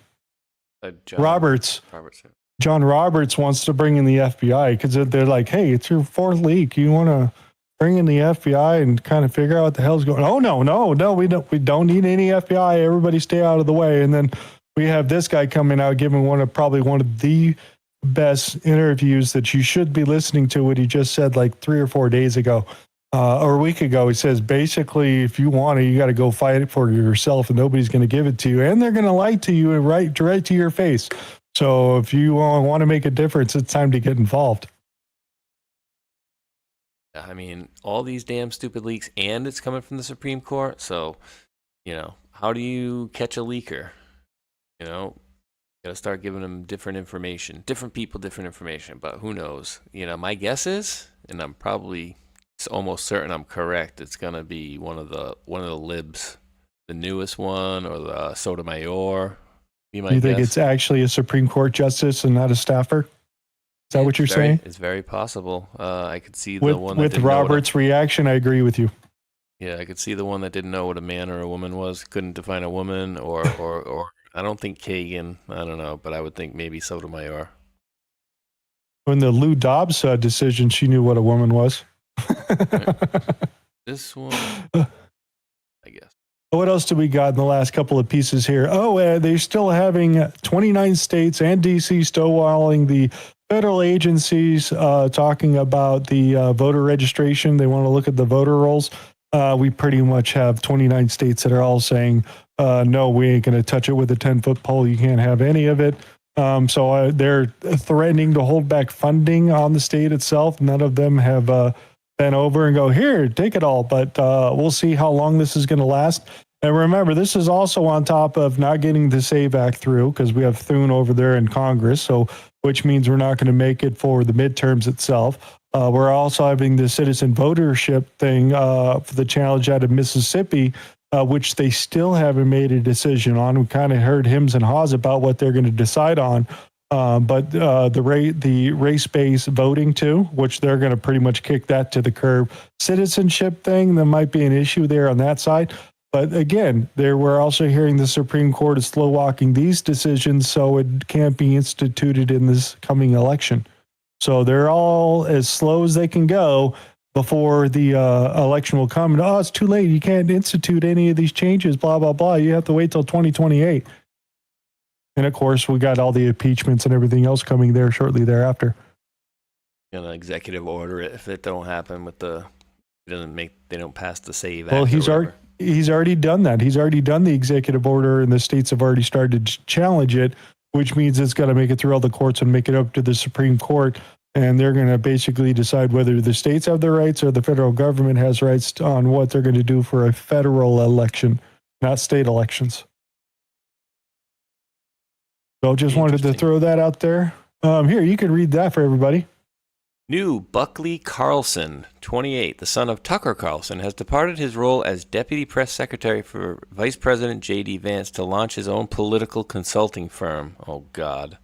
Speaker 1: Roberts wants to bring in the FBI because they're like, hey, it's your fourth leak. You want to bring in the FBI and kind of figure out what the hell's going on? Oh, no, we don't need any FBI. Everybody stay out of the way. And then we have this guy coming out giving probably one of the best interviews that you should be listening to, what he just said like 3 or 4 days ago. Or a week ago, he says, basically, if you want it, you got to go fight it for yourself, and nobody's going to give it to you. And they're going to lie to you and right to your face. So if you want to make a difference, it's time to get involved.
Speaker 3: I mean, all these damn stupid leaks, and it's coming from the Supreme Court. So, how do you catch a leaker? Got to start giving them different information. Different people, different information. But who knows? My guess is, and I'm probably almost certain I'm correct. It's gonna be one of the libs, the newest one, or the Sotomayor.
Speaker 1: You think it's actually a Supreme Court justice and not a staffer? Is that what you're saying?
Speaker 3: It's very possible. I could see the
Speaker 1: With,
Speaker 3: one that
Speaker 1: with
Speaker 3: didn't know
Speaker 1: Robert's reaction, I agree with you.
Speaker 3: Yeah, I could see the one that didn't know what a man or a woman was, couldn't define a woman, or I don't think Kagan. I don't know, but I would think maybe Sotomayor.
Speaker 1: When the Lou Dobbs decision, she knew what a woman was.
Speaker 3: This one, I guess.
Speaker 1: What else do we got in the last couple of pieces here? Oh, they're still having 29 states and DC stonewalling the federal agencies talking about the voter registration. They want to look at the voter rolls. We pretty much have 29 states that are all saying, no, we ain't going to touch it with a 10-foot pole. You can't have any of it. So they're threatening to hold back funding on the state itself. None of them have been over and go, here, take it all. But we'll see how long this is going to last. And remember, this is also on top of not getting the SAVE Act through, because we have Thune over there in Congress, so which means we're not going to make it for the midterms itself. We're also having the citizen votership thing for the challenge out of Mississippi, which they still haven't made a decision on. We kind of heard hims and haws about what they're going to decide on. But the race-based voting too, which they're going to pretty much kick that to the curb. Citizenship thing, there might be an issue there on that side. But again, we're also hearing the Supreme Court is slow walking these decisions, so it can't be instituted in this coming election. So they're all as slow as they can go before the election will come. And, oh, it's too late. You can't institute any of these changes, blah, blah, blah. You have to wait till 2028. And of course, we got all the impeachments and everything else coming there shortly thereafter.
Speaker 3: Gonna executive order it if it don't happen with they don't pass the SAVE Act.
Speaker 1: Well, he's already done that. He's already done the executive order, and the states have already started to challenge it, which means it's got to make it through all the courts and make it up to the Supreme Court. And they're going to basically decide whether the states have the rights or the federal government has rights on what they're going to do for a federal election, not state elections. So just wanted to throw that out there. Here, you can read that for everybody.
Speaker 3: New Buckley Carlson, 28, the son of Tucker Carlson, has departed his role as Deputy Press Secretary for Vice President J.D. Vance to launch his own political consulting firm. Oh, God.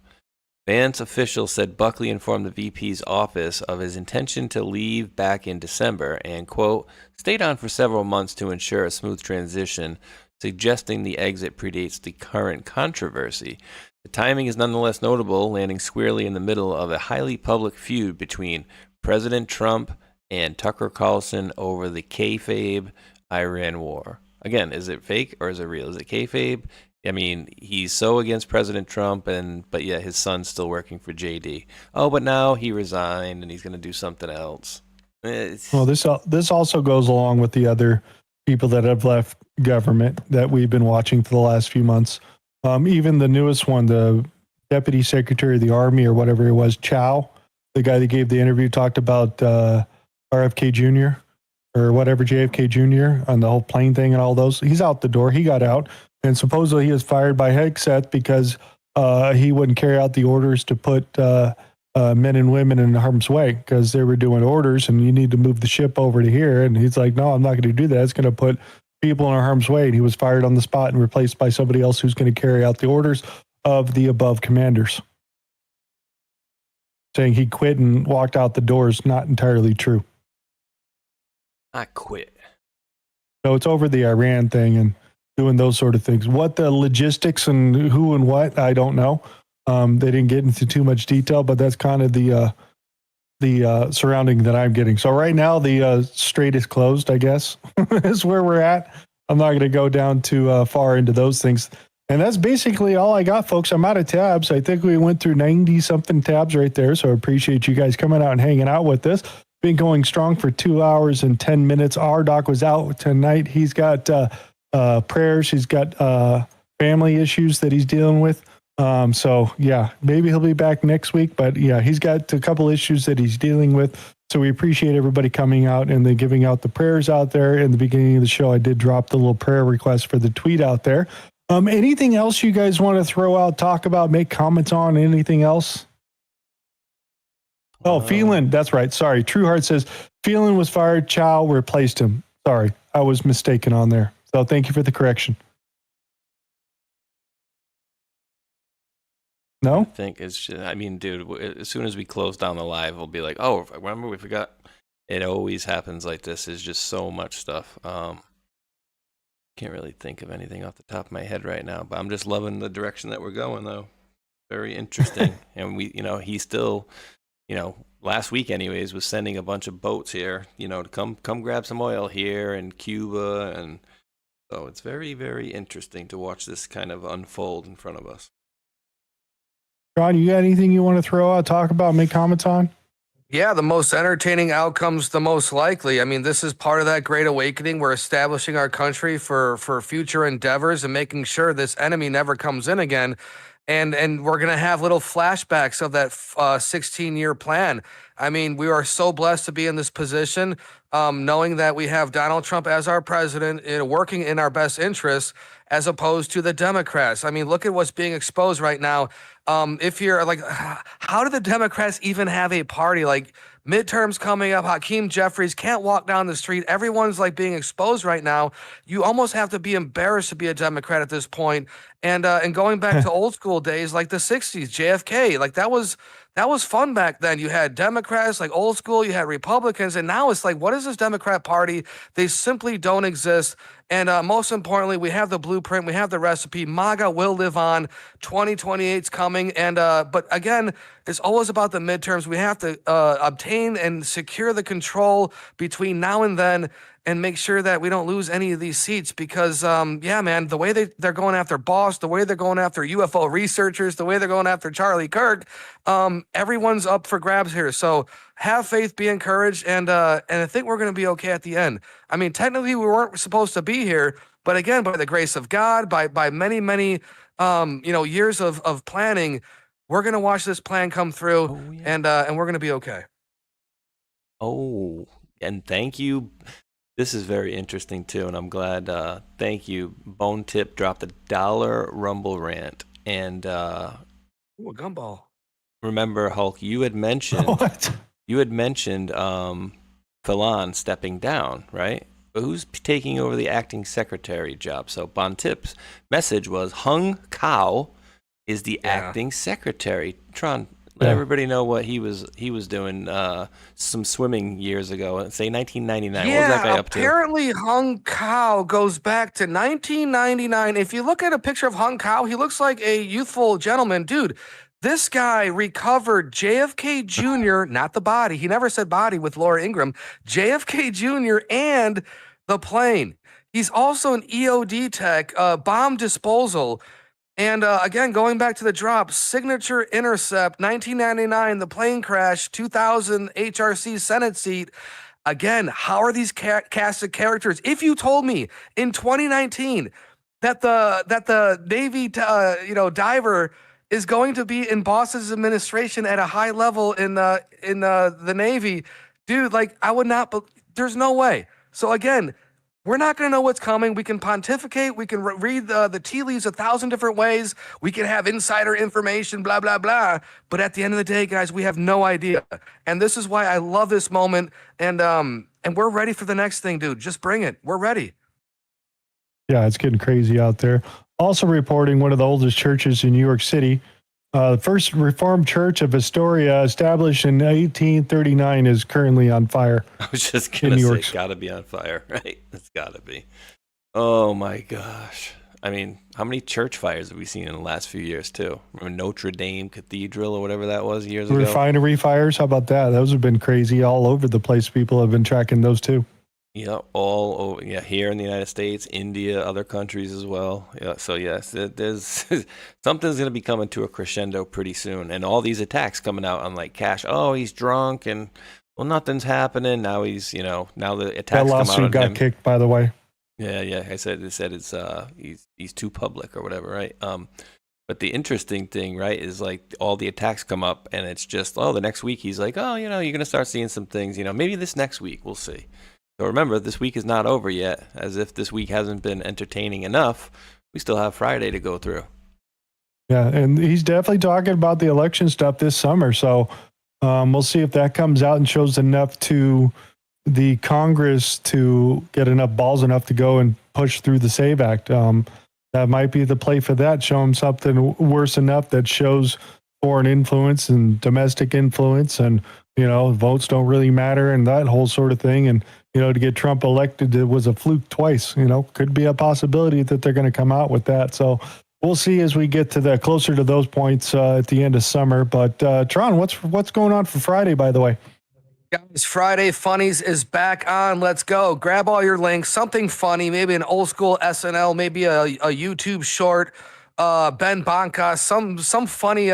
Speaker 3: Vance officials said Buckley informed the VP's office of his intention to leave back in December and, quote, stayed on for several months to ensure a smooth transition, suggesting the exit predates the current controversy. The timing is nonetheless notable, landing squarely in the middle of a highly public feud between President Trump and Tucker Carlson over the kayfabe Iran war. Again, is it fake or is it real? Is it kayfabe? I mean, he's so against President Trump, but yet his son's still working for JD. Oh, but now he resigned and he's going to do something else.
Speaker 1: Well, this also goes along with the other people that have left government that we've been watching for the last few months. Even the newest one, the Deputy Secretary of the Army or whatever it was, Chow, the guy that gave the interview, talked about RFK Jr. or whatever, JFK Jr. on the whole plane thing and all those. He's out the door. He got out. And supposedly he was fired by Hegseth because he wouldn't carry out the orders to put men and women in harm's way because they were doing orders and you need to move the ship over to here. And he's like, no, I'm not going to do that. It's going to put people in harm's way. And he was fired on the spot and replaced by somebody else who's going to carry out the orders of the above commanders. Saying he quit and walked out the door is not entirely true.
Speaker 3: I quit.
Speaker 1: So it's over the Iran thing and doing those sort of things. What the logistics and who and what, I don't know. They didn't get into too much detail, but that's kind of the surrounding that I'm getting. So right now the strait is closed, I guess, is where we're at. I'm not going to go down too far into those things. And that's basically all I got, folks. I'm out of tabs. I think we went through 90-something tabs right there, so I appreciate you guys coming out and hanging out with us. Been going strong for 2 hours and 10 minutes. Rdoc was out tonight. He's got prayers. He's got family issues that he's dealing with. So yeah, maybe he'll be back next week, but yeah, he's got a couple issues that he's dealing with. So we appreciate everybody coming out and then giving out the prayers out there. In the beginning of the show, I did drop the little prayer request for the tweet out there. Anything else you guys want to throw out, talk about, make comments on, anything else? Oh, Phelan, that's right. Sorry. True Heart says Phelan was fired. Chow replaced him. Sorry, I was mistaken on there. So thank you for the correction. No?
Speaker 3: I think it's just, I mean, dude, as soon as we close down the live, we'll be like, oh, remember we forgot. It always happens like this. There's just so much stuff. Can't really think of anything off the top of my head right now, but I'm just loving the direction that we're going, though. Very interesting. And we, he's still, last week anyways, was sending a bunch of boats here, to come grab some oil here in Cuba. And so it's very, very interesting to watch this kind of unfold in front of us.
Speaker 1: Ron, you got anything you want to throw out, talk about, make comments on?
Speaker 2: Yeah, the most entertaining outcomes, the most likely. I mean, this is part of that great awakening. We're establishing our country for future endeavors and making sure this enemy never comes in again. And we're going to have little flashbacks of that 16-year plan. I mean, we are so blessed to be in this position, knowing that we have Donald Trump as our president, working in our best interests, as opposed to the Democrats. I mean, look at what's being exposed right now. If you're like, how do the Democrats even have a party? Like, midterms coming up, Hakeem Jeffries can't walk down the street. Everyone's like being exposed right now. You almost have to be embarrassed to be a Democrat at this point. And going back to old school days, like the 60s, JFK, like that was fun back then. You had Democrats, like old school, you had Republicans, and now it's like, what is this Democrat Party? They simply don't exist. And most importantly, we have the blueprint, we have the recipe. MAGA will live on. 2028's coming. And but again, it's always about the midterms. We have to obtain and secure the control between now and then, and make sure that we don't lose any of these seats because, yeah, man, the way they're going after Boss, the way they're going after UFO researchers, the way they're going after Charlie Kirk, everyone's up for grabs here. So have faith, be encouraged, and I think we're going to be okay at the end. I mean, technically we weren't supposed to be here, but again, by the grace of God, by many, many, years of planning, we're going to watch this plan come through, and we're going to be okay.
Speaker 3: Oh, and thank you. This is very interesting too, and I'm glad. Thank you. Bone Tip dropped $1 Rumble rant, and
Speaker 2: Ooh, a gumball.
Speaker 3: Remember, Hulk, you had mentioned
Speaker 1: What?
Speaker 3: you had mentioned Phelan stepping down, right? But who's taking over the acting secretary job? So Bon Tip's message was Hung Kao is the acting secretary. Tron, let everybody know what he was doing some swimming years ago, say 1999.
Speaker 2: Yeah,
Speaker 3: what was that guy up to?
Speaker 2: Apparently Hung Kao goes back to 1999. If you look at a picture of Hung Kao, he looks like a youthful gentleman. Dude, this guy recovered JFK Jr., not the body. He never said body with Laura Ingraham. JFK Jr. and the plane. He's also an EOD tech, bomb disposal. And again, going back to the drop, signature intercept, 1999, the plane crash, 2000 HRC Senate seat. Again, how are these casted characters? If you told me in 2019 that the Navy, diver is going to be in Boss's administration at a high level in the Navy, dude, like I would not. There's no way. So again, we're not going to know what's coming. We can pontificate. We can read the tea leaves 1,000 different ways. We can have insider information, blah, blah, blah. But at the end of the day, guys, we have no idea. And this is why I love this moment. And we're ready for the next thing, dude. Just bring it. We're ready.
Speaker 1: Yeah, it's getting crazy out there. Also reporting one of the oldest churches in New York City. The First Reformed Church of Astoria, established in 1839, is currently on fire.
Speaker 3: I was just going to say, it's got to be on fire, right? It's got to be. Oh, my gosh. I mean, how many church fires have we seen in the last few years, too? Remember Notre Dame Cathedral or whatever that was years ago?
Speaker 1: Refinery fires, how about that? Those have been crazy all over the place. People have been tracking those, too.
Speaker 3: Yeah, all over. Yeah, here in the United States, India, other countries as well. Yeah, so yes, there's something's going to be coming to a crescendo pretty soon, and all these attacks coming out on like Kash. Oh, he's drunk, and well, nothing's happening. Now he's, now the attacks come out on him.
Speaker 1: That lawsuit got kicked, by the way.
Speaker 3: Yeah. I said it's he's too public or whatever, right? But the interesting thing, right, is like all the attacks come up, and it's just the next week he's like, oh, you're going to start seeing some things. Maybe this next week we'll see. So remember, this week is not over yet. As if this week hasn't been entertaining enough, we still have Friday to go through.
Speaker 1: Yeah, and he's definitely talking about the election stuff this summer. So We'll see if that comes out and shows enough to the Congress to get enough balls enough to go and push through the SAVE Act. That might be the play for that. Show them something worse enough that shows foreign influence and domestic influence, and votes don't really matter and that whole sort of thing. And to get Trump elected, it was a fluke twice. Could be a possibility that they're going to come out with that. So we'll see as we get to the closer to those points at the end of summer. But Tron, what's going on for Friday, by the way?
Speaker 2: Guys, Friday Funnies is back on. Let's go. Grab all your links. Something funny, maybe an old school SNL, maybe a YouTube short, Ben Bonka, some funny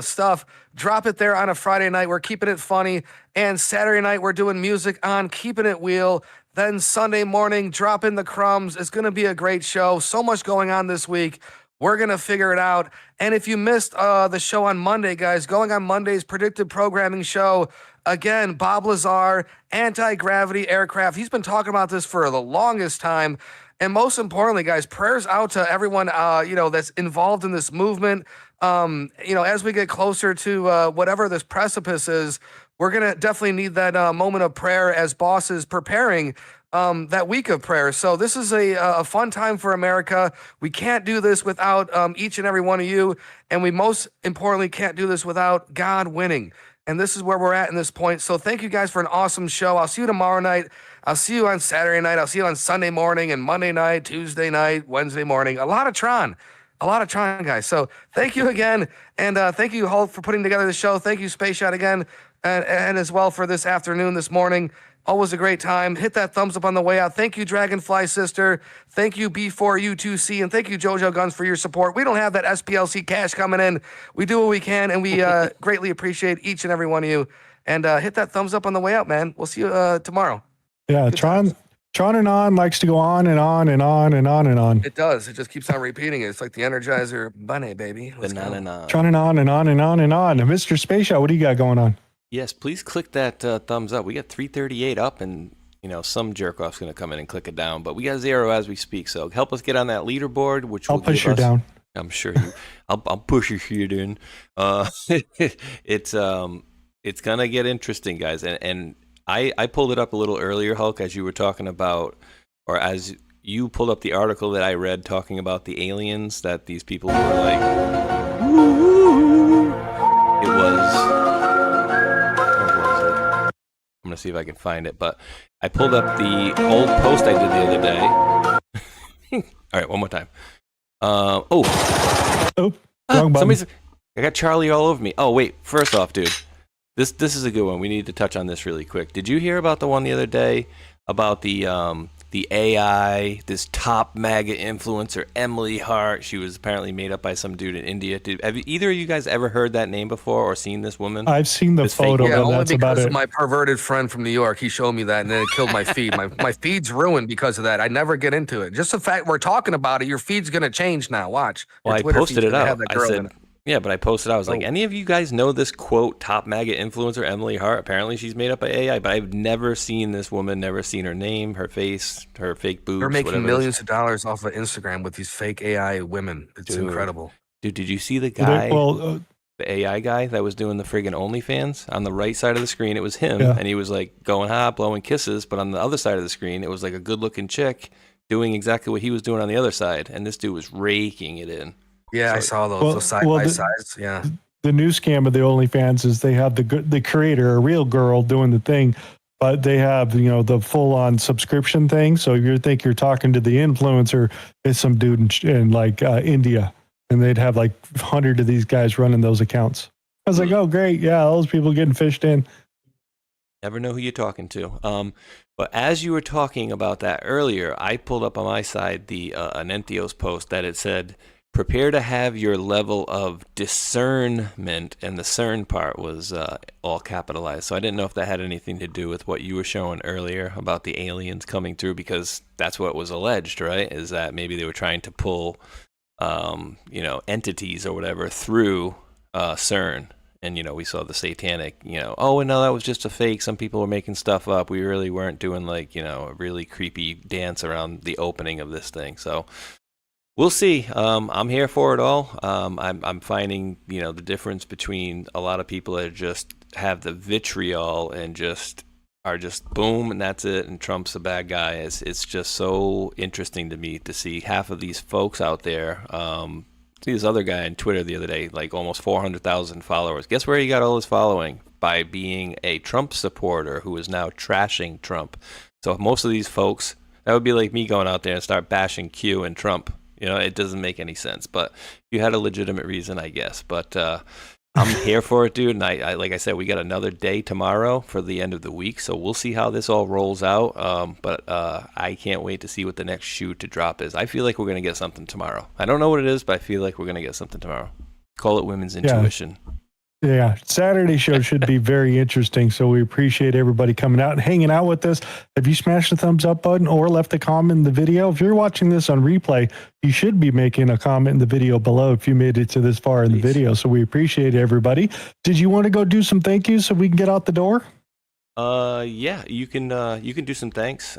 Speaker 2: stuff. Drop it there on a Friday night. We're keeping it funny. And Saturday night we're doing music on Keeping It Real. Then Sunday morning, drop in the crumbs. It's going to be a great show. So much going on this week. We're going to figure it out. And if you missed the show on Monday, guys, going on Monday's predictive programming show, again, Bob Lazar, anti-gravity aircraft. He's been talking about this for the longest time. And most importantly, guys, prayers out to everyone, that's involved in this movement. As we get closer to whatever this precipice is, we're going to definitely need that moment of prayer as Boss is preparing that week of prayer. So this is a fun time for America. We can't do this without each and every one of you. And we most importantly can't do this without God winning. And this is where we're at in this point. So thank you guys for an awesome show. I'll see you tomorrow night. I'll see you on Saturday night. I'll see you on Sunday morning and Monday night, Tuesday night, Wednesday morning. A lot of Tron, guys. So thank you again. And thank you, Hulk, for putting together the show. Thank you, Space Shot, again. And as well for this afternoon, this morning. Always a great time. Hit that thumbs up on the way out. Thank you, Dragonfly Sister. Thank you, B4U2C. And thank you, JoJo Guns, for your support. We don't have that SPLC cash coming in. We do what we can, and we greatly appreciate each and every one of you. And hit that thumbs up on the way out, man. We'll see you tomorrow.
Speaker 1: Yeah, Tron and on likes to go on and on and on and on and on.
Speaker 2: It does. It just keeps on repeating it. It's like the Energizer Bunny, baby.
Speaker 1: Tron and on and on and on and on. And Mr. Space Shot, what do you got going on?
Speaker 3: Yes, please click that thumbs up. We got 338 up, and some jerk off's going to come in and click it down. But we got 0 as we speak, so help us get on that leaderboard. Which
Speaker 1: I'll push you down.
Speaker 3: I'm sure you. I'll push your shit in. It's gonna get interesting, guys. And I pulled it up a little earlier, Hulk, as you were talking about, or as you pulled up the article that I read talking about the aliens that these people were like. It was. I'm going to see if I can find it, but I pulled up the old post I did the other day. All right, one more time.
Speaker 1: Wrong button.
Speaker 3: I got Charlie all over me. Oh, wait, first off, dude, this is a good one. We need to touch on this really quick. Did you hear about the one the other day about the AI, this top MAGA influencer, Emily Hart? She was apparently made up by some dude in India. Have either of you guys ever heard that name before or seen this woman?
Speaker 1: I've seen the photo,
Speaker 2: yeah,
Speaker 1: but
Speaker 2: only
Speaker 1: that's
Speaker 2: because
Speaker 1: about
Speaker 2: of
Speaker 1: it.
Speaker 2: my perverted friend from New York. He showed me that, and then it killed my feed. My feed's ruined because of that. I never get into it. Just the fact we're talking about it, your feed's going to change now. Watch.
Speaker 3: Well, I
Speaker 2: Twitter
Speaker 3: posted
Speaker 2: feed's
Speaker 3: it
Speaker 2: gonna
Speaker 3: out.
Speaker 2: have that
Speaker 3: I
Speaker 2: girl in
Speaker 3: said,
Speaker 2: it.
Speaker 3: yeah, but I posted, I was like, any of you guys know this, quote, top MAGA influencer, Emily Hart? Apparently she's made up by AI, but I've never seen this woman, never seen her name, her face, her fake boobs.
Speaker 2: They're making
Speaker 3: whatever.
Speaker 2: millions of dollars off of Instagram with these fake AI women. It's incredible.
Speaker 3: Dude, did you see the guy, the AI guy that was doing the friggin' OnlyFans? On the right side of the screen, it was him, and he was like going hot, blowing kisses, but on the other side of the screen, it was like a good-looking chick doing exactly what he was doing on the other side, and this dude was raking it in.
Speaker 2: Yeah, I saw those side by sides. Yeah.
Speaker 1: The new scam of the OnlyFans is they have the creator, a real girl, doing the thing, but they have the full on subscription thing. So you think you're talking to the influencer, it's some dude in like India, and they'd have like 100 of these guys running those accounts. I was like, oh great, yeah, those people getting fished in.
Speaker 3: Never know who you're talking to. But as you were talking about that earlier, I pulled up on my side the Anentios post that it said, prepare to have your level of discernment, and the CERN part was all capitalized. So I didn't know if that had anything to do with what you were showing earlier about the aliens coming through, because that's what was alleged, right? Is that maybe they were trying to pull, entities or whatever through CERN. And, we saw the satanic, oh, no, that was just a fake. Some people were making stuff up. We really weren't doing like, a really creepy dance around the opening of this thing. So we'll see. I'm here for it all. I'm finding, the difference between a lot of people that are just have the vitriol and just are just boom and that's it, and Trump's a bad guy. It's just so interesting to me to see half of these folks out there. See this other guy on Twitter the other day, like almost 400,000 followers. Guess where he got all his following? By being a Trump supporter who is now trashing Trump. So most of these folks, that would be like me going out there and start bashing Q and Trump. You know, it doesn't make any sense. But you had a legitimate reason, I guess. But I'm here for it, dude. And I like I said, we got another day tomorrow for the end of the week. So we'll see how this all rolls out. But I can't wait to see what the next shoe to drop is. I feel like we're going to get something tomorrow. I don't know what it is, but I feel like we're going to get something tomorrow. Call it women's intuition.
Speaker 1: Yeah, Saturday show should be very interesting. So we appreciate everybody coming out and hanging out with us. If you smashed the thumbs up button or left a comment in the video, if you're watching this on replay, you should be making a comment in the video below if you made it to this far in the video. So we appreciate everybody. Did you want to go do some thank yous so we can get out the door?
Speaker 3: Yeah, you can do some thanks.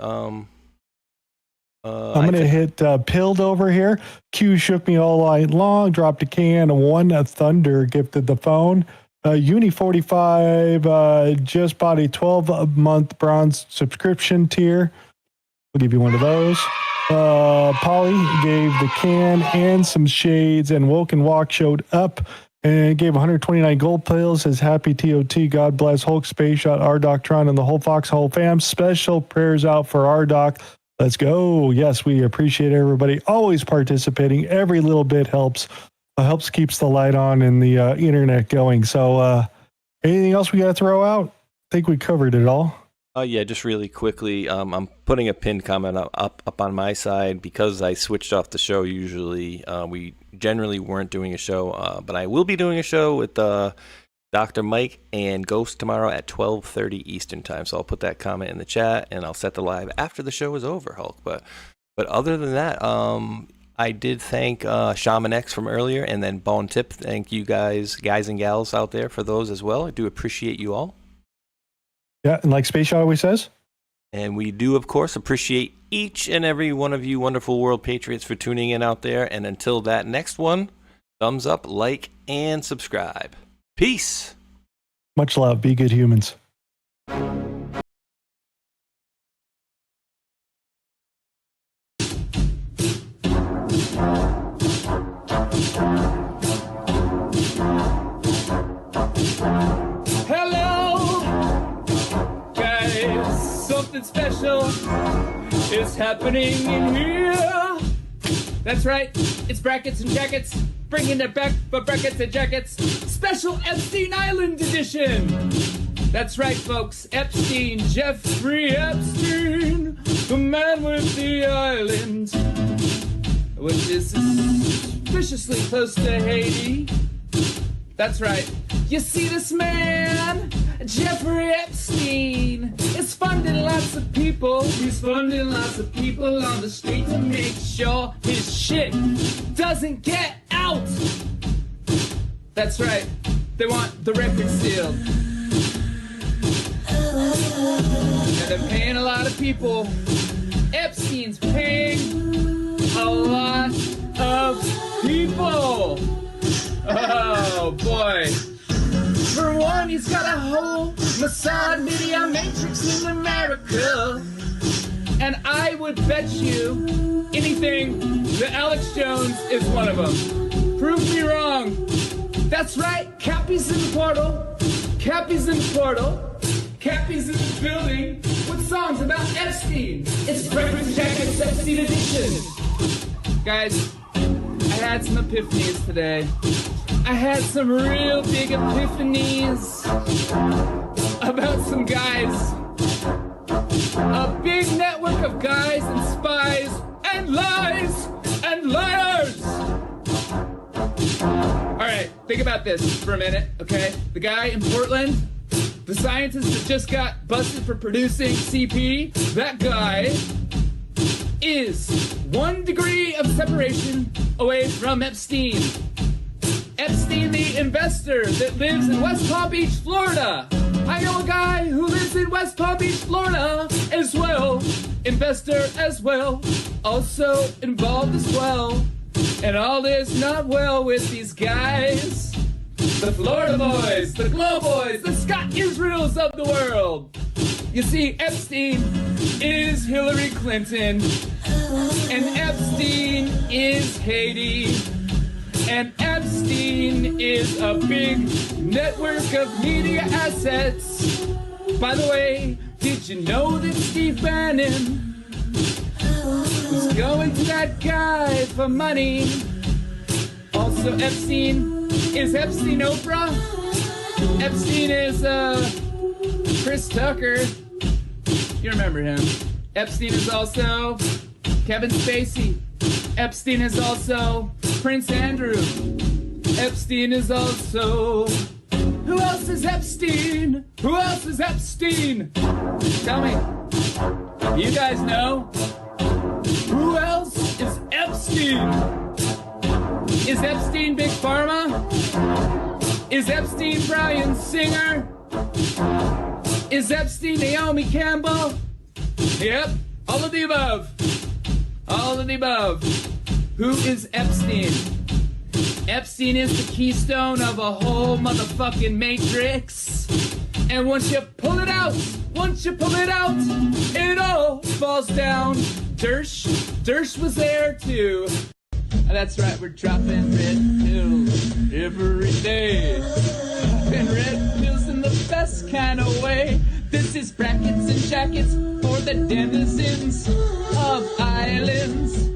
Speaker 1: I'm going to hit Pilled over here. Q shook me all night long, dropped a can, one Thunder gifted the phone. Uni45 just bought a 12-month bronze subscription tier. We'll give you one of those. Polly gave the can and some shades, and Woke and Walk showed up and gave 129 gold pills. Says happy TOT, God bless Hulk, Space Shot, Rdoc, Tron, and the whole Foxhole fam. Special prayers out for Rdoc. Let's go. Yes, we appreciate everybody always participating. Every little bit helps keeps the light on and the internet going. So anything else we got to throw out? I think we covered it all.
Speaker 3: Yeah, just really quickly, I'm putting a pinned comment up on my side because I switched off the show. Usually we generally weren't doing a show, but I will be doing a show with Dr. Mike and Ghost tomorrow at 12:30 Eastern time. So I'll put that comment in the chat and I'll set the live after the show is over, Hulk. But other than that, I did thank Shaman X from earlier, and then Bone Tip. Thank you guys and gals out there for those as well. I do appreciate you all.
Speaker 1: Yeah, and like Space Shot always says.
Speaker 3: And we do, of course, appreciate each and every one of you wonderful world patriots for tuning in out there. And until that next one, thumbs up, like, and subscribe. Peace.
Speaker 1: Much love. Be good humans.
Speaker 11: Hello, guys. Something special is happening in here. That's right. It's brackets and jackets. Bringing it back for brackets and jackets. Special Epstein Island edition. That's right, folks. Epstein, Jeffrey Epstein, the man with the island, which is suspiciously close to Haiti. That's right. You see this man, Jeffrey Epstein, is funding lots of people. He's funding lots of people on the street to make sure his shit doesn't get out. That's right. They want the record sealed. And they're paying a lot of people. Epstein's paying a lot of people. Oh, boy. For one, he's got a whole Mossad media matrix in America. And I would bet you anything that Alex Jones is one of them. Prove me wrong. That's right, Cappy's in the portal. Cappy's in the portal. Cappy's in the building with songs about Epstein. It's Breakfast Jacket's Epstein edition. Guys, I had some epiphanies today. I had some real big epiphanies about some guys. A big network of guys and spies and lies and liars. All right, think about this for a minute, okay? The guy in Portland, the scientist that just got busted for producing CP, that guy is 1 degree of separation away from Epstein. Epstein, the investor that lives in West Palm Beach, Florida. I know a guy who lives in West Palm Beach, Florida as well. Investor as well. Also involved as well. And all is not well with these guys. the Florida boys, the Glow boys, the Scott Israels of the world. You see, Epstein is Hillary Clinton, and Epstein is Haiti, and Epstein is a big network of media assets. By the way, did you know that Steve Bannon was going to that guy for money? Also, Epstein is Oprah. Epstein is Chris Tucker. You remember him. Epstein is also Kevin Spacey. Epstein is also Prince Andrew. Epstein is also... Who else is Epstein? Who else is Epstein? Tell me. You guys know? Who else is Epstein? Is Epstein Big Pharma? Is Epstein Bryan Singer? Is Epstein Naomi Campbell? Yep, all of the above. All of the above. Who is Epstein? Epstein is the keystone of a whole motherfucking matrix. And once you pull it out, it all falls down. Dersh was there too. That's right, we're dropping red pills every day. And red pills in the best kind of way. This is brackets and jackets for the denizens of islands.